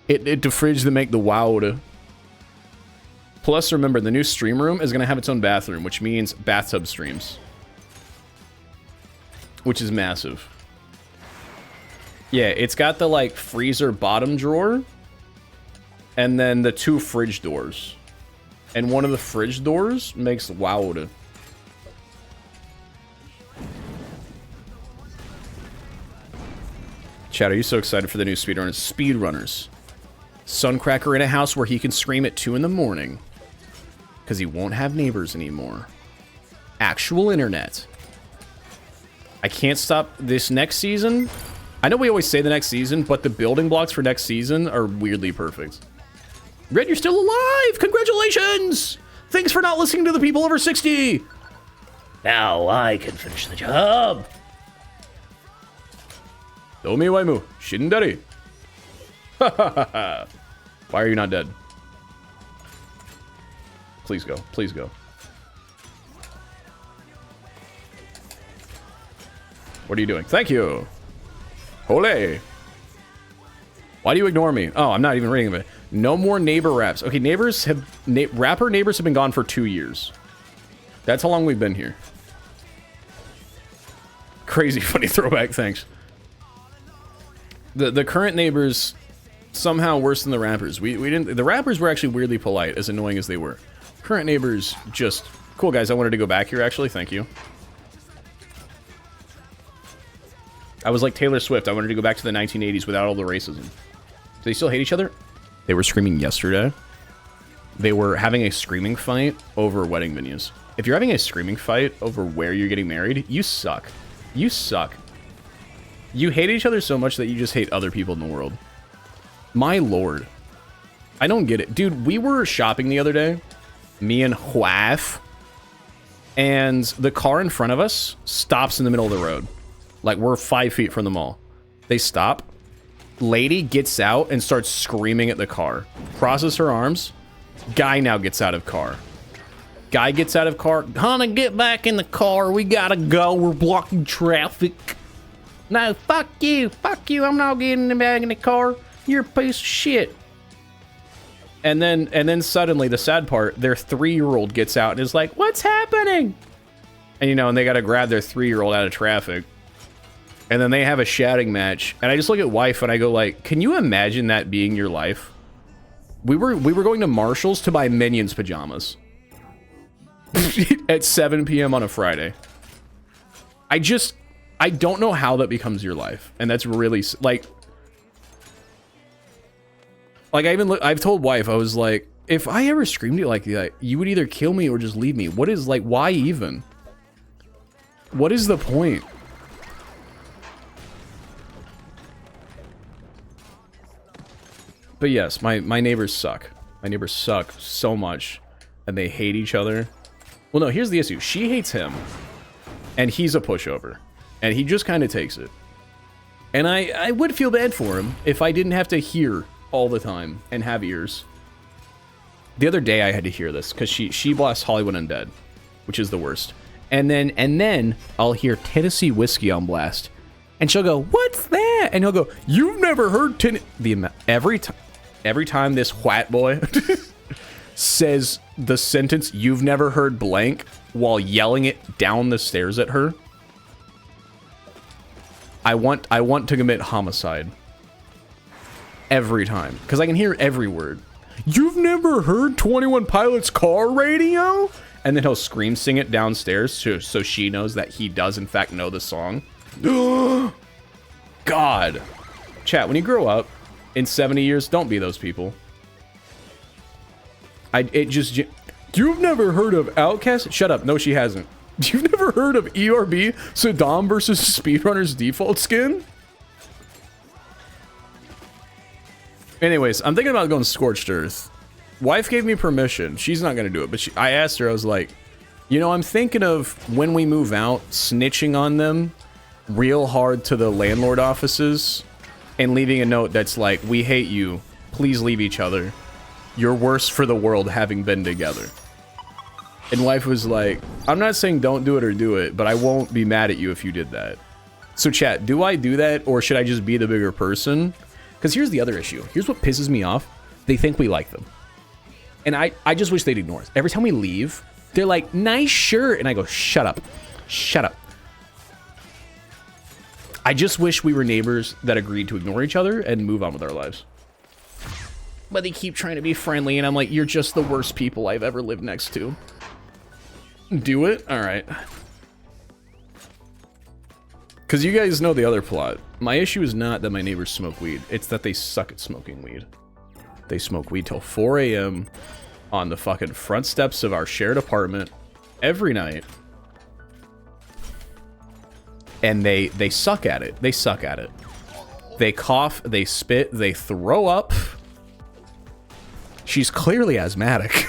It the fridge that make the water. Plus, remember, the new stream room is going to have its own bathroom, which means bathtub streams. Which is massive. Yeah, it's got the, like, freezer bottom drawer. And then the 2 fridge doors. And one of the fridge doors makes water. Chat, are you so excited for the new SpeedRunners? SpeedRunners. Suncracker in a house where he can scream at 2 in the morning. Because he won't have neighbors anymore. Actual internet. I can't stop this next season. I know we always say the next season, but the building blocks for next season are weirdly perfect. Red, you're still alive! Congratulations! Thanks for not listening to the people over 60! Now I can finish the job! Domi waimu, shindari. Why are you not dead? Please go, please go. What are you doing? Thank you! Ole! Why do you ignore me? Oh, I'm not even reading it. No more neighbor raps. Okay, rapper neighbors have been gone for 2 years. That's how long we've been here. Crazy funny throwback, thanks. The current neighbors somehow worse than the rappers. The rappers were actually weirdly polite, as annoying as they were. Current neighbors just cool guys. I wanted to go back here actually. Thank you. I was like Taylor Swift. I wanted to go back to the 1980s without all the racism. Do they still hate each other? They were screaming yesterday. They were having a screaming fight over wedding venues. If you're having a screaming fight over where you're getting married, you suck. You suck. You hate each other so much that you just hate other people in the world. My lord. I don't get it. Dude, we were shopping the other day. Me and Huaf. And the car in front of us stops in the middle of the road. Like, we're 5 feet from the mall. They stop. Lady gets out and starts screaming at the car. Crosses her arms. Guy now gets out of car. Guy gets out of car. Honey, get back in the car. We gotta go. We're blocking traffic. No, fuck you. Fuck you. I'm not getting back in the car. You're a piece of shit. And then suddenly, the sad part, their 3-year-old gets out and is like, what's happening? And, you know, and they gotta grab their 3-year-old out of traffic. And then they have a shouting match. And I just look at wife and I go like, can you imagine that being your life? We were going to Marshall's to buy Minions pajamas. At 7 p.m. on a Friday. I don't know how that becomes your life. And that's really, like I've told wife, I was like, if I ever screamed it like that, you would either kill me or just leave me. What is, like, why even? What is the point? But yes, my neighbors suck. My neighbors suck so much. And they hate each other. Well, no, here's the issue. She hates him. And he's a pushover. And he just kind of takes it. And I would feel bad for him if I didn't have to hear all the time and have ears. The other day I had to hear this because she blasts Hollywood Undead, which is the worst. And then I'll hear Tennessee Whiskey on blast. And she'll go, what's that? And he'll go, you've never heard every time this white boy says the sentence, you've never heard blank, while yelling it down the stairs at her, I want to commit homicide. Every time. Because I can hear every word. You've never heard 21 Pilots car radio? And then he'll scream sing it downstairs so she knows that he does in fact know the song. God. Chat, when you grow up in 70 years, don't be those people. You've never heard of Outcast? Shut up. No, she hasn't. You've never heard of ERB Saddam versus SpeedRunners default skin? Anyways, I'm thinking about going Scorched Earth. Wife gave me permission. She's not going to do it, but I asked her, I was like, you know, I'm thinking of when we move out, snitching on them real hard to the landlord offices and leaving a note that's like, we hate you. Please leave each other. You're worse for the world having been together. And wife was like, I'm not saying don't do it or do it, but I won't be mad at you if you did that. So chat, do I do that or should I just be the bigger person? Because here's the other issue. Here's what pisses me off. They think we like them. And I just wish they'd ignore us. Every time we leave, they're like, nice shirt. And I go, shut up. Shut up. I just wish we were neighbors that agreed to ignore each other and move on with our lives. But they keep trying to be friendly, and I'm like, you're just the worst people I've ever lived next to. Do it? All right. Because you guys know the other plot. My issue is not that my neighbors smoke weed. It's that they suck at smoking weed. They smoke weed till 4 a.m. on the fucking front steps of our shared apartment every night. And they suck at it. They suck at it. They cough, they spit, they throw up. She's clearly asthmatic.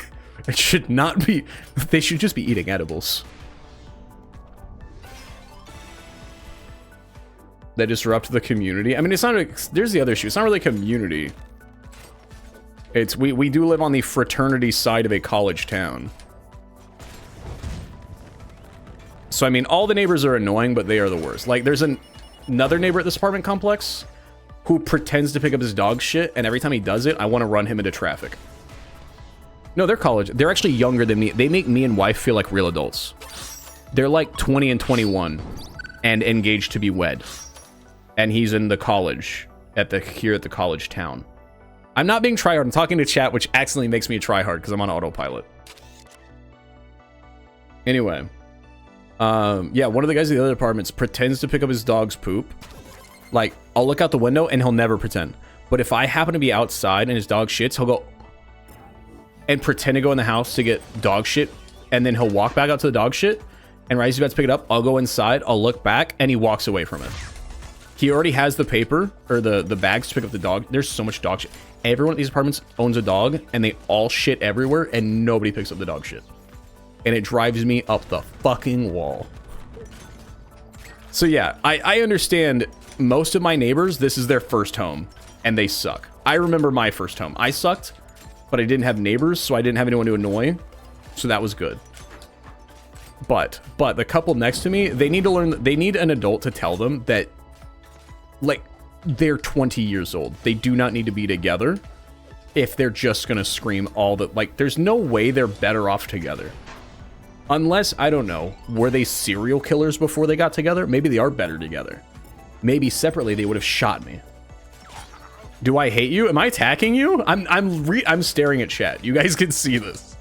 It should not be... They should just be eating edibles. That disrupt the community. I mean, it's not... There's the other issue. It's not really community. It's... We do live on the fraternity side of a college town. So, I mean, all the neighbors are annoying, but they are the worst. Like, there's another neighbor at this apartment complex who pretends to pick up his dog shit, and every time he does it, I want to run him into traffic. No, they're college. They're actually younger than me. They make me and wife feel like real adults. They're like 20 and 21 and engaged to be wed. And he's in the college here at the college town. I'm not being tryhard. I'm talking to chat, which accidentally makes me a tryhard because I'm on autopilot. Anyway. Yeah, one of the guys in the other apartments pretends to pick up his dog's poop. Like, I'll look out the window and he'll never pretend. But if I happen to be outside and his dog shits, he'll go and pretend to go in the house to get dog shit. And then he'll walk back out to the dog shit. And right as he's about to pick it up, I'll go inside, I'll look back, and he walks away from it. He already has the paper, or the bags to pick up the dog. There's so much dog shit. Everyone at these apartments owns a dog, and they all shit everywhere, and nobody picks up the dog shit. And it drives me up the fucking wall. So yeah, I understand most of my neighbors, this is their first home, and they suck. I remember my first home. I sucked, but I didn't have neighbors, so I didn't have anyone to annoy, so that was good. But the couple next to me, they need to learn, they need an adult to tell them that, like, they're 20 years old. They do not need to be together if they're just gonna scream all the, like, there's no way they're better off together. Unless, I don't know, were they serial killers before they got together? Maybe they are better together. Maybe separately they would have shot me. Do I hate you? Am I attacking you? I'm staring at chat. You guys can see this.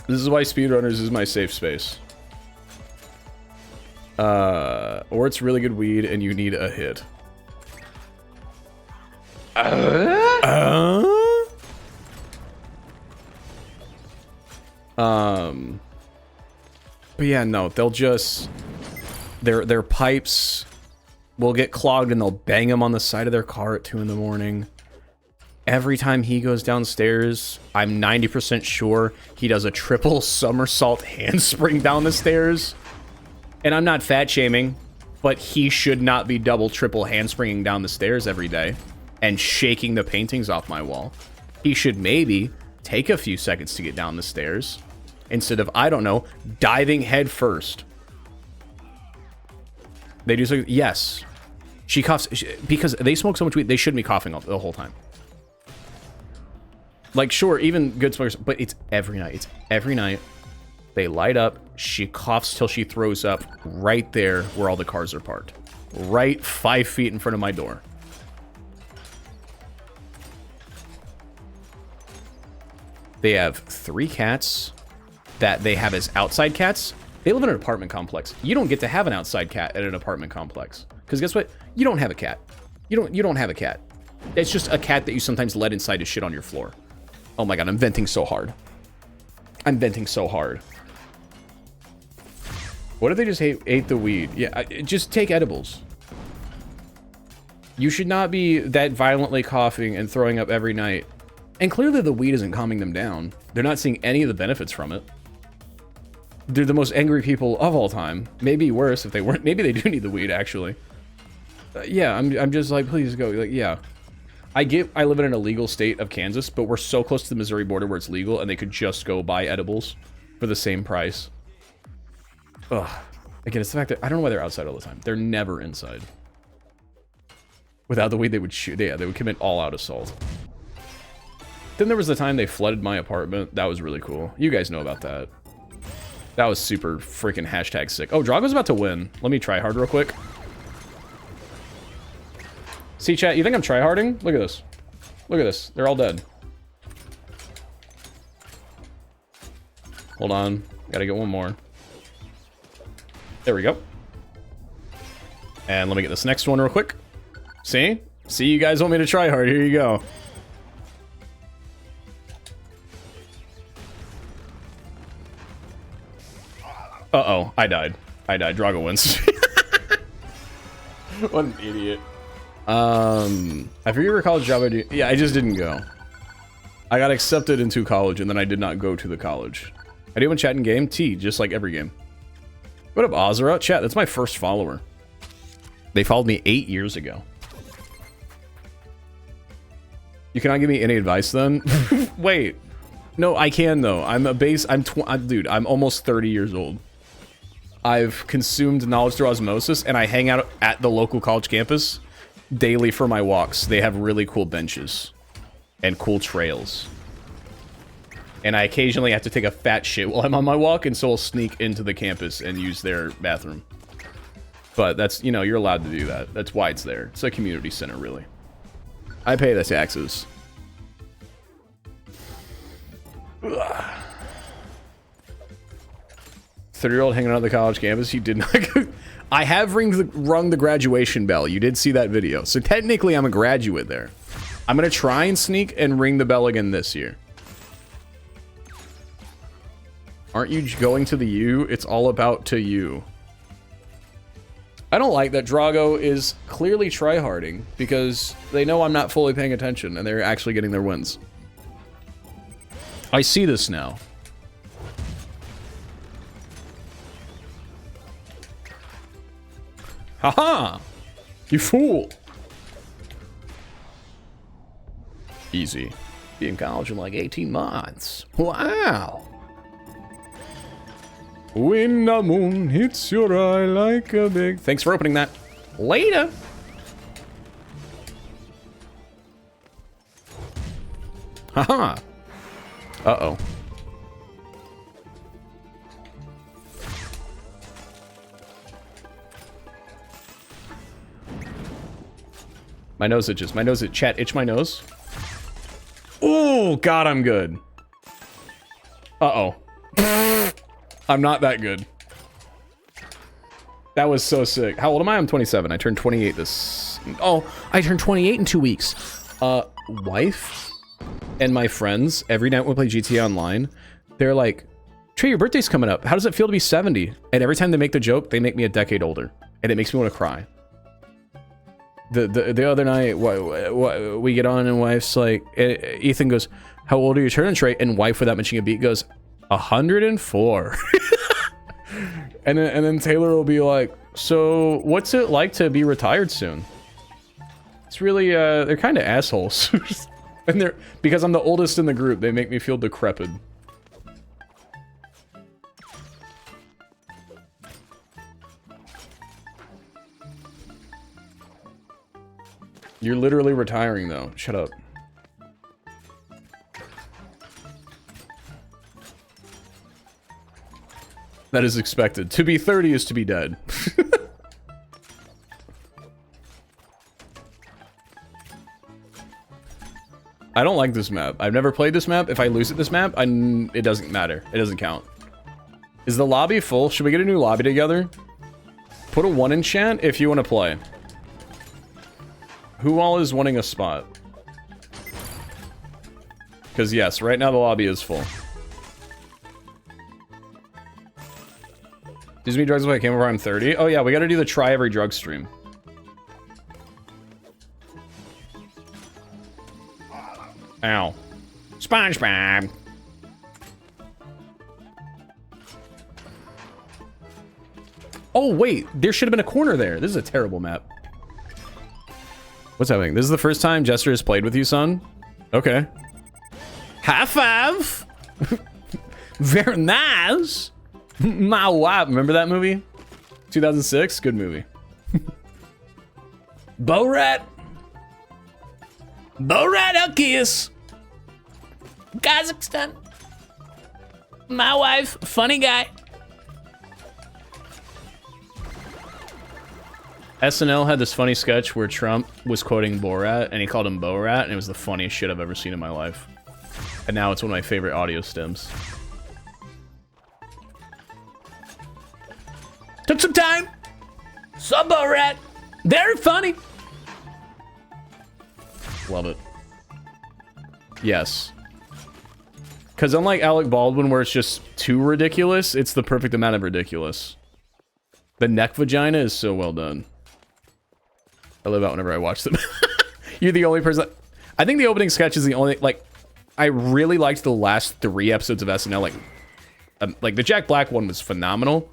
This is why SpeedRunners is my safe space. Or it's really good weed and you need a hit. But yeah, no, they'll just their pipes will get clogged and they'll bang them on the side of their car at 2 in the morning. Every time he goes downstairs, I'm 90% sure he does a triple somersault handspring down the stairs. And I'm not fat shaming, but he should not be double, triple handspringing down the stairs every day and shaking the paintings off my wall. He should maybe take a few seconds to get down the stairs instead of, I don't know, diving head first. They do so. Yes. She coughs because they smoke so much weed, they shouldn't be coughing the whole time. Like, sure, even good smokers, but it's every night. It's every night. They light up. She coughs till she throws up right there where all the cars are parked. Right 5 feet in front of my door. They have 3 cats that they have as outside cats. They live in an apartment complex. You don't get to have an outside cat at an apartment complex. Because guess what? You don't have a cat. You don't have a cat. It's just a cat that you sometimes let inside to shit on your floor. Oh my god, I'm venting so hard. I'm venting so hard. What if they just ate the weed? Yeah, just take edibles. You should not be that violently coughing and throwing up every night. And clearly the weed isn't calming them down. They're not seeing any of the benefits from it. They're the most angry people of all time. Maybe worse if they weren't. Maybe they do need the weed, actually. Yeah, I'm just like, please go. Like, yeah. I live in an illegal state of Kansas, but we're so close to the Missouri border where it's legal, and they could just go buy edibles for the same price. Ugh. Again, it's the fact that I don't know why they're outside all the time. They're never inside. Without the weed, they would shoot. Yeah, they would commit all-out assault. Then there was the time they flooded my apartment. That was really cool. You guys know about that. That was super freaking hashtag sick. Oh, Drago's about to win. Let me try hard real quick. See, chat, you think I'm tryharding? Look at this. Look at this. They're all dead. Hold on. Gotta get one more. There we go. And let me get this next one real quick. See? See, you guys want me to try hard. Here you go. Uh-oh. I died. Drago wins. What an idiot. I forget what college job I do. Yeah, I just didn't go. I got accepted into college, and then I did not go to the college. I do want chat in game. T, just like every game. What up, Ozra? Chat, that's my first follower. They followed me 8 years ago. You cannot give me any advice then? Wait. No, I can though. I'm a base. Dude, I'm almost 30 years old. I've consumed knowledge through osmosis, and I hang out at the local college campus daily for my walks. They have really cool benches and cool trails. And I occasionally have to take a fat shit while I'm on my walk, and so I'll sneak into the campus and use their bathroom. But that's, you know, you're allowed to do that. That's why it's there. It's a community center, really. I pay the taxes. 30-year-old hanging out on the college campus. You did not... I have rung the graduation bell. You did see that video. So technically, I'm a graduate there. I'm going to try and sneak and ring the bell again this year. Aren't you going to the U? It's all about to you. I don't like that Drago is clearly tryharding because they know I'm not fully paying attention and they're actually getting their wins. I see this now. Haha! You fool! Easy. Be in college in like 18 months. Wow! When the moon hits your eye like a big... Thanks for opening that. Later! Haha! Uh-oh. My nose itches. My nose itches. Chat, itch my nose. Oh, God, I'm good. Uh-oh. I'm not that good. That was so sick. How old am I? I'm 27. I turned 28 this... Oh, I turned 28 in 2 weeks. Wife and my friends, every night when we play GTA Online, they're like, Trey, your birthday's coming up. How does it feel to be 70? And every time they make the joke, they make me a decade older. And it makes me want to cry. The other night, we get on and wife's like, Ethan goes, how old are you turning, Trey? And wife, without mentioning a beat, goes, 104. and then Taylor will be like, so what's it like to be retired soon? It's really, they're kind of assholes. And because I'm the oldest in the group, they make me feel decrepit. You're literally retiring, though. Shut up. That is expected. To be 30 is to be dead. I don't like this map. I've never played this map. If I lose at this map, it doesn't matter. It doesn't count. Is the lobby full? Should we get a new lobby together? Put a 1 in chat if you want to play. Who all is wanting a spot? Because yes, right now the lobby is full. Gives me drugs if I came over, I'm 30. Oh yeah, we gotta do the try every drug stream. Ow. SpongeBob. Oh wait, there should have been a corner there. This is a terrible map. What's happening? This is the first time Jester has played with you, son? Okay. High five! Very nice! My wife. Remember that movie? 2006? Good movie. Borat! Borat, I'll kiss! Kazakhstan! My wife, funny guy. SNL had this funny sketch where Trump was quoting Borat, and he called him Borat, and it was the funniest shit I've ever seen in my life. And now it's one of my favorite audio stems. Took some time. Sub Borat. Very funny. Love it. Yes. Because unlike Alec Baldwin, where it's just too ridiculous, it's the perfect amount of ridiculous. The neck vagina is so well done. I live out whenever I watch them. You're the only person. I think the opening sketch is the only, like, I really liked the last 3 episodes of SNL. Like the Jack Black one was phenomenal.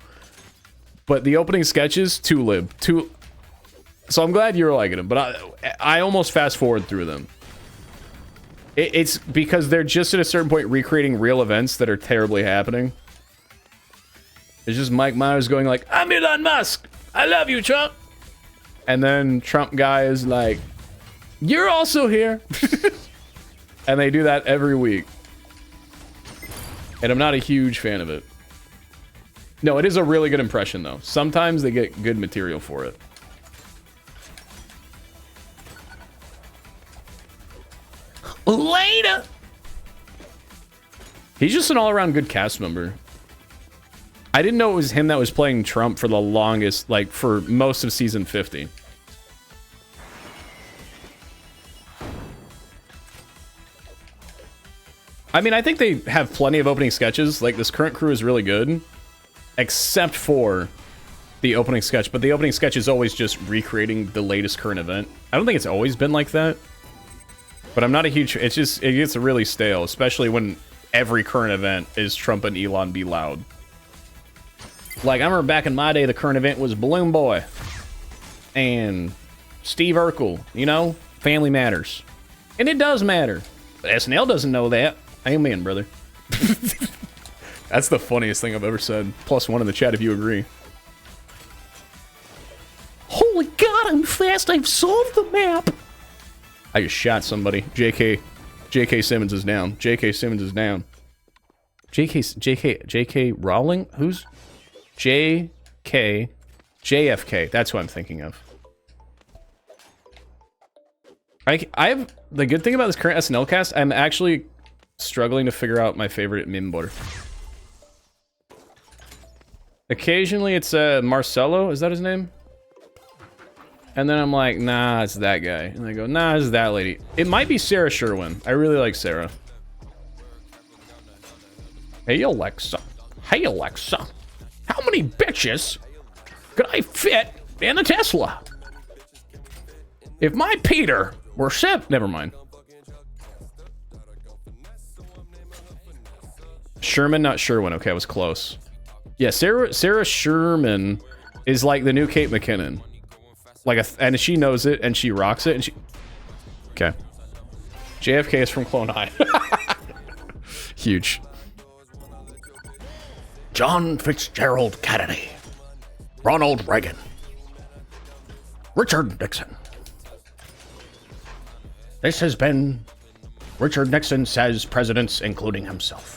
But the opening sketches, too lib. So I'm glad you're liking them, but I almost fast forward through them. It's because they're just at a certain point recreating real events that are terribly happening. It's just Mike Myers going like, I'm Elon Musk. I love you, Trump. And then Trump guy is like, you're also here. And they do that every week. And I'm not a huge fan of it. No, it is a really good impression, though. Sometimes they get good material for it. Later! He's just an all-around good cast member. I didn't know it was him that was playing Trump for the longest, like, for most of season 50. I mean, I think they have plenty of opening sketches. Like, this current crew is really good. Except for the opening sketch. But the opening sketch is always just recreating the latest current event. I don't think it's always been like that. But I'm not a huge... It's just... It gets really stale. Especially when every current event is Trump and Elon be loud. Like, I remember back in my day, the current event was Balloon Boy. And Steve Urkel. You know? Family matters. And it does matter. But SNL doesn't know that. Amen, brother. That's the funniest thing I've ever said. +1 in the chat if you agree. Holy God, I'm fast. I've solved the map. I just shot somebody. JK Simmons is down. JK Simmons is down. JK Rowling? Who's? JFK. That's who I'm thinking of. I have the good thing about this current SNL cast, I'm actually struggling to figure out my favorite member. Occasionally it's Marcelo, is that his name? And then I'm like, nah, it's that guy. And I go, nah, it's that lady. It might be Sarah Sherwin. I really like Sarah. Hey Alexa. Hey Alexa. How many bitches could I fit in a Tesla? If my Peter were never mind. Sherman, not Sherwin. Okay, I was close. Yeah, Sarah Sherman is like the new Kate McKinnon. Like and she knows it and she rocks it and she... Okay. JFK is from Clone High. Huge. John Fitzgerald Kennedy. Ronald Reagan. Richard Nixon. This has been Richard Nixon Says Presidents, Including Himself.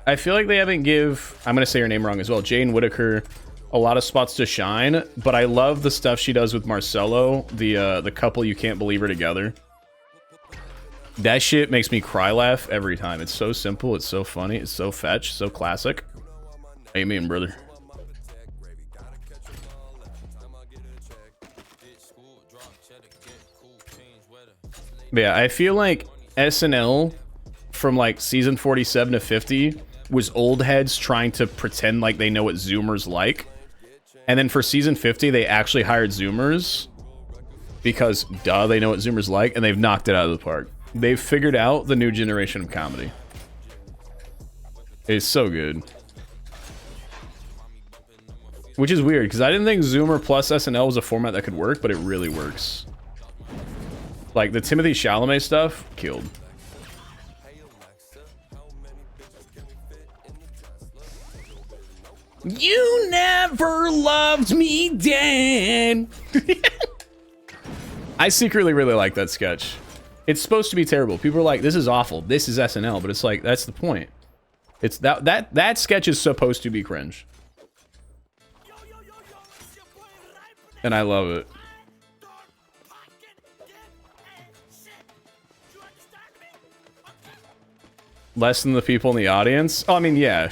I feel like they haven't I'm gonna say her name wrong as well, Jane Whittaker, a lot of spots to shine, but I love the stuff she does with Marcelo, the couple you can't believe are together. That shit makes me cry laugh every time. It's so simple, it's so funny, it's so fetch, so classic. Amen, brother. But yeah, I feel like SNL from like season 47 to 50 was old heads trying to pretend like they know what Zoomers like. And then for season 50, they actually hired Zoomers because, duh, they know what Zoomers like, and they've knocked it out of the park. They've figured out the new generation of comedy. It's so good. Which is weird, because I didn't think Zoomer plus SNL was a format that could work, but it really works. Like, the Timothée Chalamet stuff, killed. You never loved me, Dan. I secretly really like that sketch. It's supposed to be terrible. People are like, this is awful. This is SNL, but it's like, that's the point. It's that sketch is supposed to be cringe. And I love it. Less than the people in the audience? Oh, I mean, yeah.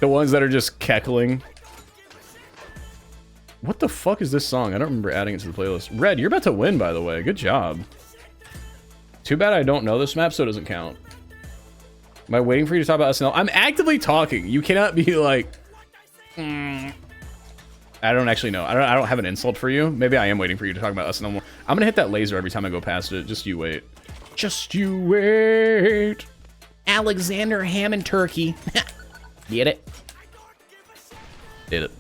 The ones that are just cackling. What the fuck is this song? I don't remember adding it to the playlist. Red, you're about to win, by the way. Good job. Too bad I don't know this map, so it doesn't count. Am I waiting for you to talk about SNL? I'm actively talking. You cannot be like... I don't actually know. I don't have an insult for you. Maybe I am waiting for you to talk about SNL more. I'm gonna hit that laser every time I go past it. Just you wait. Just you wait. Alexander Ham and Turkey. Get it? Did it.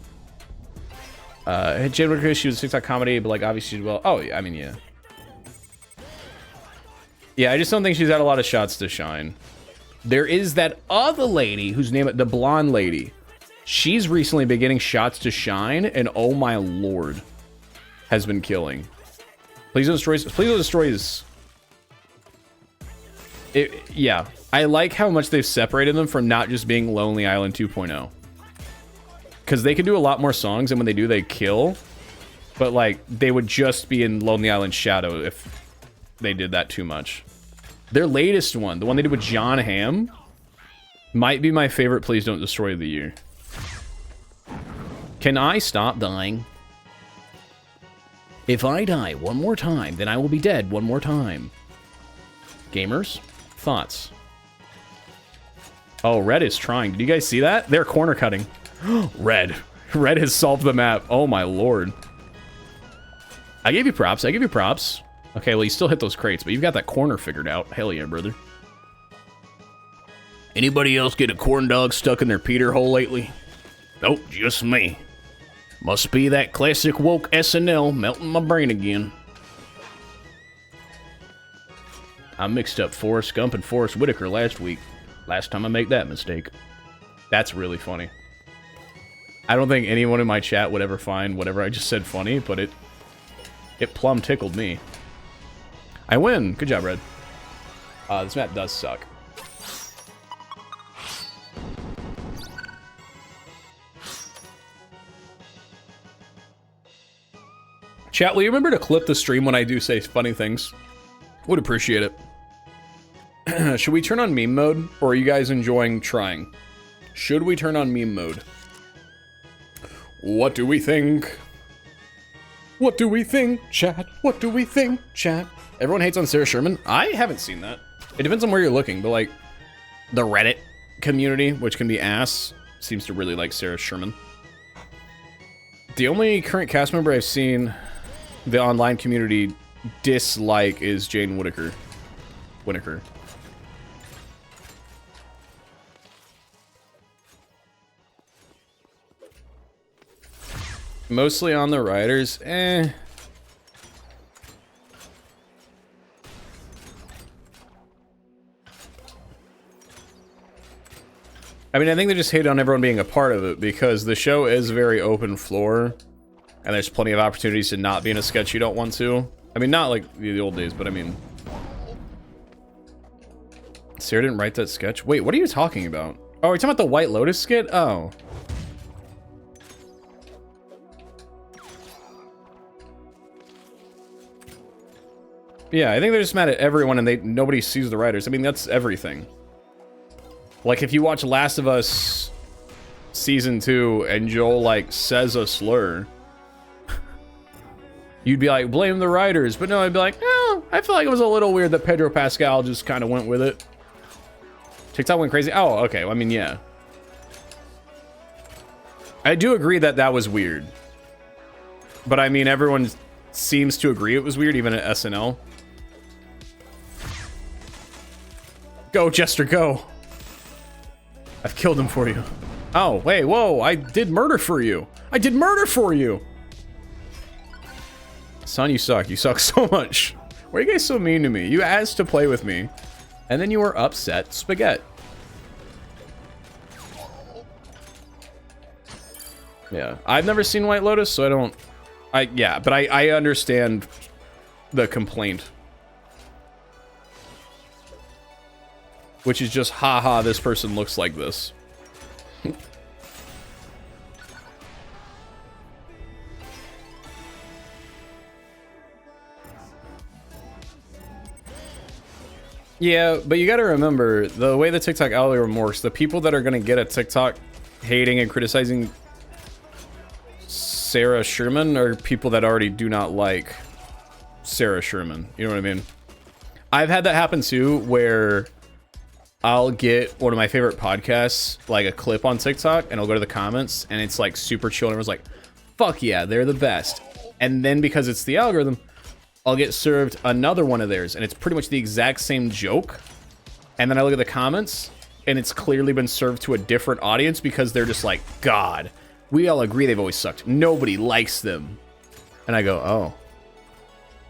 Jane Whittaker, she was a TikTok comedy, but like obviously she did well. Oh, yeah, I mean, yeah. Yeah, I just don't think she's had a lot of shots to shine. There is that other lady whose name, the blonde lady. She's recently been getting shots to shine, and oh my lord, has been killing. Please don't destroy. Please don't destroy this. Yeah, I like how much they've separated them from not just being Lonely Island 2.0. Because they can do a lot more songs, and when they do, they kill. But like, they would just be in Lonely Island Shadow if they did that too much. Their latest one, the one they did with John Hamm, might be my favorite Please Don't Destroy of the year. Can I stop dying? If I die one more time, then I will be dead one more time. Gamers, thoughts? Oh, Red is trying. Did you guys see that? They're corner cutting. Red. Red has solved the map. Oh my lord. I gave you props. I give you props. Okay, well, you still hit those crates, but you've got that corner figured out. Hell yeah, brother. Anybody else get a corn dog stuck in their Peter hole lately? Nope, just me. Must be that classic woke SNL melting my brain again. I mixed up Forrest Gump and Forrest Whitaker last week. Last time I made that mistake. That's really funny. I don't think anyone in my chat would ever find whatever I just said funny, but it plumb tickled me. I win. Good job, Red. This map does suck. Chat, will you remember to clip the stream when I do say funny things? Would appreciate it. Should we turn on meme mode, or are you guys enjoying trying? Should we turn on meme mode? What do we think? What do we think, chat? What do we think, chat? Everyone hates on Sarah Sherman? I haven't seen that. It depends on where you're looking, but like, the Reddit community, which can be ass, seems to really like Sarah Sherman. The only current cast member I've seen the online community dislike is Jane Whittaker. Mostly on the writers, eh. I mean, I think they just hate on everyone being a part of it because the show is very open floor and there's plenty of opportunities to not be in a sketch you don't want to. I mean, not like the old days, but I mean... Sarah didn't write that sketch? Wait, what are you talking about? Oh, are you talking about the White Lotus skit? Oh. Yeah, I think they're just mad at everyone and nobody sees the writers. I mean, that's everything. Like, if you watch Last of Us Season 2 and Joel, like, says a slur, you'd be like, blame the writers. But no, I'd be like, oh, I feel like it was a little weird that Pedro Pascal just kind of went with it. TikTok went crazy. Oh, okay. I mean, yeah. I do agree that that was weird. But I mean, everyone seems to agree it was weird, even at SNL. Go, Jester, go. I've killed him for you. Oh, wait, whoa, I did murder for you. I did murder for you. Son, you suck. You suck so much. Why are you guys so mean to me? You asked to play with me, and then you were upset spaghetti. Yeah, I've never seen White Lotus, so I don't... yeah, but I understand the complaint. Which is just, haha, this person looks like this. Yeah, but you gotta remember, the way the TikTok algorithm works, the people that are gonna get a TikTok hating and criticizing Sarah Sherman are people that already do not like Sarah Sherman. You know what I mean? I've had that happen too, where I'll get one of my favorite podcasts, like a clip on TikTok, and I'll go to the comments, and it's like super chill, and everyone's like, fuck yeah, they're the best. And then because it's the algorithm, I'll get served another one of theirs, and it's pretty much the exact same joke. And then I look at the comments, and it's clearly been served to a different audience because they're just like, God, we all agree they've always sucked. Nobody likes them. And I go, oh.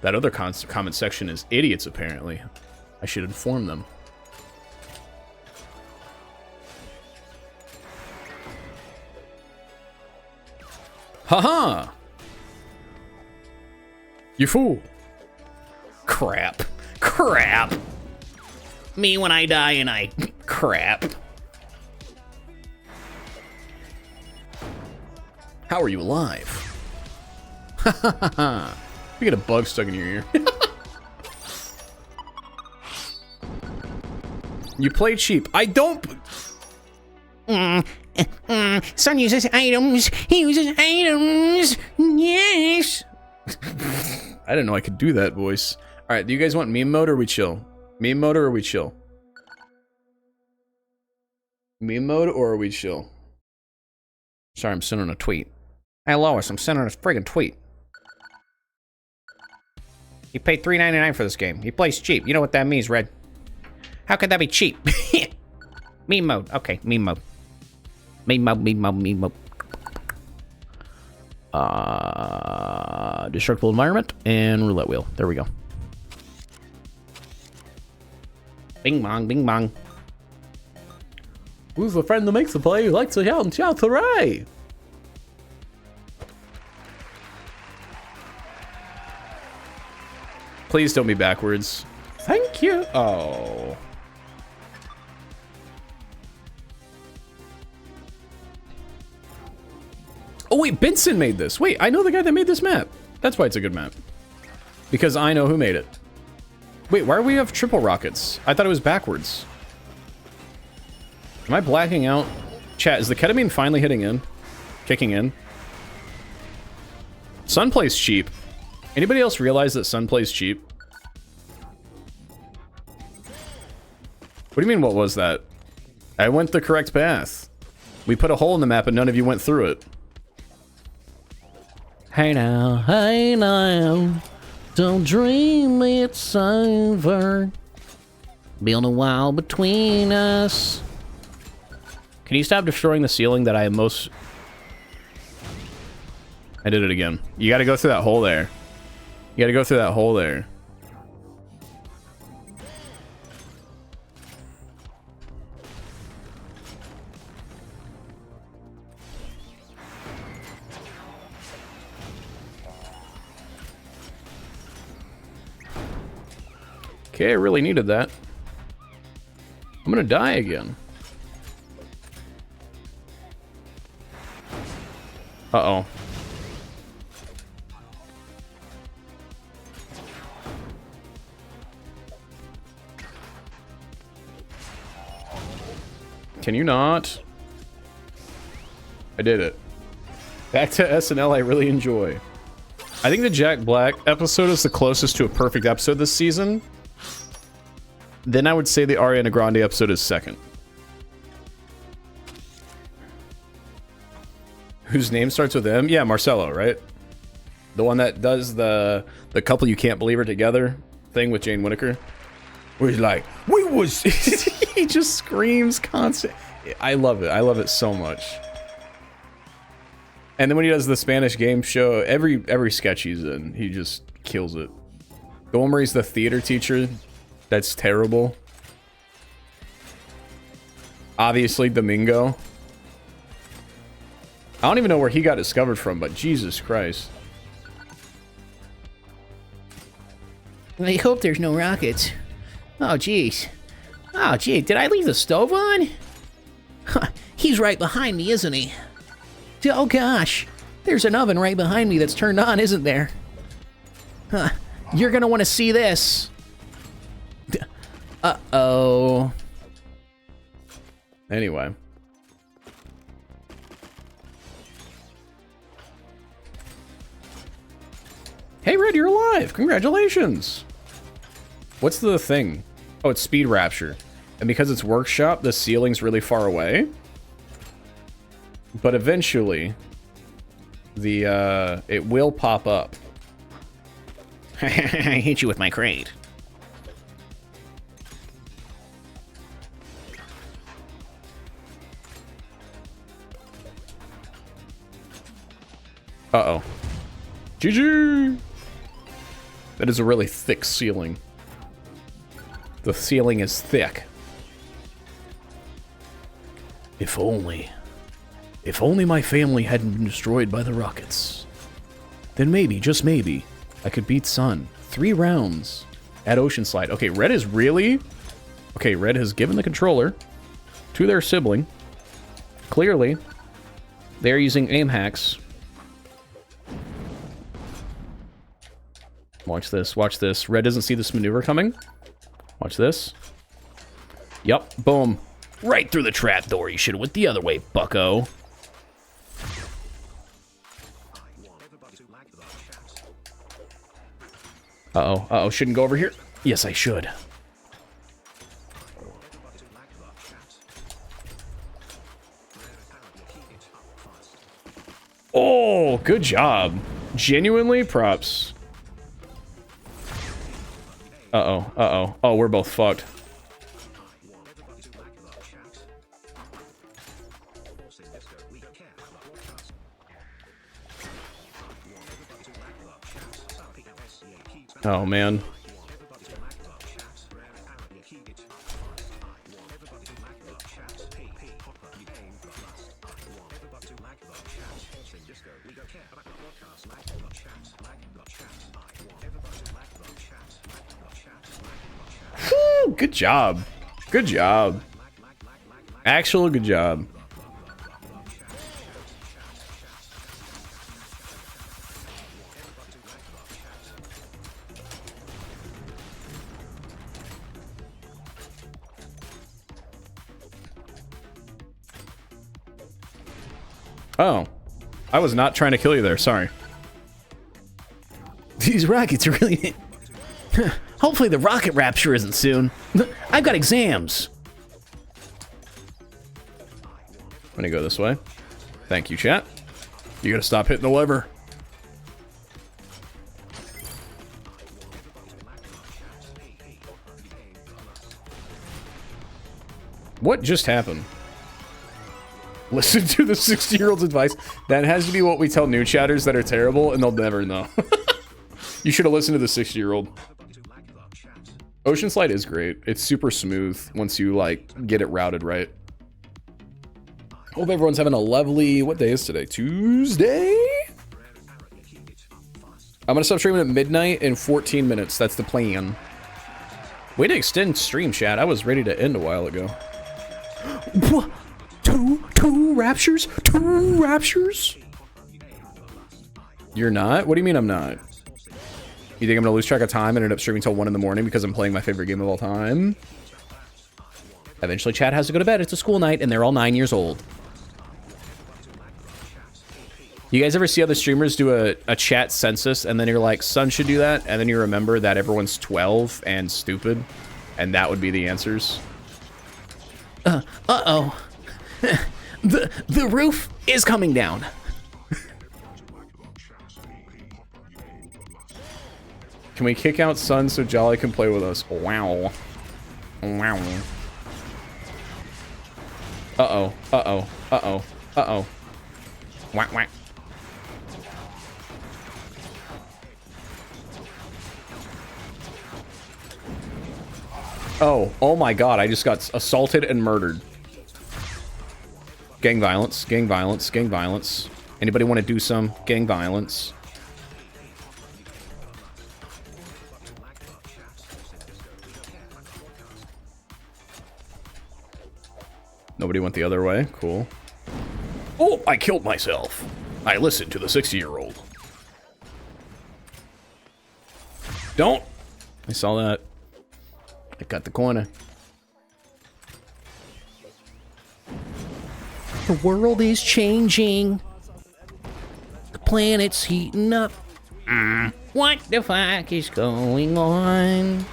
That other comment section is idiots, apparently. I should inform them. Haha! You fool! Crap. Crap! Me when I die and I... Crap. How are you alive? Ha ha ha ha! You get a bug stuck in your ear. You play cheap. I don't... Son uses items. He uses items. Yes. I didn't know I could do that voice. Alright, do you guys want meme mode or we chill? Meme mode or we chill? Meme mode or we chill? Sorry, I'm sending a tweet. Hey, Lois, I'm sending a friggin' tweet. He paid $3.99 for this game. He plays cheap. You know what that means, Red? How could that be cheap? Meme mode. Okay, meme mode. Meme mode, meme mode, meme mode. Destructible environment and roulette wheel. There we go. Bing bong, bing bong. Who's the friend that makes the play? Who likes to shout and shout hooray? Please don't be backwards. Thank you. Oh. Oh wait, Benson made this. Wait, I know the guy that made this map. That's why it's a good map. Because I know who made it. Wait, why do we have triple rockets? I thought it was backwards. Am I blacking out? Chat, is the ketamine finally hitting in? Kicking in? Sun plays cheap. Anybody else realize that Sun plays cheap? What do you mean, what was that? I went the correct path. We put a hole in the map and none of you went through it. Hey now, don't dream it's over. Been a while between us. Can you stop destroying the ceiling that I am most... I did it again. You gotta go through that hole there. You gotta go through that hole there. Okay, I really needed that. I'm gonna die again. Uh-oh. Can you not? I did it. Back to SNL I really enjoy. I think the Jack Black episode is the closest to a perfect episode this season. Then I would say the Ariana Grande episode is second. Whose name starts with M? Yeah, Marcelo, right? The one that does the couple you can't believe are together thing with Jane Whittaker. Where he's like, we was... He just screams constant. I love it. I love it so much. And then when he does the Spanish game show, every sketch he's in, he just kills it. The one where he's the theater teacher, that's terrible. Obviously, Domingo. I don't even know where he got discovered from, but Jesus Christ. I hope there's no rockets. Oh, jeez. Oh, gee, did I leave the stove on? Huh, he's right behind me, isn't he? Oh, gosh. There's an oven right behind me that's turned on, isn't there? Huh, you're gonna want to see this. Uh-oh. Anyway. Hey, Red, you're alive! Congratulations! What's the thing? Oh, it's Speed Rapture. And because it's Workshop, the ceiling's really far away. But eventually, it will pop up. I hit you with my crate. Uh-oh. GG! That is a really thick ceiling. The ceiling is thick. If only my family hadn't been destroyed by the rockets. Then maybe, just maybe, I could beat Sun. 3 rounds at Ocean Slide. Okay, Red is really... Okay, Red has given the controller to their sibling. Clearly, they're using aim hacks. Watch this, watch this. Red doesn't see this maneuver coming. Watch this. Yup, boom. Right through the trap door. You should have went the other way, bucko. Uh-oh, uh-oh, shouldn't go over here. Yes, I should. Oh, good job. Genuinely, props. Uh-oh, uh-oh. Oh, we're both fucked. Oh, man. Whew, good job. Good job. Actual good job. Oh, I was not trying to kill you there. Sorry. These rockets are really... Hopefully the rocket rapture isn't soon. I've got exams. I'm gonna go this way. Thank you, chat. You gotta stop hitting the lever. What just happened? Listen to the 60-year-old's advice. That has to be what we tell new chatters that are terrible, and they'll never know. You should have listened to the 60-year-old. Ocean Slide is great. It's super smooth once you, like, get it routed right. Hope everyone's having a lovely... What day is today? Tuesday? I'm gonna stop streaming at midnight in 14 minutes. That's the plan. Way to extend stream, chat. I was ready to end a while ago. What? Two raptures? 2 raptures? You're not? What do you mean I'm not? You think I'm gonna lose track of time and end up streaming till 1 in the morning because I'm playing my favorite game of all time? Eventually Chad has to go to bed. It's a school night and they're all 9 years old. You guys ever see other streamers do a chat census and then you're like, Sun should do that? And then you remember that everyone's 12 and stupid and that would be the answers? Uh-oh. The roof is coming down. Can we kick out Sun so Jolly can play with us? Wow. Wow. Uh-oh. Uh-oh. Uh-oh. Uh-oh. Whack, whack. Oh. Oh my god, I just got assaulted and murdered. Gang violence. Gang violence. Gang violence. Anybody want to do some gang violence? Nobody went the other way. Cool. Oh, I killed myself. I listened to the 60-year-old. Don't. I saw that. I got the corner. The world is changing. The planet's heating up. What the fuck is going on?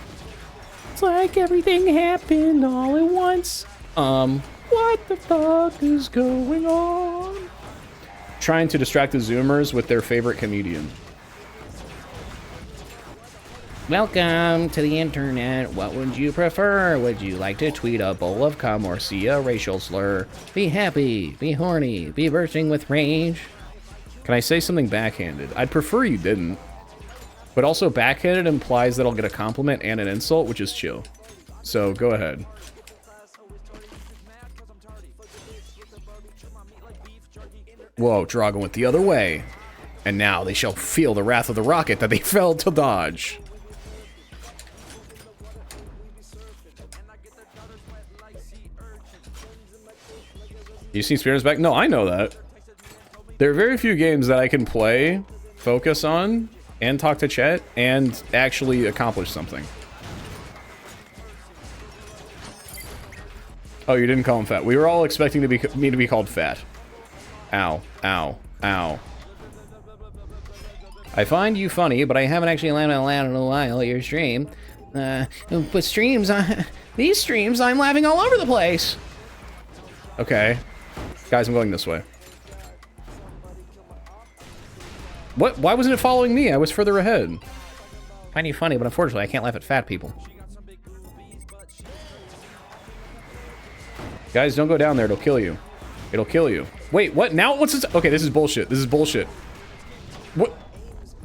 It's like everything happened all at once. What the fuck is going on? Trying to distract the Zoomers with their favorite comedian. Welcome to the internet. What would you prefer? Would you like to tweet a bowl of cum or see a racial slur? Be happy, be horny, be bursting with rage. Can I say something backhanded? I'd prefer you didn't. But also backhanded implies that I'll get a compliment and an insult, which is chill. So go ahead. Whoa, Dragon went the other way. And now they shall feel the wrath of the rocket that they failed to dodge. You seen SpeedRunners back? No, I know that. There are very few games that I can play, focus on, and talk to chat, and actually accomplish something. Oh, you didn't call him fat. We were all expecting me to be called fat. Ow, ow, ow. I find you funny, but I haven't actually laughed out loud in a while at your stream. But streams, these streams, I'm laughing all over the place. Okay. Guys, I'm going this way. What? Why wasn't it following me? I was further ahead. I find you funny, but unfortunately, I can't laugh at fat people. Guys, don't go down there. It'll kill you. It'll kill you. Wait, what? Now? What's this? Okay, this is bullshit. This is bullshit. What?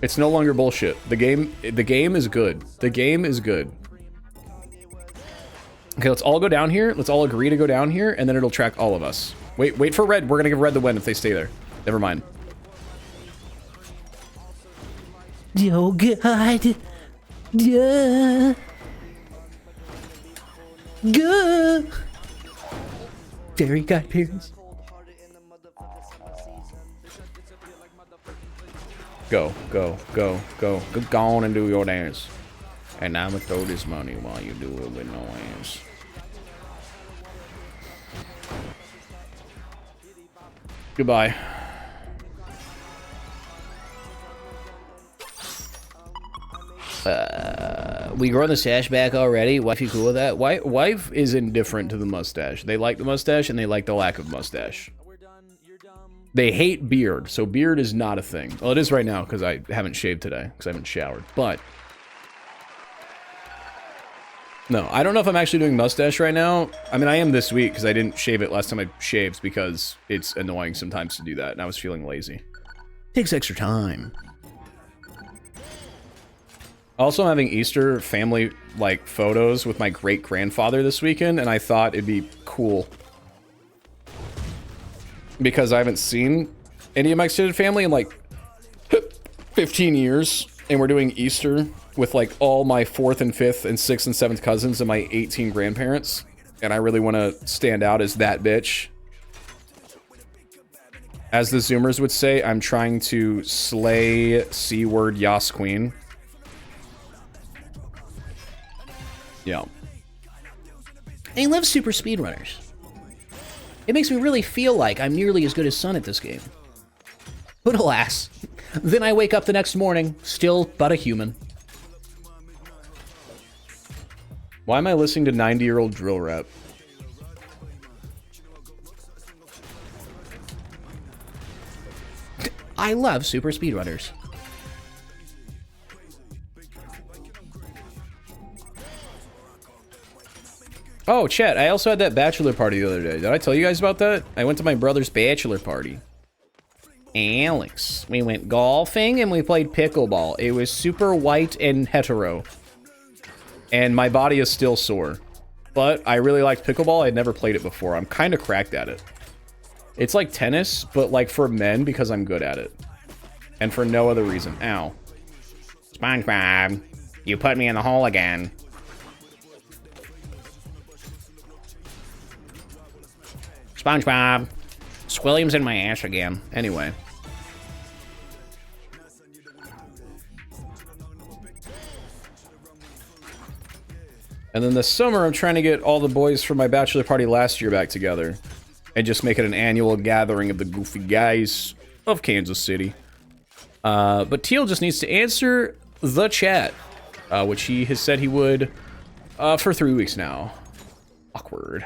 It's no longer bullshit. The game is good. The game is good. Okay, let's all go down here. Let's all agree to go down here, and then it'll track all of us. Wait for red. We're gonna give red the win if they stay there. Never mind. Oh God. Yeah. Good. Fairy godparents. Go on and do your dance. And I'ma throw this money while you do it with no hands. Goodbye. We growing the stash back already? Wife, you cool with that? Wife is indifferent to the mustache. They like the mustache and they like the lack of mustache. They hate beard, so beard is not a thing. Well, it is right now because I haven't shaved today because I haven't showered. But no, I don't know if I'm actually doing mustache right now. I mean, I am this week because I didn't shave it last time I shaved because it's annoying sometimes to do that, and I was feeling lazy. Takes extra time. Also, I'm having Easter family like photos with my great-grandfather this weekend, and I thought it'd be cool because I haven't seen any of my extended family in like 15 years, and we're doing Easter with like all my 4th and 5th and 6th and 7th cousins and my 18 grandparents, and I really want to stand out as that bitch. As the Zoomers would say, I'm trying to slay C-word Yas Queen. Yeah. I love Super Speedrunners. It makes me really feel like I'm nearly as good as Sun at this game. But alas, then I wake up the next morning, still but a human. Why am I listening to 90-year-old drill rap? I love Super Speedrunners. Oh, chat, I also had that bachelor party the other day. Did I tell you guys about that? I went to my brother's bachelor party. Alex, we went golfing and we played pickleball. It was super white and hetero. And my body is still sore. But I really liked pickleball. I'd never played it before. I'm kind of cracked at it. It's like tennis, but like for men because I'm good at it. And for no other reason. Ow. SpongeBob, you put me in the hole again. SpongeBob, Squilliam's in my ass again. Anyway. And then this summer, I'm trying to get all the boys from my bachelor party last year back together. And just make it an annual gathering of the goofy guys of Kansas City. But Teal just needs to answer the chat. Which he has said he would for 3 weeks now. Awkward.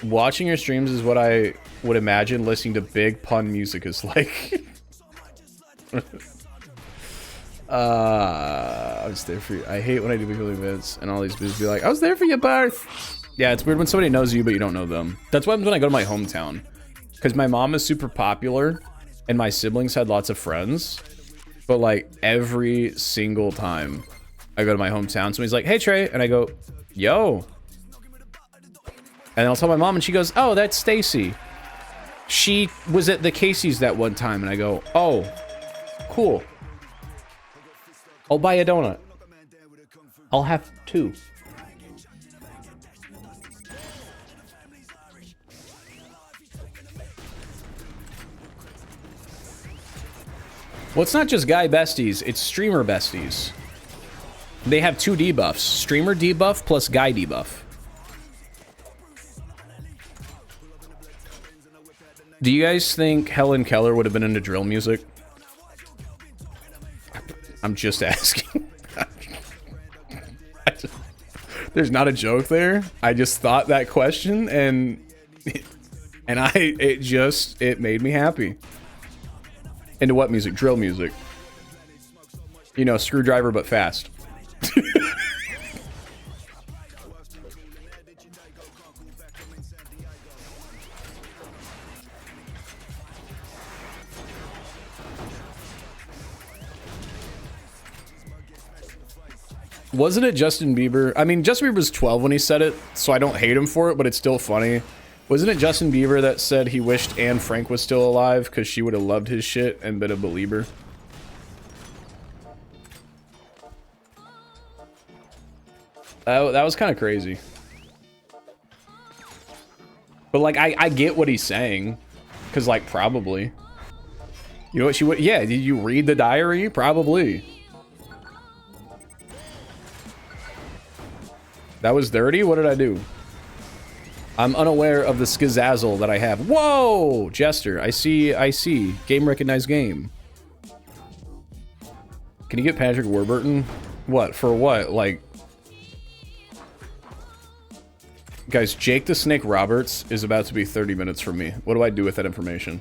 Watching your streams is what I would imagine listening to big pun music is like. I was there for you. I hate when I do big events and all these dudes be like, I was there for your birth. Yeah, it's weird when somebody knows you but you don't know them. That's what happens when I go to my hometown. Because my mom is super popular and my siblings had lots of friends, but like every single time I go to my hometown, somebody's like, "Hey Trey," and I go, "Yo," and I'll tell my mom, and she goes, "Oh, that's Stacy. She was at the Casey's that one time," and I go, "Oh, cool. I'll buy a donut. I'll have 2." Well, it's not just guy besties, it's streamer besties. They have 2 debuffs. Streamer debuff plus guy debuff. Do you guys think Helen Keller would have been into drill music? I'm just asking. There's not a joke there. I just thought that question and it made me happy. Into what music? Drill music. You know, screwdriver but fast. Wasn't it Justin Bieber? I mean, Justin Bieber was 12 when he said it, so I don't hate him for it, but it's still funny. Wasn't it Justin Bieber that said he wished Anne Frank was still alive because she would have loved his shit and been a believer? That was kind of crazy. But, like, I get what he's saying. Because, like, probably. You know what she would... Yeah, did you read the diary? Probably. That was dirty? What did I do? I'm unaware of the skizazzle that I have. Whoa! Jester, I see. Game recognized game. Can you get Patrick Warburton? What? For what? Like... Guys, Jake the Snake Roberts is about to be 30 minutes from me. What do I do with that information?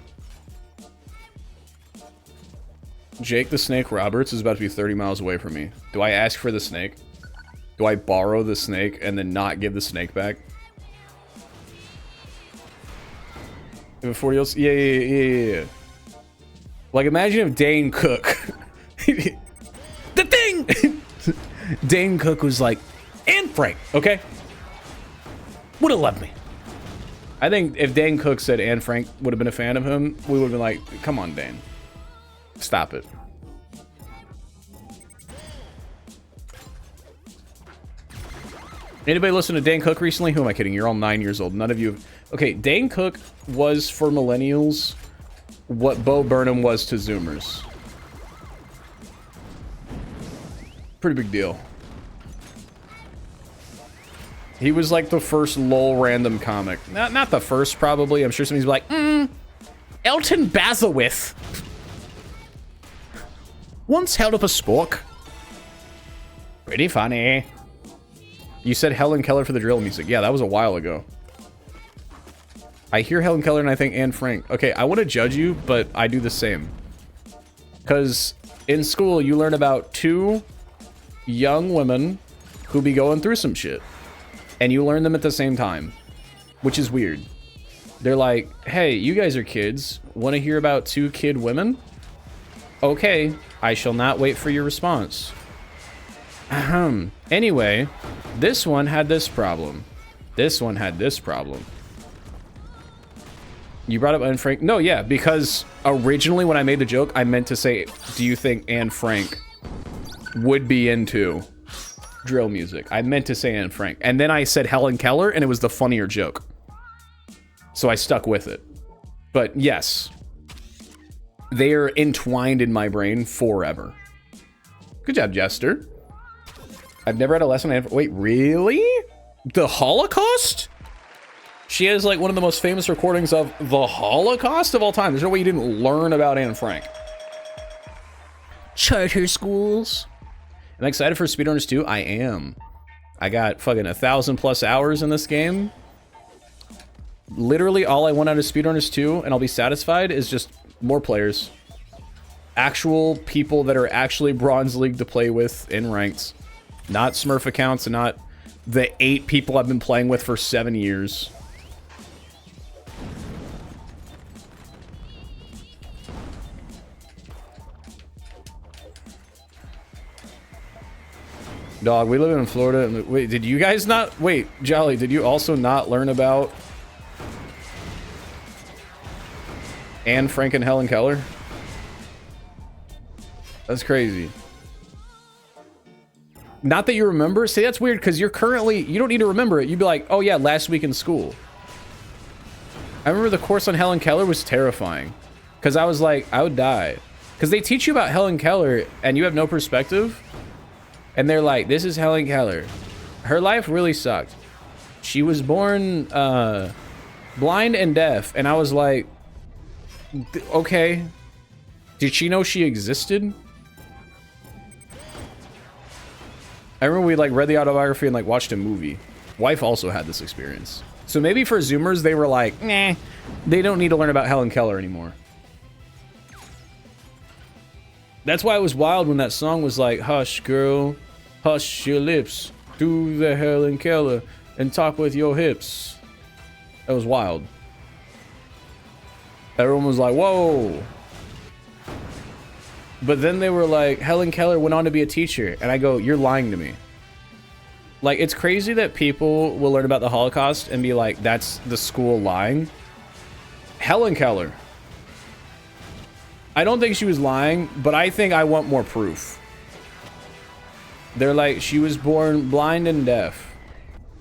Jake the Snake Roberts is about to be 30 miles away from me. Do I ask for the snake? Do I borrow the snake and then not give the snake back? 40 years? Yeah. Like, imagine if Dane Cook... the thing! Dane Cook was like, Anne Frank, okay? Would have loved me. I think if Dane Cook said Anne Frank would have been a fan of him, we would have been like, come on, Dane. Stop it. Anybody listen to Dane Cook recently? Who am I kidding? You're all 9 years old. None of you have... Okay, Dane Cook was for millennials what Bo Burnham was to Zoomers. Pretty big deal. He was like the first lol random comic. Not the first, probably. I'm sure somebody's like, Elton Bazowith once held up a spork. Pretty funny. You said Helen Keller for the drill music. Yeah, that was a while ago. I hear Helen Keller and I think Anne Frank. Okay, I want to judge you, but I do the same. Because in school, you learn about 2 young women who be going through some shit. And you learn them at the same time, which is weird. They're like, hey, you guys are kids. Want to hear about 2 kid women? Okay, I shall not wait for your response. Ahem. Anyway, this one had this problem. This one had this problem. You brought up Anne Frank? No, yeah, because originally when I made the joke, I meant to say, do you think Anne Frank would be into drill music? I meant to say Anne Frank. And then I said Helen Keller, and it was the funnier joke. So I stuck with it. But yes, they are entwined in my brain forever. Good job, Jester. I've never had a lesson on... Wait, really? The Holocaust? She has like one of the most famous recordings of the Holocaust of all time. There's no way you didn't learn about Anne Frank. Charter schools. Am I excited for SpeedRunners 2? I am. I got fucking 1,000+ hours in this game. Literally all I want out of SpeedRunners 2, and I'll be satisfied, is just more players. Actual people that are actually Bronze League to play with in ranks. Not Smurf accounts and not the 8 people I've been playing with for 7 years. Dog, we live in Florida. And wait, did you guys not? Wait, Jolly, did you also not learn about Anne Frank and Helen Keller? That's crazy. Not that you remember. See, that's weird because you're currently, you don't need to remember it. You'd be like, oh yeah, last week in school. I remember the course on Helen Keller was terrifying because I was like, I would die. Because they teach you about Helen Keller and you have no perspective. And they're like, this is Helen Keller. Her life really sucked. She was born blind and deaf. And I was like, okay. Did she know she existed? I remember we like read the autobiography and like watched a movie. Wife also had this experience. So maybe for Zoomers, they were like, nah, they don't need to learn about Helen Keller anymore. That's why it was wild when that song was like, hush, girl, hush your lips, do the Helen Keller, and talk with your hips. That was wild. Everyone was like, whoa. But then they were like, Helen Keller went on to be a teacher. And I go, you're lying to me. Like, it's crazy that people will learn about the Holocaust and be like, that's the school lying. Helen Keller. I don't think she was lying, but I think I want more proof. They're like, she was born blind and deaf.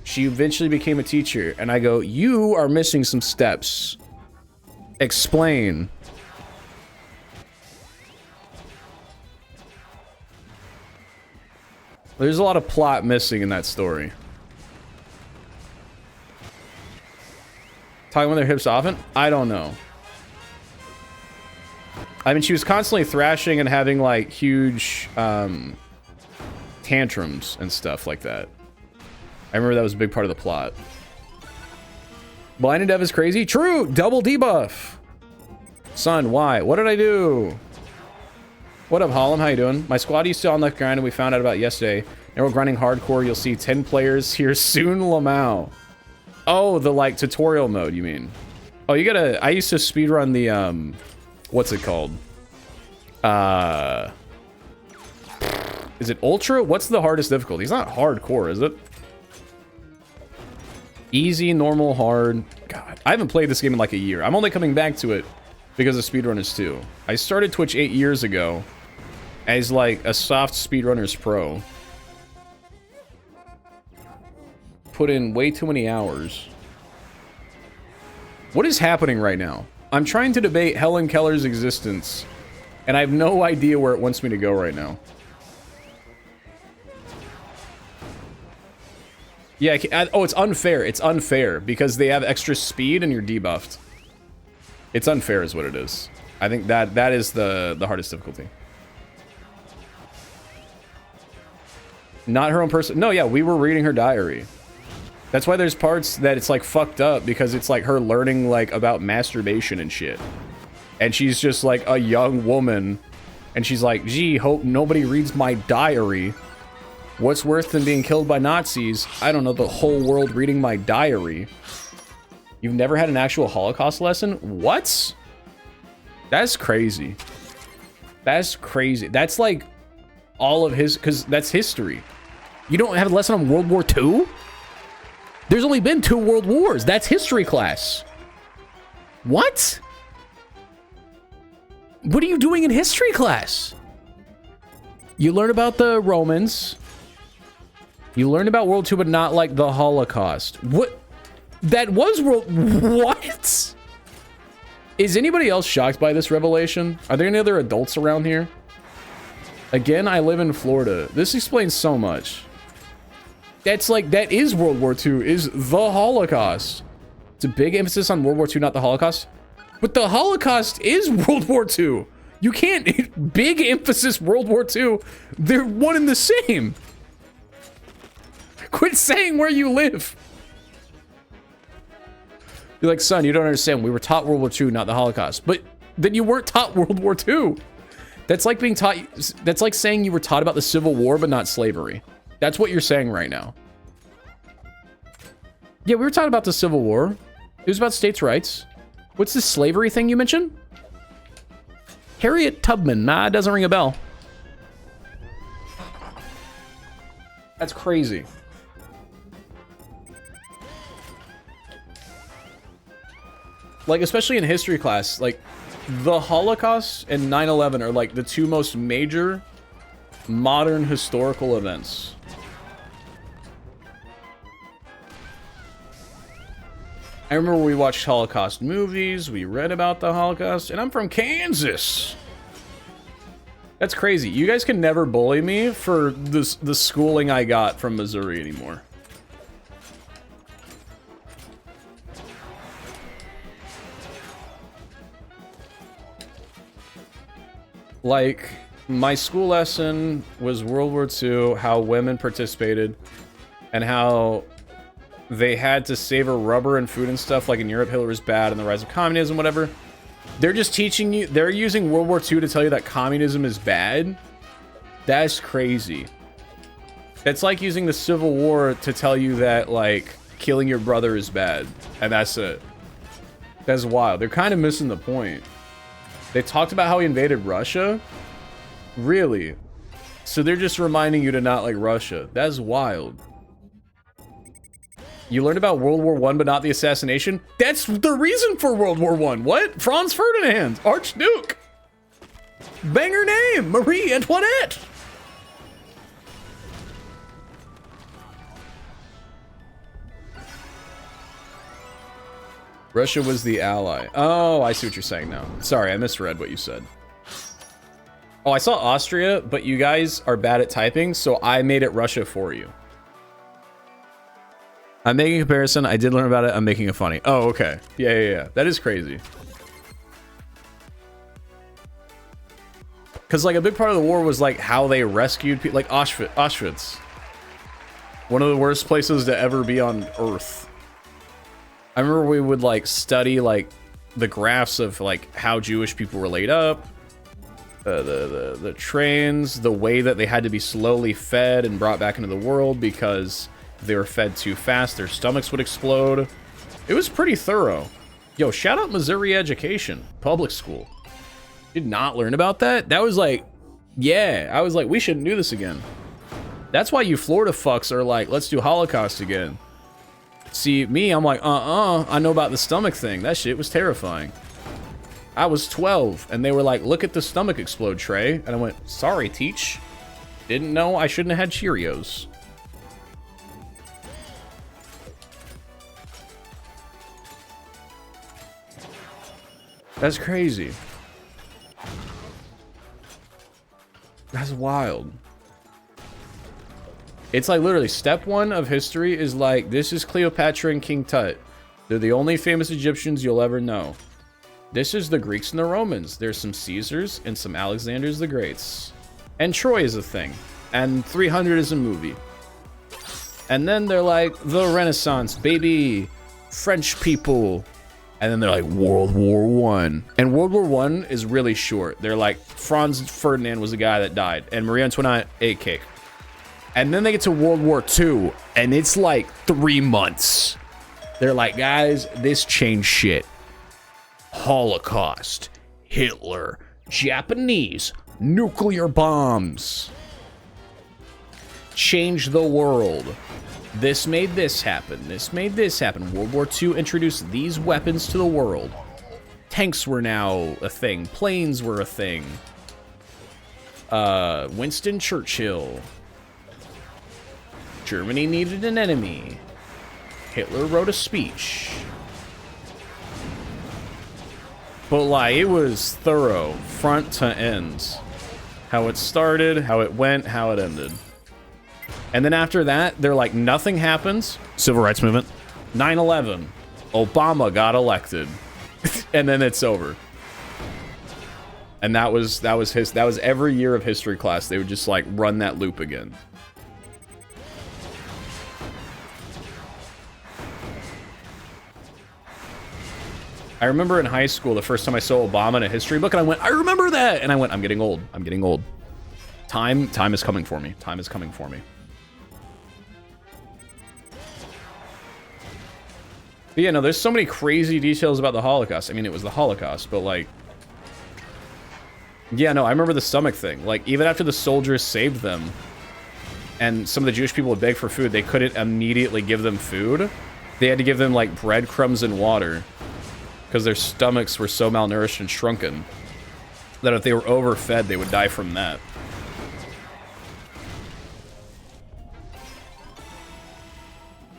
She eventually became a teacher. And I go, you are missing some steps. Explain. There's a lot of plot missing in that story. Talking with their hips often? I don't know. I mean, she was constantly thrashing and having, like, huge tantrums and stuff like that. I remember that was a big part of the plot. Blind and deaf is crazy? True! Double debuff! Son, why? What did I do? What up, Hollum? How you doing? My squad used to on left grind and we found out about yesterday. Now we're grinding hardcore. You'll see 10 players here soon, Lamau. Oh, the, like, tutorial mode, you mean? Oh, you gotta... I used to speedrun the, what's it called? Is it Ultra? What's the hardest difficulty? It's not hardcore, is it? Easy, normal, hard. God, I haven't played this game in like a year. I'm only coming back to it because of SpeedRunners 2. I started Twitch 8 years ago as like a soft SpeedRunners pro. Put in way too many hours. What is happening right now? I'm trying to debate Helen Keller's existence, and I have no idea where it wants me to go right now. Yeah, oh, it's unfair. It's unfair because they have extra speed and you're debuffed. It's unfair is what it is. I think that is the hardest difficulty. Not her own person. No, yeah, we were reading her diary. That's why there's parts that it's like fucked up because it's like her learning like about masturbation and shit. And she's just like a young woman and she's like, gee, hope nobody reads my diary. What's worse than being killed by Nazis? I don't know, the whole world reading my diary. You've never had an actual Holocaust lesson? What? That's crazy. That's crazy. That's like all of his, because that's history. You don't have a lesson on World War II? There's only been 2 world wars. That's history class. What? What are you doing in history class? You learn about the Romans. You learn about World II, but not like the Holocaust. What? That was World... What? Is anybody else shocked by this revelation? Are there any other adults around here? Again, I live in Florida. This explains so much. That's like, that is World War II, is the Holocaust. It's a big emphasis on World War II, not the Holocaust. But the Holocaust is World War II. You can't, big emphasis World War II. They're one and the same. Quit saying where you live. You're like, son, you don't understand. We were taught World War II, not the Holocaust. But then you weren't taught World War II. That's like being taught, that's like saying you were taught about the Civil War, but not slavery. That's what you're saying right now. Yeah, we were talking about the Civil War. It was about states' rights. What's this slavery thing you mentioned? Harriet Tubman. Nah, it doesn't ring a bell. That's crazy. Like, especially in history class, like, the Holocaust and 9/11 are, like, the two most major modern historical events. I remember we watched Holocaust movies, we read about the Holocaust, and I'm from Kansas. That's crazy. You guys can never bully me for the schooling I got from Missouri anymore. Like, my school lesson was World War II, how women participated, and how they had to savor rubber and food and stuff. Like in Europe, Hitler was bad, and the rise of communism, whatever. They're just teaching you, they're using World War II to tell you that communism is bad. That's crazy. It's like using the Civil War to tell you that, like, killing your brother is bad. And that's it. That's wild. They're kind of missing the point. They talked about how he invaded Russia? Really? So they're just reminding you to not like Russia. That's wild. You learned about World War I, but not the assassination? That's the reason for World War I. What? Franz Ferdinand, Archduke. Banger name, Marie Antoinette. Russia was the ally. Oh, I see what you're saying now. Sorry, I misread what you said. Oh, I saw Austria, but you guys are bad at typing, so I made it Russia for you. I'm making a comparison. I did learn about it. I'm making it funny. Oh, okay. Yeah. That is crazy. Because, like, a big part of the war was, like, how they rescued people. Like, Auschwitz. One of the worst places to ever be on Earth. I remember we would, like, study, like, the graphs of, like, how Jewish people were laid up. The trains. The way that they had to be slowly fed and brought back into the world because if they were fed too fast, their stomachs would explode. It was pretty thorough. Yo, shout out Missouri education. Public school. Did not learn about that? That was like, yeah. I was like, we shouldn't do this again. That's why you Florida fucks are like, let's do Holocaust again. See, me, I'm like, I know about the stomach thing. That shit was terrifying. I was 12, and they were like, look at the stomach explode, Trey. And I went, sorry, teach. Didn't know I shouldn't have had Cheerios. That's crazy. That's wild. It's like literally step one of history is like, this is Cleopatra and King Tut. They're the only famous Egyptians you'll ever know. This is the Greeks and the Romans. There's some Caesars and some Alexanders the Greats. And Troy is a thing. And 300 is a movie. And then they're like, the Renaissance, baby. French people. And then they're like, World War I. And World War I is really short. They're like, Franz Ferdinand was the guy that died. And Marie Antoinette ate cake. And then they get to World War II. And it's like 3 months. They're like, guys, this changed shit. Holocaust, Hitler, Japanese, nuclear bombs. Changed the world. This made this happen. This made this happen. World War II introduced these weapons to the world. Tanks were now a thing. Planes were a thing. Winston Churchill. Germany needed an enemy. Hitler wrote a speech. But, like, it was thorough, front to end. How it started, how it went, how it ended. And then after that, they're like, nothing happens. Civil rights movement. 9/11. Obama got elected. And then it's over. And that was every year of history class. They would just, like, run that loop again. I remember in high school, the first time I saw Obama in a history book, and I went, I remember that! And I went, I'm getting old. I'm getting old. Time is coming for me. Time is coming for me. But yeah, no, there's so many crazy details about the Holocaust. I mean, it was the Holocaust, but like... Yeah, no, I remember the stomach thing. Like, even after the soldiers saved them, and some of the Jewish people would beg for food, they couldn't immediately give them food. They had to give them like breadcrumbs and water because their stomachs were so malnourished and shrunken that if they were overfed, they would die from that.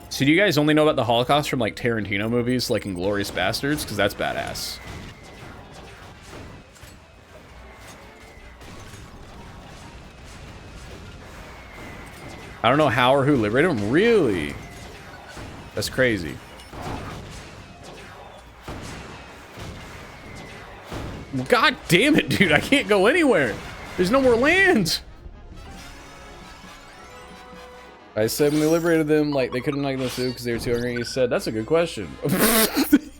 So do you guys only know about the Holocaust from like Tarantino movies like Inglourious Bastards? Because that's badass. I don't know how or who liberated him. Really? That's crazy. God damn it, dude. I can't go anywhere. There's no more land. I said when we liberated them, like, they couldn't like them food because they were too hungry. He said, that's a good question.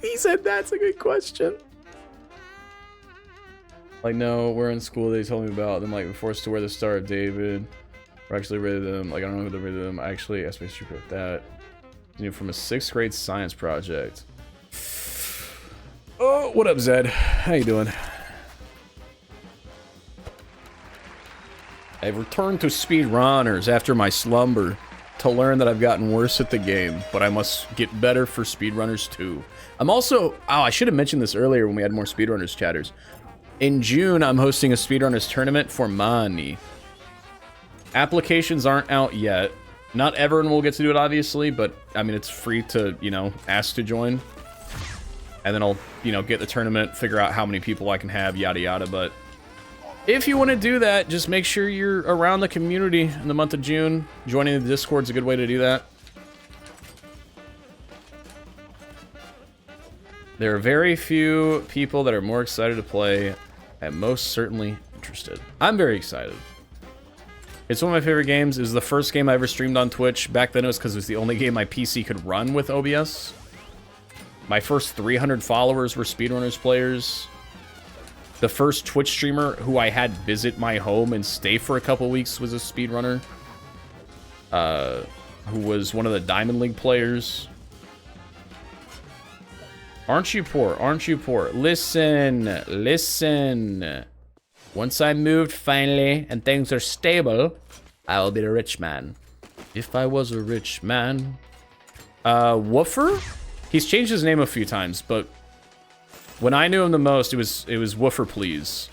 He said, that's a good question. Like, no, we're in school. They told me about them, like, we're forced to wear the Star of David. We're actually liberated them. Like, I don't know who liberated them. I actually asked my teacher about that. You know, from a 6th grade science project. Oh, what up, Zed? How you doing? I've returned to SpeedRunners after my slumber to learn that I've gotten worse at the game, but I must get better for SpeedRunners 2. I'm also... Oh, I should have mentioned this earlier when we had more SpeedRunners chatters. In June, I'm hosting a SpeedRunners tournament for money. Applications aren't out yet. Not everyone will get to do it, obviously, but, I mean, it's free to, you know, ask to join. And then I'll, you know, get the tournament, figure out how many people I can have, yada yada, but... If you want to do that, just make sure you're around the community in the month of June. Joining the Discord's a good way to do that. There are very few people that are more excited to play and most certainly interested. I'm very excited. It's one of my favorite games. It was the first game I ever streamed on Twitch. Back then it was because it was the only game my PC could run with OBS. My first 300 followers were SpeedRunners players. The first Twitch streamer who I had visit my home and stay for a couple weeks was a speedrunner. Who was one of the Diamond League players. Aren't you poor? Aren't you poor? Listen, listen. Once I moved finally and things are stable, I will be a rich man. If I was a rich man. Woofer? He's changed his name a few times, but when I knew him the most, it was Woofer Please.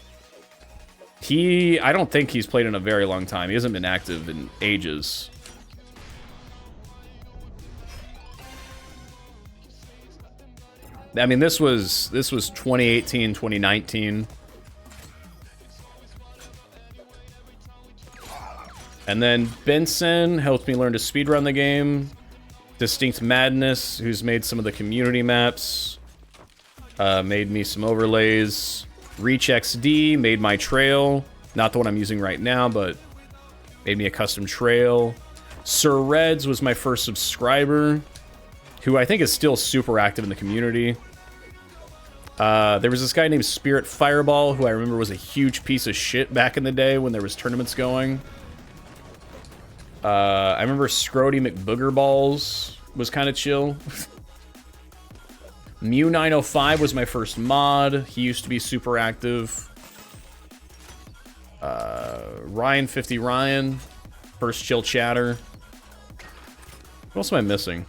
I don't think he's played in a very long time. He hasn't been active in ages. I mean, this was 2018, 2019. And then Benson helped me learn to speedrun the game. Distinct Madness, who's made some of the community maps. Made me some overlays. Reach XD made my trail. Not the one I'm using right now, but made me a custom trail. Sir Reds was my first subscriber, who I think is still super active in the community. There was this guy named Spirit Fireball, who I remember was a huge piece of shit back in the day when there was tournaments going. I remember Scrody McBoogerballs was kind of chill. Mew905 was my first mod. He used to be super active. Ryan50 Ryan, first chill chatter. What else am I missing?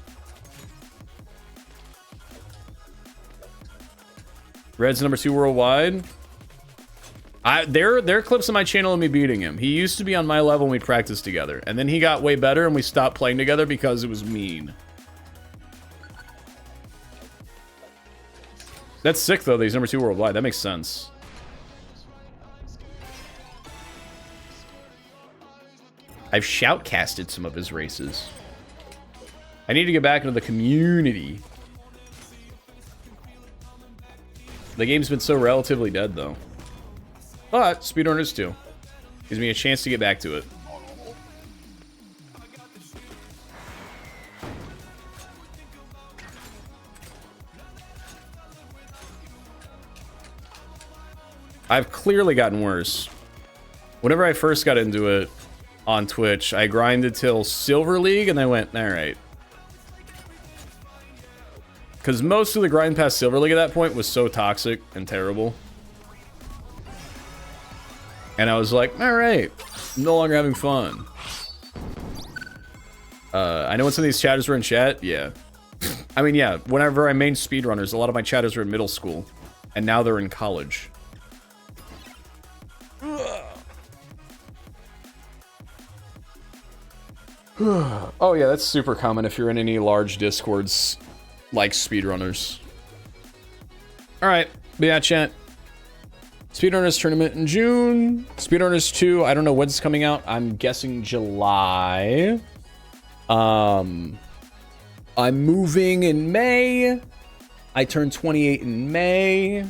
Red's #2 worldwide. There are clips on my channel of me beating him. He used to be on my level and we practiced together. And then he got way better and we stopped playing together because it was mean. That's sick, though, that he's #2 worldwide. That makes sense. I've shoutcasted some of his races. I need to get back into the community. The game's been so relatively dead, though. But SpeedRunners 2 gives me a chance to get back to it. I've clearly gotten worse. Whenever I first got into it on Twitch, I grinded till Silver League and I went, alright. Because most of the grind past Silver League at that point was so toxic and terrible. And I was like, alright, I'm no longer having fun. I know when some of these chatters were in chat. Yeah. I mean, yeah. Whenever I made SpeedRunners, a lot of my chatters were in middle school, and now they're in college. Oh yeah, that's super common if you're in any large discords like SpeedRunners. Alright, but yeah, chat. SpeedRunners tournament in June. SpeedRunners 2, I don't know when's coming out. I'm guessing July. I'm moving in May. I turn 28 in May.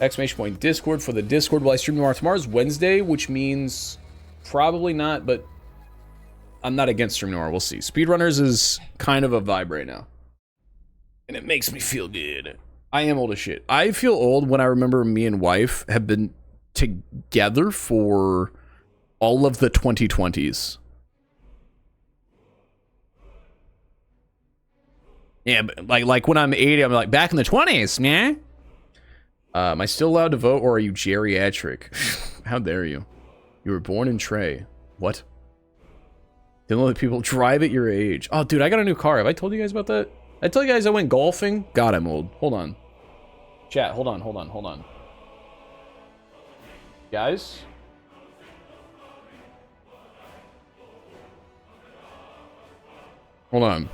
Exclamation point Discord for the Discord. Will I stream tomorrow's Wednesday, which means probably not, but I'm not against Stream Noir. We'll see. Speedrunners is kind of a vibe right now. And it makes me feel good. I am old as shit. I feel old when I remember me and wife have been together for all of the 2020s. Yeah, but like when I'm 80, I'm like, back in the 20s, man. Am I still allowed to vote, or are you geriatric? How dare you? You were born in Trey. What? Didn't let people drive at your age. Oh, dude, I got a new car. Have I told you guys about that? I told you guys I went golfing? God, I'm old. Hold on. Chat, hold on. Guys? Hold on.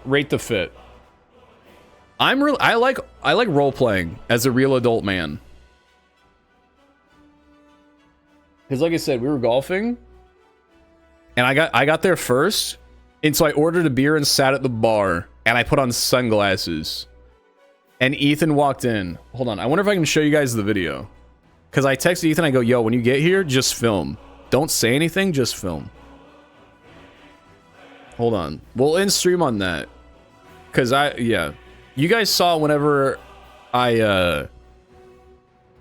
Rate the fit. I like role playing as a real adult man. Because like I said, we were golfing, and I got there first, and so I ordered a beer and sat at the bar, and I put on sunglasses, and Ethan walked in. Hold on, I wonder if I can show you guys the video, because I texted Ethan. I go, yo, when you get here, just film. Don't say anything, just film. Hold on, we'll end stream on that, because yeah. You guys saw whenever I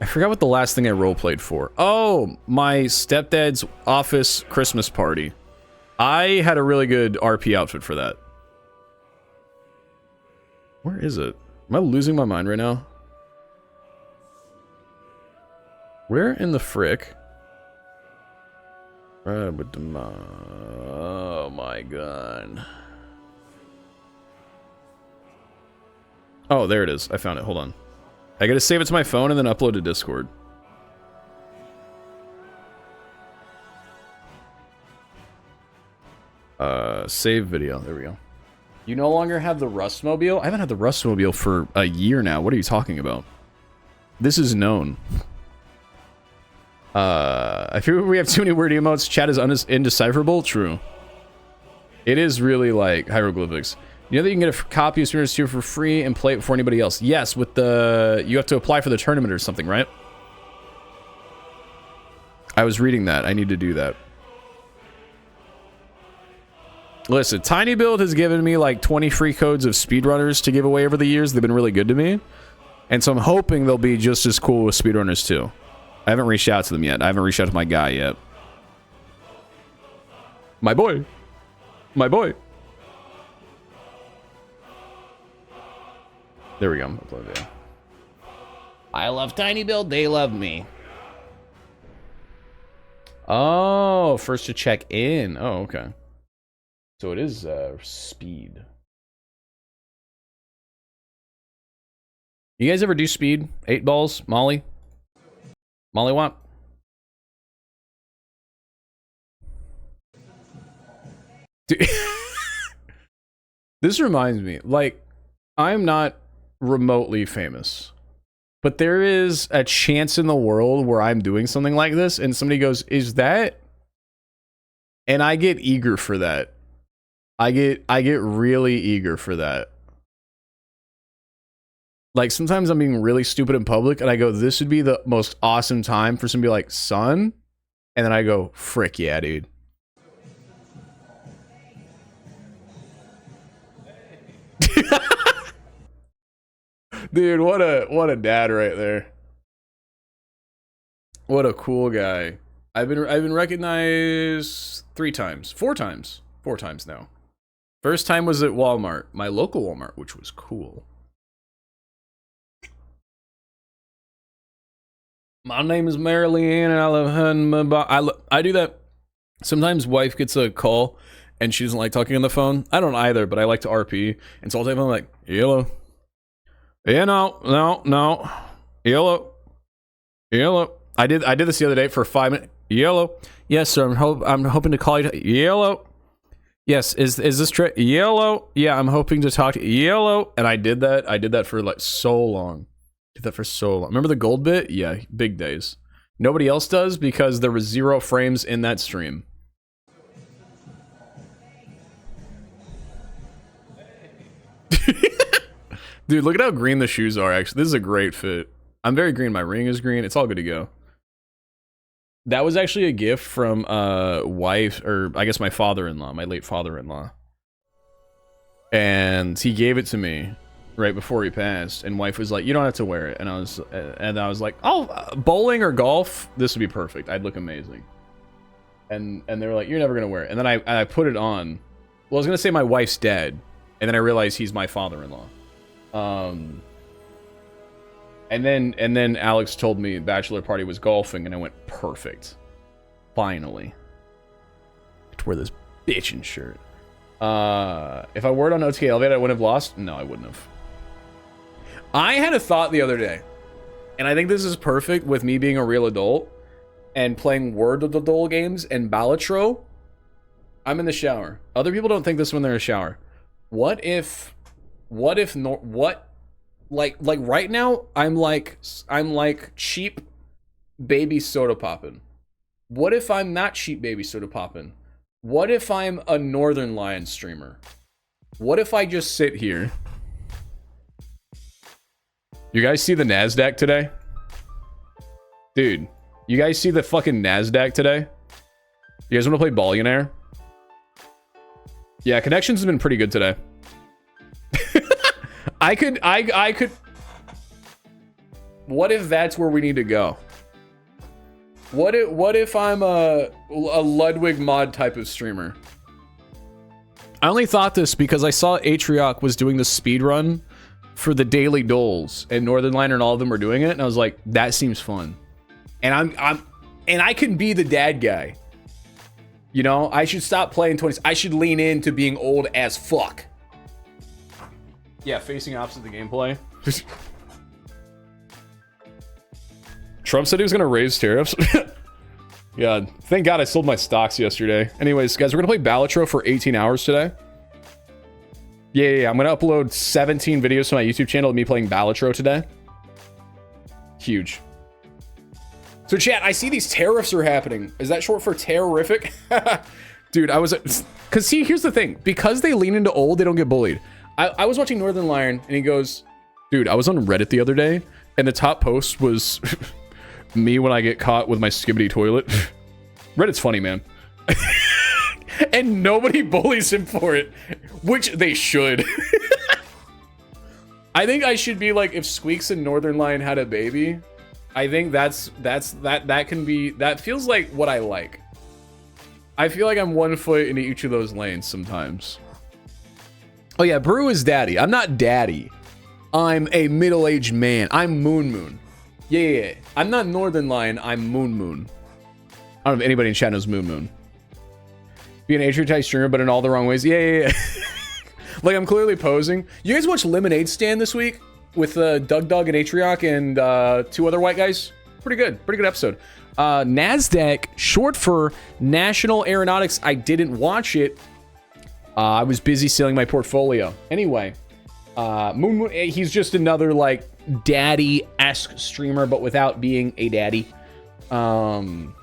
forgot what the last thing I roleplayed for. Oh, my stepdad's office Christmas party. I had a really good RP outfit for that. Where is it? Am I losing my mind right now? Where in the frick? Oh my god. Oh, there it is. I found it. Hold on. I gotta save it to my phone and then upload to Discord. Save video. There we go. You no longer have the Rustmobile? I haven't had the Rustmobile for a year now. What are you talking about? This is known. I feel we have too many weird emotes. Chat is indecipherable. True. It is really like hieroglyphics. You know that you can get a copy of SpeedRunners 2 for free and play it before anybody else? Yes, with the... You have to apply for the tournament or something, right? I was reading that. I need to do that. Listen, Tiny Build has given me like 20 free codes of SpeedRunners to give away over the years. They've been really good to me. And so I'm hoping they'll be just as cool with SpeedRunners 2. I haven't reached out to them yet. I haven't reached out to my guy yet. My boy. My boy. There we go. Upload video. I love Tiny Build. They love me. Oh, first to check in. Oh, okay. So it is speed. You guys ever do speed? 8 balls? Molly? Molly Wop? Dude. This reminds me, like, I'm not remotely famous, but there is a chance in the world where I'm doing something like this and somebody goes, is that? And I get eager for that. I get really eager for that. Like sometimes I'm being really stupid in public and I go, this would be the most awesome time for somebody like, son, and then I go, frick yeah, dude. Dude, what a dad right there. What a cool guy. I've been recognized 4 times now. First time was at Walmart, my local Walmart, which was cool. My name is Mary Leanne and I love hunting. I do that. Sometimes wife gets a call and she doesn't like talking on the phone. I don't either, but I like to RP. And so all the time I'm like, yellow. Yeah, no. Yellow. I did this the other day for 5 minutes. Yellow. Yes, sir. I'm hoping to call you. Yellow. Yes. Is this trip? Yellow. Yeah, I'm hoping to talk to you. Yellow. And I did that. I did that for like so long. Remember the gold bit? Yeah, big days. Nobody else does because there was 0 frames in that stream. Dude, look at how green the shoes are, actually. This is a great fit. I'm very green. My ring is green. It's all good to go. That was actually a gift from wife, or I guess my father-in-law, my late father-in-law. And he gave it to me right before he passed. And wife was like, you don't have to wear it. And I was like, oh, bowling or golf? This would be perfect. I'd look amazing. And they were like, you're never going to wear it. And then I put it on. Well, I was going to say my wife's dead. And then I realized he's my father-in-law. And then Alex told me bachelor party was golfing, and I went, perfect. Finally. I have to wear this bitchin' shirt. If I wore it on OTK Elevate, I wouldn't have lost? No, I wouldn't have. I had a thought the other day, and I think this is perfect with me being a real adult and playing Word of the Dole games and Balatro. I'm in the shower. Other people don't think this when they're in the shower. What if like right now I'm like cheap baby soda poppin'. What if I'm not cheap baby soda poppin'? What if I'm a Northern Lion streamer? What if I just sit here? You guys see the NASDAQ today? Dude, you guys see the fucking NASDAQ today? You guys want to play Billionaire? Yeah, connections has been pretty good today. I could. What if that's where we need to go? What if I'm a Ludwig mod type of streamer? I only thought this because I saw Atrioc was doing the speed run for the daily doles, and Northern Liner and all of them were doing it, and I was like, that seems fun. And I can be the dad guy. You know, I should stop playing 20s. I should lean into being old as fuck. Yeah, facing opposite the gameplay. Trump said he was going to raise tariffs. Yeah, thank God I sold my stocks yesterday. Anyways, guys, we're going to play Balatro for 18 hours today. Yeah, I'm going to upload 17 videos to my YouTube channel of me playing Balatro today. Huge. So chat, I see these tariffs are happening. Is that short for terrific? Dude, because see, here's the thing. Because they lean into old, they don't get bullied. I was watching Northern Lion, and he goes, dude, I was on Reddit the other day, and the top post was me when I get caught with my skibbity toilet. Reddit's funny, man. And nobody bullies him for it, which they should. I think I should be like, if Squeaks and Northern Lion had a baby, I think that feels like what I like. I feel like I'm 1 foot into each of those lanes sometimes. Oh yeah, Brew is daddy. I'm not daddy. I'm a middle-aged man. I'm Moon. Yeah. I'm not Northern Lion. I'm Moon. I don't know if anybody in chat knows Moon. Be an Atriot streamer, but in all the wrong ways. Yeah. Like, I'm clearly posing. You guys watch Lemonade Stand this week? With Doug and Atrioc and 2 other white guys? Pretty good episode. NASDAQ, short for National Aeronautics. I didn't watch it. I was busy selling my portfolio. Anyway, Moon, he's just another, like, daddy-esque streamer, but without being a daddy. You're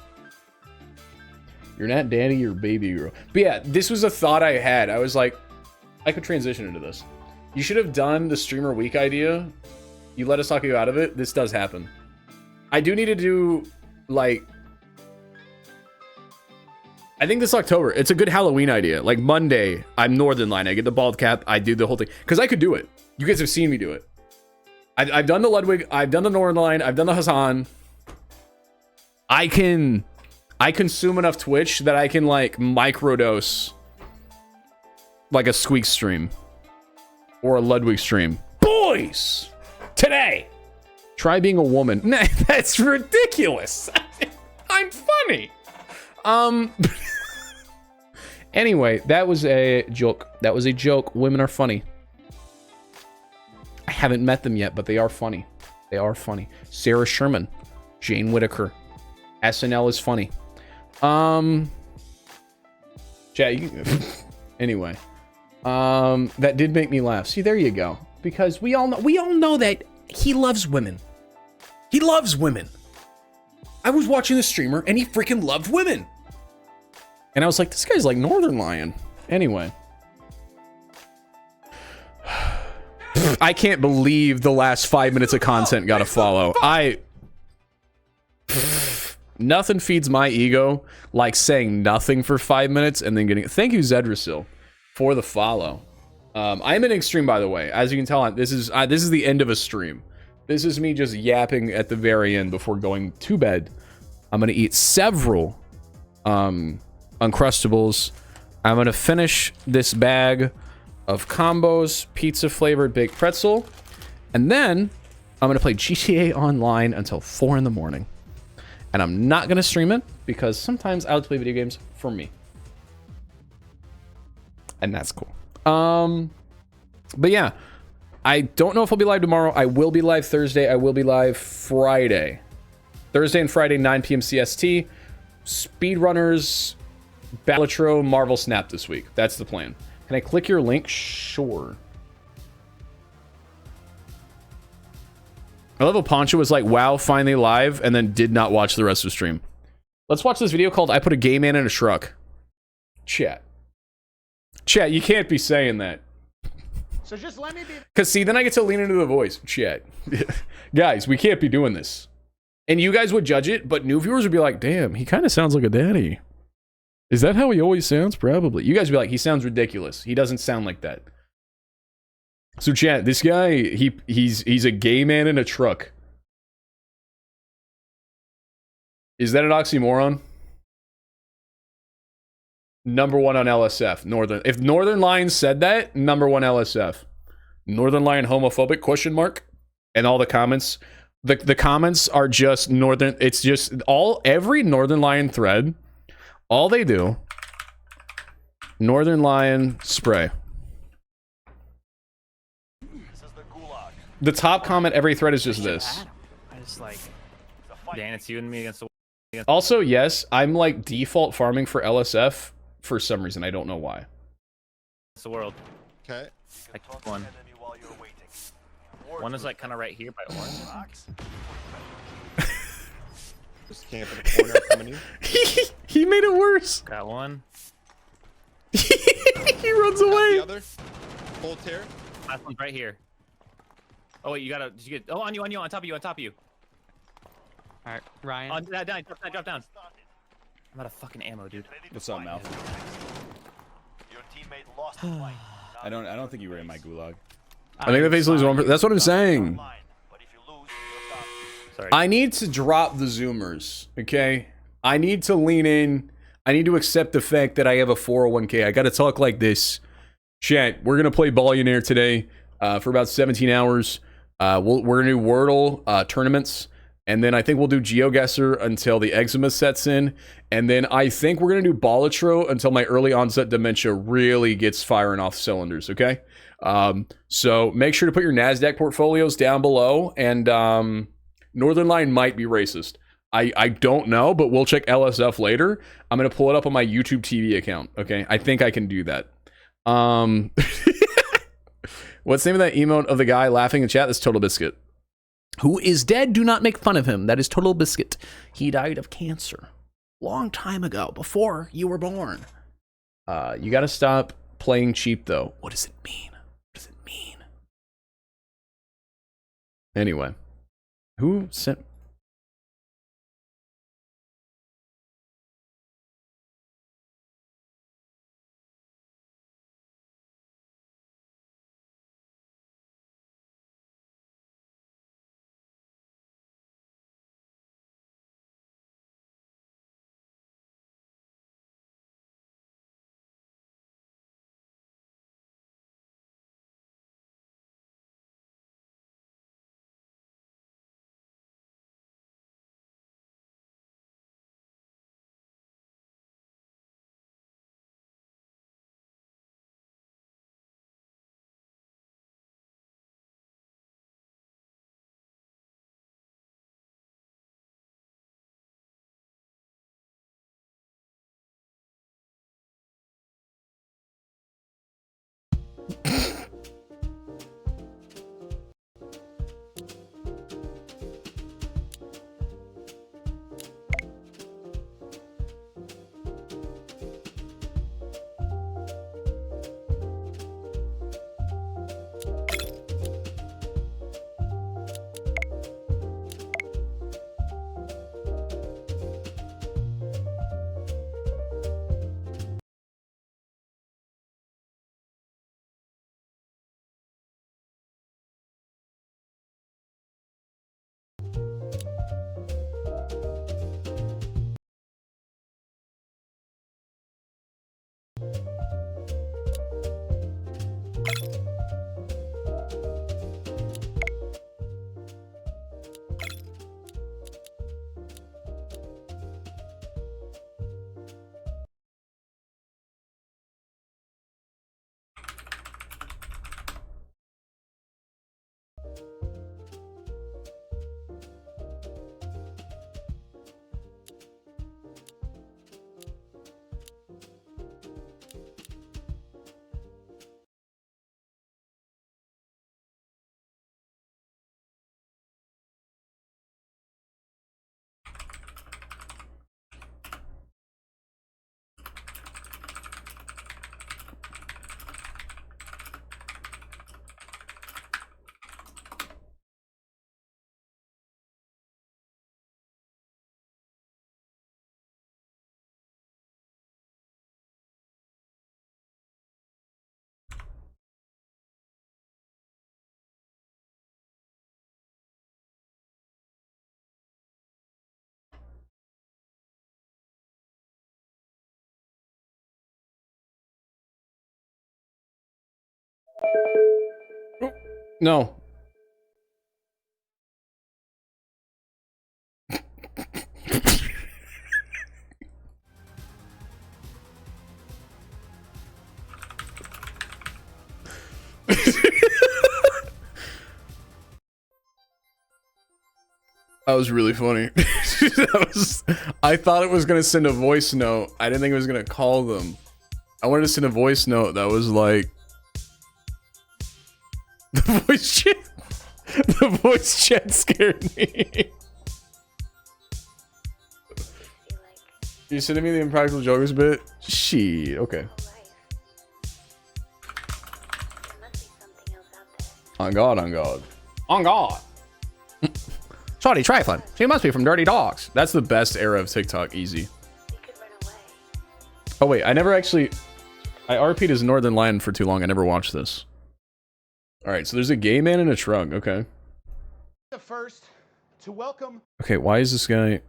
not daddy, you're baby girl. But yeah, this was a thought I had. I was like, I could transition into this. You should have done the streamer week idea. You let us talk you out of it. This does happen. I do need to do, like, I think this October, it's a good Halloween idea. Like Monday, I'm Northern Line. I get the bald cap. I do the whole thing. Because I could do it. You guys have seen me do it. I've done the Ludwig. I've done the Northern Line. I've done the Hassan. I consume enough Twitch that I can, like, microdose like a Squeak stream. Or a Ludwig stream. Boys! Today! Try being a woman. Nah, that's ridiculous. I'm funny. Anyway, that was a joke. That was a joke. Women are funny. I haven't met them yet, but they are funny. They are funny. Sarah Sherman, Jane Whittaker. SNL is funny. Chat, anyway. That did make me laugh. See, there you go. Because we all know that he loves women. He loves women. I was watching the streamer and he freaking loved women. And I was like, this guy's like Northern Lion. Anyway. I can't believe the last 5 minutes of content got a follow. Nothing feeds my ego like saying nothing for 5 minutes and then getting... Thank you, Zedrasil, for the follow. I'm in extreme, by the way. As you can tell, this is the end of a stream. This is me just yapping at the very end before going to bed. I'm going to eat several Uncrustables. I'm going to finish this bag of combos, pizza-flavored baked pretzel. And then I'm going to play GTA Online until 4 in the morning. And I'm not going to stream it because sometimes I like to play video games for me. And that's cool. But yeah, I don't know if I'll be live tomorrow. I will be live Thursday. I will be live Friday. Thursday and Friday, 9 p.m. CST. SpeedRunners, Balatro, Marvel Snap this week. That's the plan. Can I click your link? Sure. I love how Poncho was like, wow, finally live, and then did not watch the rest of the stream. Let's watch this video called I Put a Gay Man in a Truck. Chat, you can't be saying that. So just let me be... Because see, then I get to lean into the voice. Chat. Guys, we can't be doing this. And you guys would judge it, but new viewers would be like, damn, he kind of sounds like a daddy. Is that how he always sounds? Probably. You guys would be like, he sounds ridiculous. He doesn't sound like that. So chat, this guy, he's a gay man in a truck. Is that an oxymoron? Number one on LSF. If Northern Lion said that, number one LSF. Northern Lion homophobic, question mark? And all the comments. The comments are just Northern, it's just every Northern Lion thread, all they do, Northern Lion spray. The top comment every thread is just this. I just like, Dan, it's you and me against the... Also, yes, I'm like default farming for LSF for some reason. I don't know why. It's the world. Okay. I killed one. One is like kind of right here by orange. Just camp in the corner coming in. He made it worse. Got one. He runs away. The other. Full tear. Last one's right here. Oh wait, did you get? Oh, on you, on top of you. All right, Ryan. On down, drop down. I'm out of fucking ammo, dude. What's up, Mal? Your teammate lost the fight. I don't think you were in my gulag. I think the face loses one. That's what I'm saying. Sorry. I need to drop the zoomers, okay? I need to lean in. I need to accept the fact that I have a 401k. I got to talk like this. Chat, we're going to play Billionaire today for about 17 hours. We're going to do Wordle tournaments. And then I think we'll do GeoGuessr until the eczema sets in. And then I think we're going to do Balatro until my early onset dementia really gets firing off cylinders, okay? So make sure to put your NASDAQ portfolios down below. And Northern Lion might be racist. I don't know, but we'll check LSF later. I'm going to pull it up on my YouTube TV account, okay? I think I can do that. What's the name of that emote of the guy laughing in chat? That's Total Biscuit. Who is dead? Do not make fun of him. That is Total Biscuit. He died of cancer. Long time ago, before you were born. You gotta stop playing cheap, though. What does it mean? What does it mean? Anyway. Who sent... No. That was really funny. I thought it was gonna send a voice note. I didn't think it was gonna call them. I wanted to send a voice note that was like the voice chat. The voice chat scared me. You sending me the Impractical Jokers bit? Shit, okay. On God, on God. On God. Sorry, trifling. She must be from Dirty Dogs. That's the best era of TikTok, easy. Oh wait, I never actually... I RP'd as Northern Lion for too long. I never watched this. Alright, so there's a gay man in a truck. Okay. The first to welcome... Okay, why is this guy...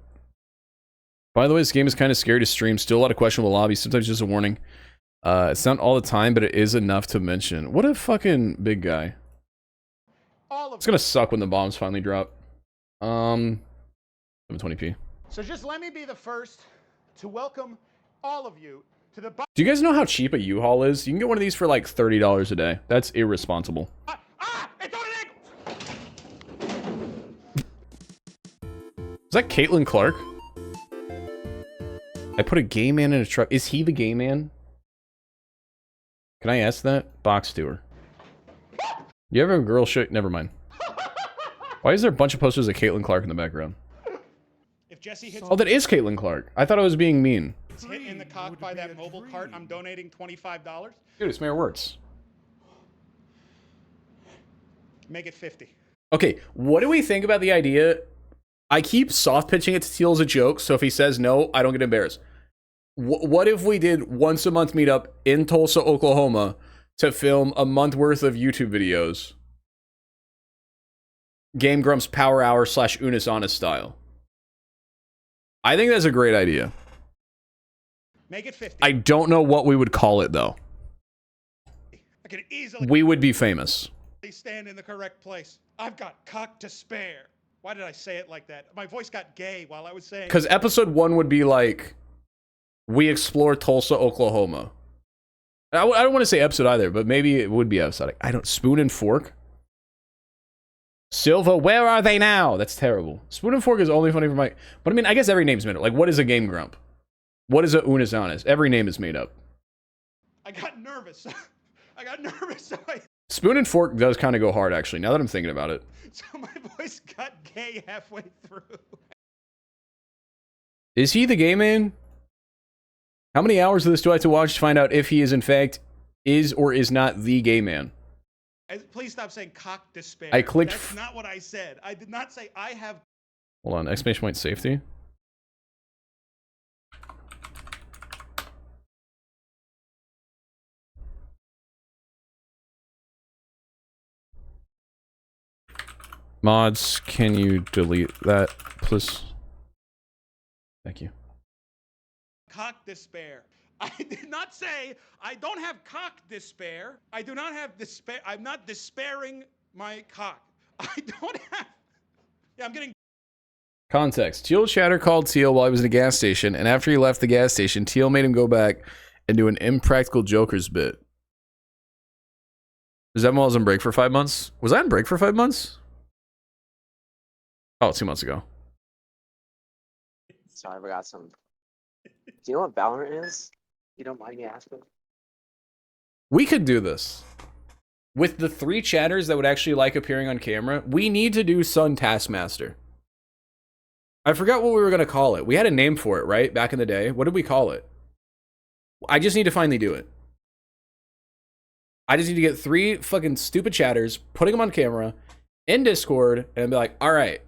By the way, this game is kind of scary to stream. Still a lot of questionable lobbies. Sometimes just a warning. It's not all the time, but it is enough to mention. What a fucking big guy. It's gonna suck when the bombs finally drop. 720p. So just let me be the first to welcome all of you to the... Do you guys know how cheap a U-Haul is? You can get one of these for like $30 a day. That's irresponsible. Is that Caitlin Clark? I put a gay man in a truck. Is he the gay man? Can I ask that? Box Stewart. You ever have a girl shit? Never mind. Why is there a bunch of posters of Caitlin Clark in the background? If Jesse hits... Oh, that is Caitlin Clark. I thought I was being mean. hit in the cock by that mobile cart, I'm donating $25. Dude, it's Mayor Works. Make it 50. Okay, what do we think about the idea? I keep soft pitching it to Teal as a joke, so if he says no, I don't get embarrassed. What if we did once a month meetup in Tulsa, Oklahoma to film a month worth of YouTube videos? Game Grumps Power Hour / Unis Honest style. I think that's a great idea. Make it 50. I don't know what we would call it, though. I could easily... We would be famous. Stand in the correct place. I've got cock to spare. Why did I say it like that? My voice got gay while I was saying... Because episode 1 would be like, we explore Tulsa, Oklahoma. I don't want to say episode either, but maybe it would be episodic. I don't... Spoon and Fork? Silva, where are they now? That's terrible. Spoon and Fork is only funny for my... But I mean, I guess every name's made up. Like, what is a Game Grump? What is a Unis Honest? Every name is made up. I got nervous. I got nervous. So Spoon and Fork does kind of go hard, actually, now that I'm thinking about it. So my voice got gay halfway through. Is he the gay man? How many hours of this do I have to watch to find out if he is, in fact, is or is not the gay man? Please stop saying cock despair. I clicked... That's not what I said. I did not say I have... Hold on, exclamation point safety. Mods, can you delete that, please? Thank you. Cock despair. I did not say I don't have cock despair. I do not have despair. I'm not despairing my cock. I don't have... Yeah, I'm getting... Context. Teal Chatter called Teal while he was in a gas station, and after he left the gas station, Teal made him go back and do an Impractical Jokers bit. Is that while I was on break for 5 months? Was I on break for 5 months? Oh, 2 months ago. Sorry, I forgot something. Do you know what Valorant is? You don't mind me asking? We could do this. With the 3 chatters that would actually like appearing on camera, we need to do Sun Taskmaster. I forgot what we were going to call it. We had a name for it, right? Back in the day. What did we call it? I just need to finally do it. I just need to get 3 fucking stupid chatters, putting them on camera, in Discord, and be like, alright.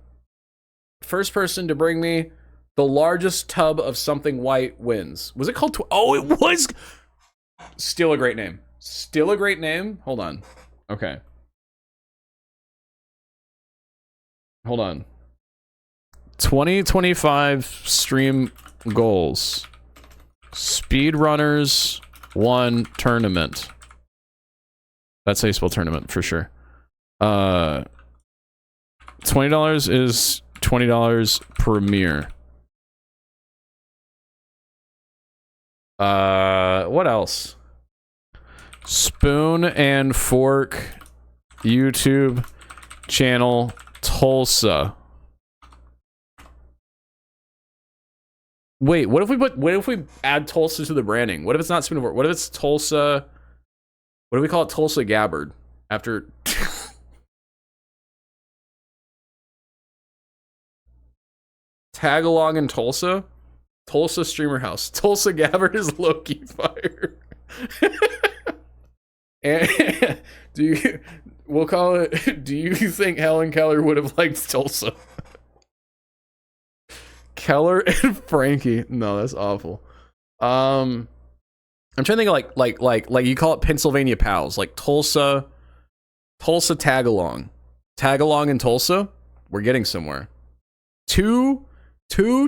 First person to bring me the largest tub of something white wins. Was it called... Oh, it was... Still a great name. Still a great name? Hold on. Okay. Hold on. 2025 stream goals. SpeedRunners 1 tournament. That's how you spell tournament, for sure. $20 is $20 per mirror. What else? Spoon and Fork YouTube channel Tulsa. Wait, what if we add Tulsa to the branding? What if it's not Spoon and Fork? What if it's Tulsa? What do we call it? Tulsa Gabbard after Tag along in Tulsa? Tulsa Streamer House. Tulsa Gabbard is low-key fire. And we'll call it, do you think Helen Keller would have liked Tulsa? Keller and Frankie. No, that's awful. I'm trying to think of like you call it Pennsylvania Pals, like Tulsa Tag Along. Tag Along in Tulsa? We're getting somewhere. Two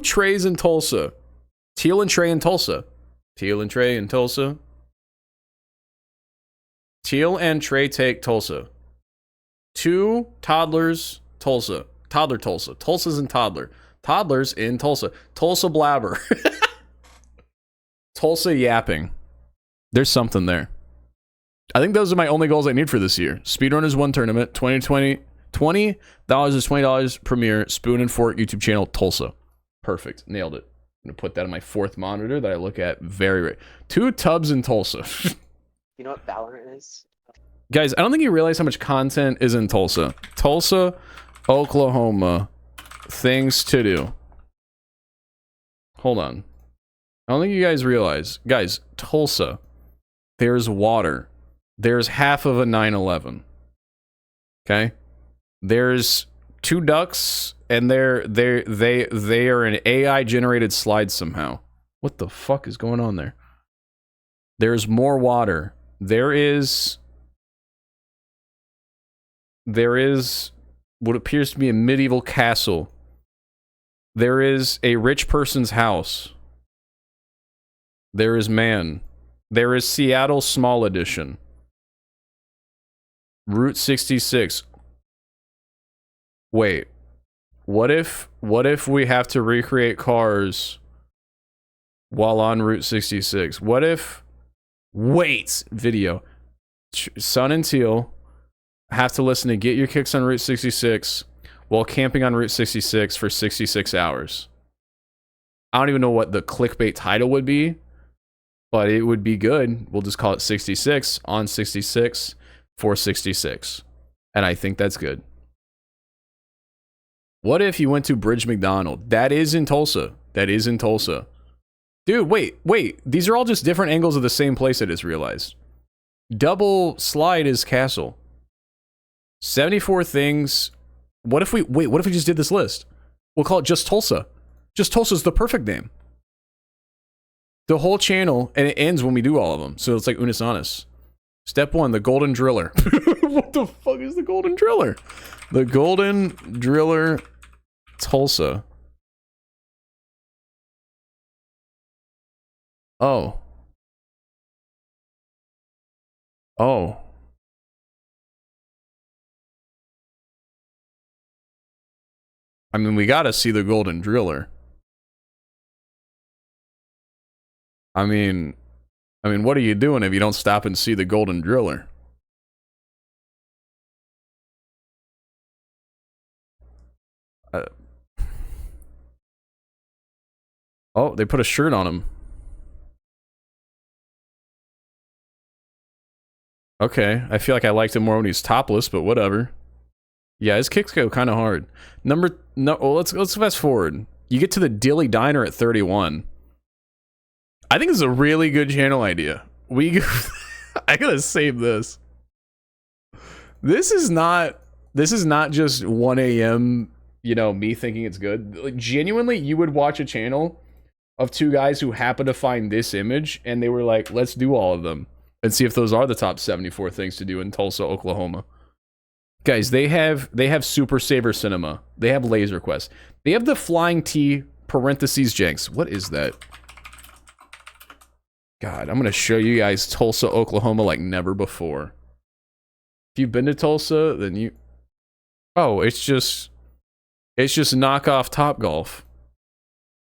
trays in Tulsa. Teal and Trey in Tulsa. Teal and Trey in Tulsa. Teal and Trey take Tulsa. 2 toddlers, Tulsa. Toddler Tulsa. Tulsa's and toddler. Toddlers in Tulsa. Tulsa blabber. Tulsa yapping. There's something there. I think those are my only goals I need for this year. SpeedRunners 1 tournament, $20 is $20 premiere, Spoon and Fork YouTube channel, Tulsa. Perfect. Nailed it. I'm going to put that on my 4th monitor that I look at very rarely. 2 tubs in Tulsa. You know what Valorant is? Guys, I don't think you realize how much content is in Tulsa. Tulsa, Oklahoma. Things to do. Hold on. I don't think you guys realize. Guys, Tulsa. There's water. There's half of a 9/11. Okay? There's 2 ducks, and they are an AI generated slide somehow. What the fuck is going on there? There's more water. There is what appears to be a medieval castle. There is a rich person's house. There is man. There is Seattle Small Edition. Route 66. Wait. What if we have to recreate cars while on Route 66? What if... Wait! Video. Sun and Teal have to listen to Get Your Kicks on Route 66 while camping on Route 66 for 66 hours. I don't even know what the clickbait title would be, but it would be good. We'll just call it 66 on 66 for 66. And I think that's good. What if you went to Bridge McDonald? That is in Tulsa. That is in Tulsa. Dude, wait. These are all just different angles of the same place, I just realized. Double slide is castle. 74 things. What if we just did this list? We'll call it just Tulsa. Just Tulsa's the perfect name. The whole channel, and it ends when we do all of them. So it's like Unis Honest. Step 1, the Golden Driller. What the fuck is the Golden Driller? The Golden Driller Tulsa. Oh. I mean, we gotta see the Golden Driller. I mean, what are you doing if you don't stop and see the Golden Driller? Oh, they put a shirt on him. Okay, I feel like I liked him more when he's topless, but whatever. Yeah, his kicks go kind of hard. Let's fast forward. You get to the Dilly Diner at 31. I think this is a really good channel idea. I gotta save this. This is not just 1 a.m., you know, me thinking it's good. Like, genuinely, you would watch a channel of 2 guys who happen to find this image, and they were like, let's do all of them and see if those are the top 74 things to do in Tulsa, Oklahoma. Guys, they have Super Saver Cinema. They have Laser Quest. They have the Flying T parentheses Jenks. What is that? God, I'm going to show you guys Tulsa, Oklahoma like never before. If you've been to Tulsa, then Oh, it's just knockoff Top Golf.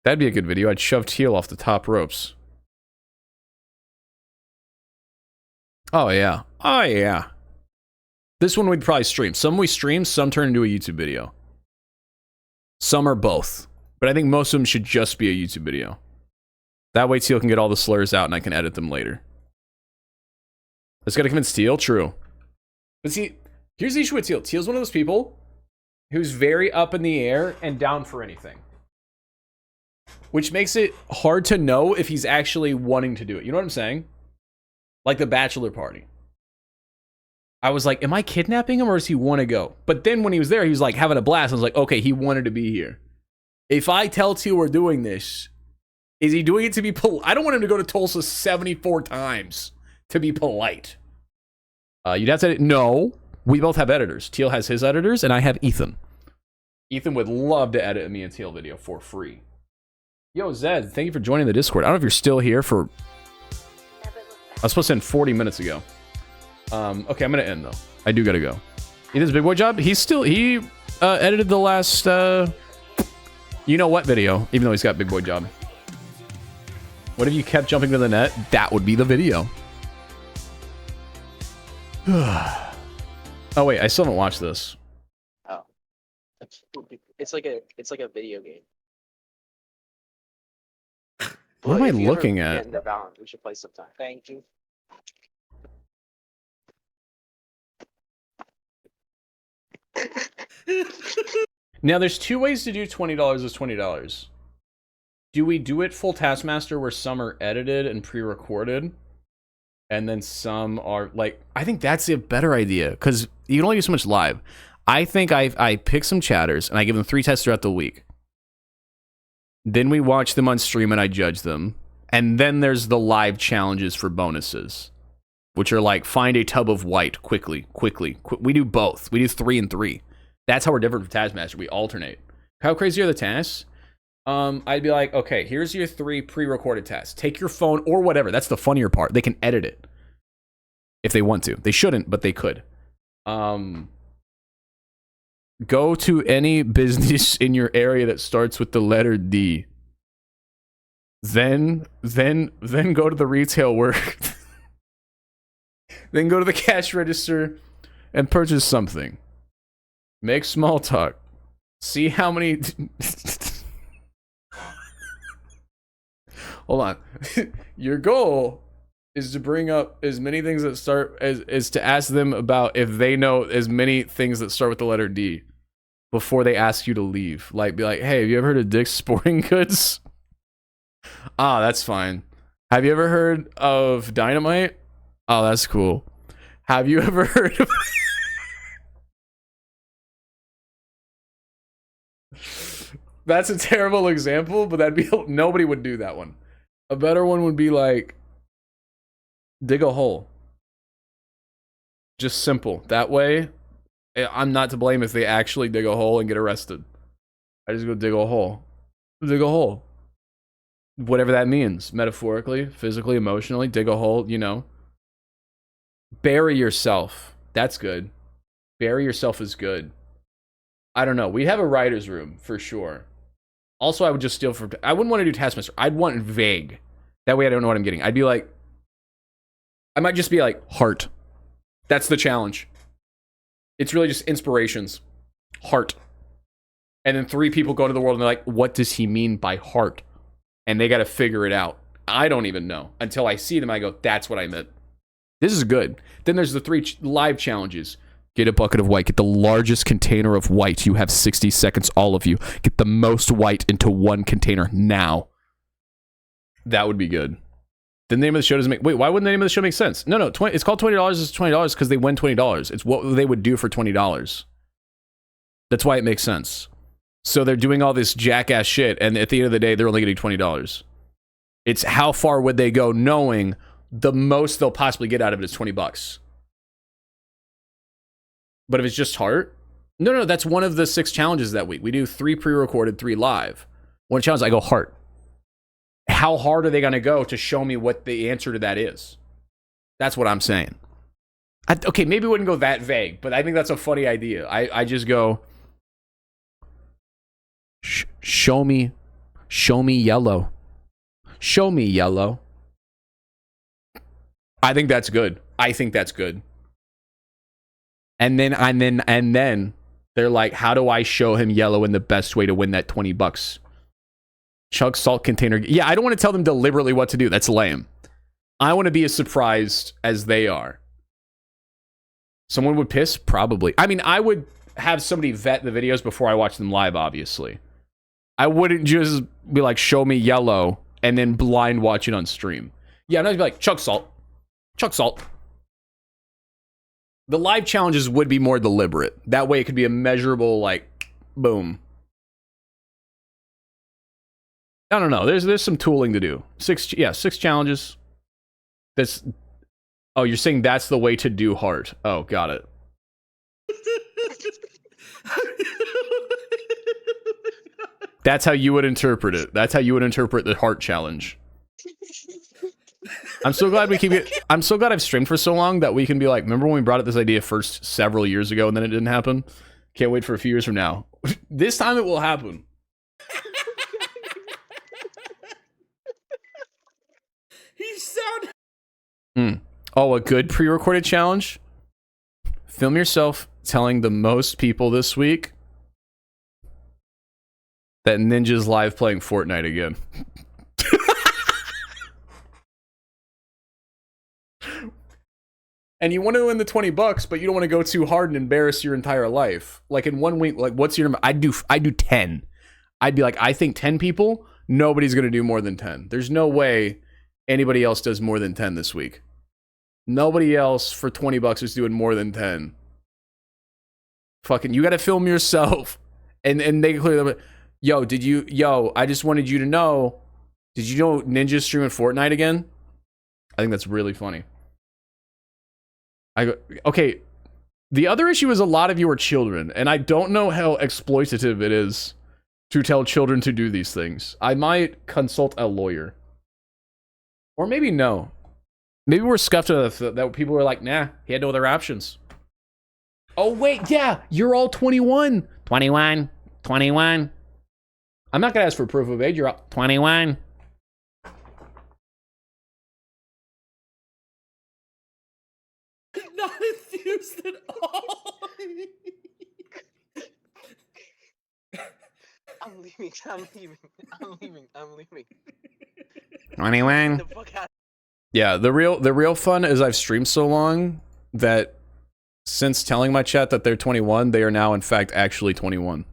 That'd be a good video. I'd shove Teal off the top ropes. Oh yeah. Oh yeah. This one we'd probably stream. Some we stream, some turn into a YouTube video. Some are both. But I think most of them should just be a YouTube video. That way Teal can get all the slurs out and I can edit them later. Let's gotta convince Teal, true. But see, here's the issue with Teal. Teal's one of those people who's very up in the air and down for anything. Which makes it hard to know if he's actually wanting to do it. You know what I'm saying? Like the bachelor party. I was like, am I kidnapping him or does he want to go? But then when he was there, he was like having a blast. I was like, okay, he wanted to be here. If I tell Teal we're doing this, is he doing it to be polite? I don't want him to go to Tulsa 74 times to be polite. You'd have to edit. No, we both have editors. Teal has his editors and I have Ethan. Ethan would love to edit a me and Teal video for free. Yo, Zed, thank you for joining the Discord. I don't know if you're still here for... I was supposed to end 40 minutes ago. Okay, I'm gonna end though. I do gotta go. He did his big boy job. He edited the last you know what video, even though he's got big boy job. What if you kept jumping to the net? That would be the video. Oh wait, I still haven't watched this. Oh, it's like a video game. What am I If you ever looking at? get into Valorant, we should play sometime. Thank you. Now, there's two ways to do $20 is $20. Do we do it full Taskmaster where some are edited and pre-recorded? And then some are, like... I think that's a better idea, because you can only do so much live. I think I pick some chatters, and I give them 3 tests throughout the week. Then we watch them on stream, and I judge them. And then there's the live challenges for bonuses. Which are like, find a tub of white quickly. We do both. We do 3 and 3. That's how we're different from Taskmaster. We alternate. How crazy are the tasks? I'd be like, okay, here's your 3 pre-recorded tasks. Take your phone or whatever. That's the funnier part. They can edit it. If they want to. They shouldn't, but they could. Go to any business in your area that starts with the letter D. Then go to the retail work. Then go to the cash register and purchase something. Make small talk. See how many... Hold on. Your goal is to bring up as many things that start... is to ask them about if they know as many things that start with the letter D before they ask you to leave. Like, be like, hey, have you ever heard of Dick's Sporting Goods? Ah, that's fine. Have you ever heard of Dynamite? Oh, that's cool. Have you ever heard of... That's a terrible example, but that'd be... Nobody would do that one. A better one would be like... dig a hole. Just simple. That way, I'm not to blame if they actually dig a hole and get arrested. I just go dig a hole. Dig a hole. Whatever that means. Metaphorically, physically, emotionally. Dig a hole, you know. Bury yourself. That's good. Bury yourself is good. I don't know. We'd have a writer's room, for sure. Also, I would just steal from... I wouldn't want to do Taskmaster. I'd want it vague. That way I don't know what I'm getting. I'd be like... I might just be like, heart. That's the challenge. It's really just inspirations. Heart. And then 3 people go to the world and they're like, what does he mean by heart? And they got to figure it out. I don't even know. Until I see them, I go, that's what I meant. This is good. Then there's the 3 live challenges. Get a bucket of white. Get the largest container of white. You have 60 seconds, all of you. Get the most white into one container now. That would be good. The name of the show doesn't make... Wait, why wouldn't the name of the show make sense? No, it's called $20 is $20 because they win $20. It's what they would do for $20. That's why it makes sense. So they're doing all this jackass shit, and at the end of the day, they're only getting $20. It's how far would they go knowing the most they'll possibly get out of it is $20. But if it's just heart... No, that's one of the 6 challenges that week. We do 3 pre-recorded, 3 live. One challenge, I go heart. How hard are they going to go to show me what the answer to that is? That's what I'm saying. Okay, maybe it wouldn't go that vague, but I think that's a funny idea. I just go, show me yellow. Show me yellow. I think that's good. I think that's good. And then they're like, how do I show him yellow in the best way to win that $20? Chug salt container. Yeah, I don't want to tell them deliberately what to do. That's lame. I want to be as surprised as they are. Someone would piss? Probably. I mean, I would have somebody vet the videos before I watch them live, obviously. I wouldn't just be like, show me yellow, and then blind watch it on stream. Yeah, I'm not gonna be like, chug salt. Chug salt. The live challenges would be more deliberate. That way it could be a measurable, like, boom. I don't know. There's some tooling to do. 6 challenges. That's... Oh, you're saying that's the way to do hard. Oh, got it. That's how you would interpret it. That's how you would interpret the heart challenge. I'm so glad we keep it. I'm so glad I've streamed for so long that we can be like, remember when we brought up this idea first several years ago and then it didn't happen? Can't wait for a few years from now. This time it will happen. He sounded... Oh, a good pre-recorded challenge? Film yourself telling the most people this week that Ninja's live playing Fortnite again. And you want to win the $20, but you don't want to go too hard and embarrass your entire life. Like in 1 week, like what's your number? I do 10. I'd be like, I think 10 people, nobody's going to do more than 10. There's no way anybody else does more than 10 this week. Nobody else for $20 is doing more than 10. Fucking, you got to film yourself. And they clearly, yo, I just wanted you to know, did you know Ninja's streaming Fortnite again? I think that's really funny. Okay, the other issue is a lot of you are children, and I don't know how exploitative it is to tell children to do these things. I might consult a lawyer. Or maybe no. Maybe we're scuffed enough that people are like, nah, he had no other options. Oh, wait, yeah, you're all 21. 21. I'm not going to ask for proof of age. You're all 21. Not enthused at all. I'm leaving. 21. Yeah, the real fun is I've streamed so long that since telling my chat that they're 21, they are now in fact actually 21.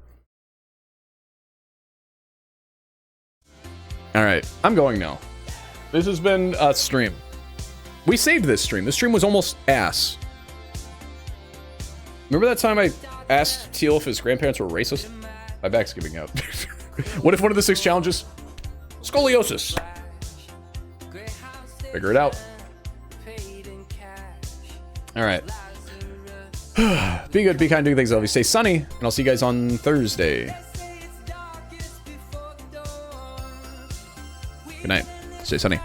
All right, I'm going now. This has been a stream. We saved this stream. This stream was almost ass. Remember that time I asked Teal if his grandparents were racist? My back's giving out. What if one of the 6 challenges? Scoliosis. Figure it out. All right. Be good, be kind, do things. Always stay sunny, and I'll see you guys on Thursday. Good night. Stay sunny.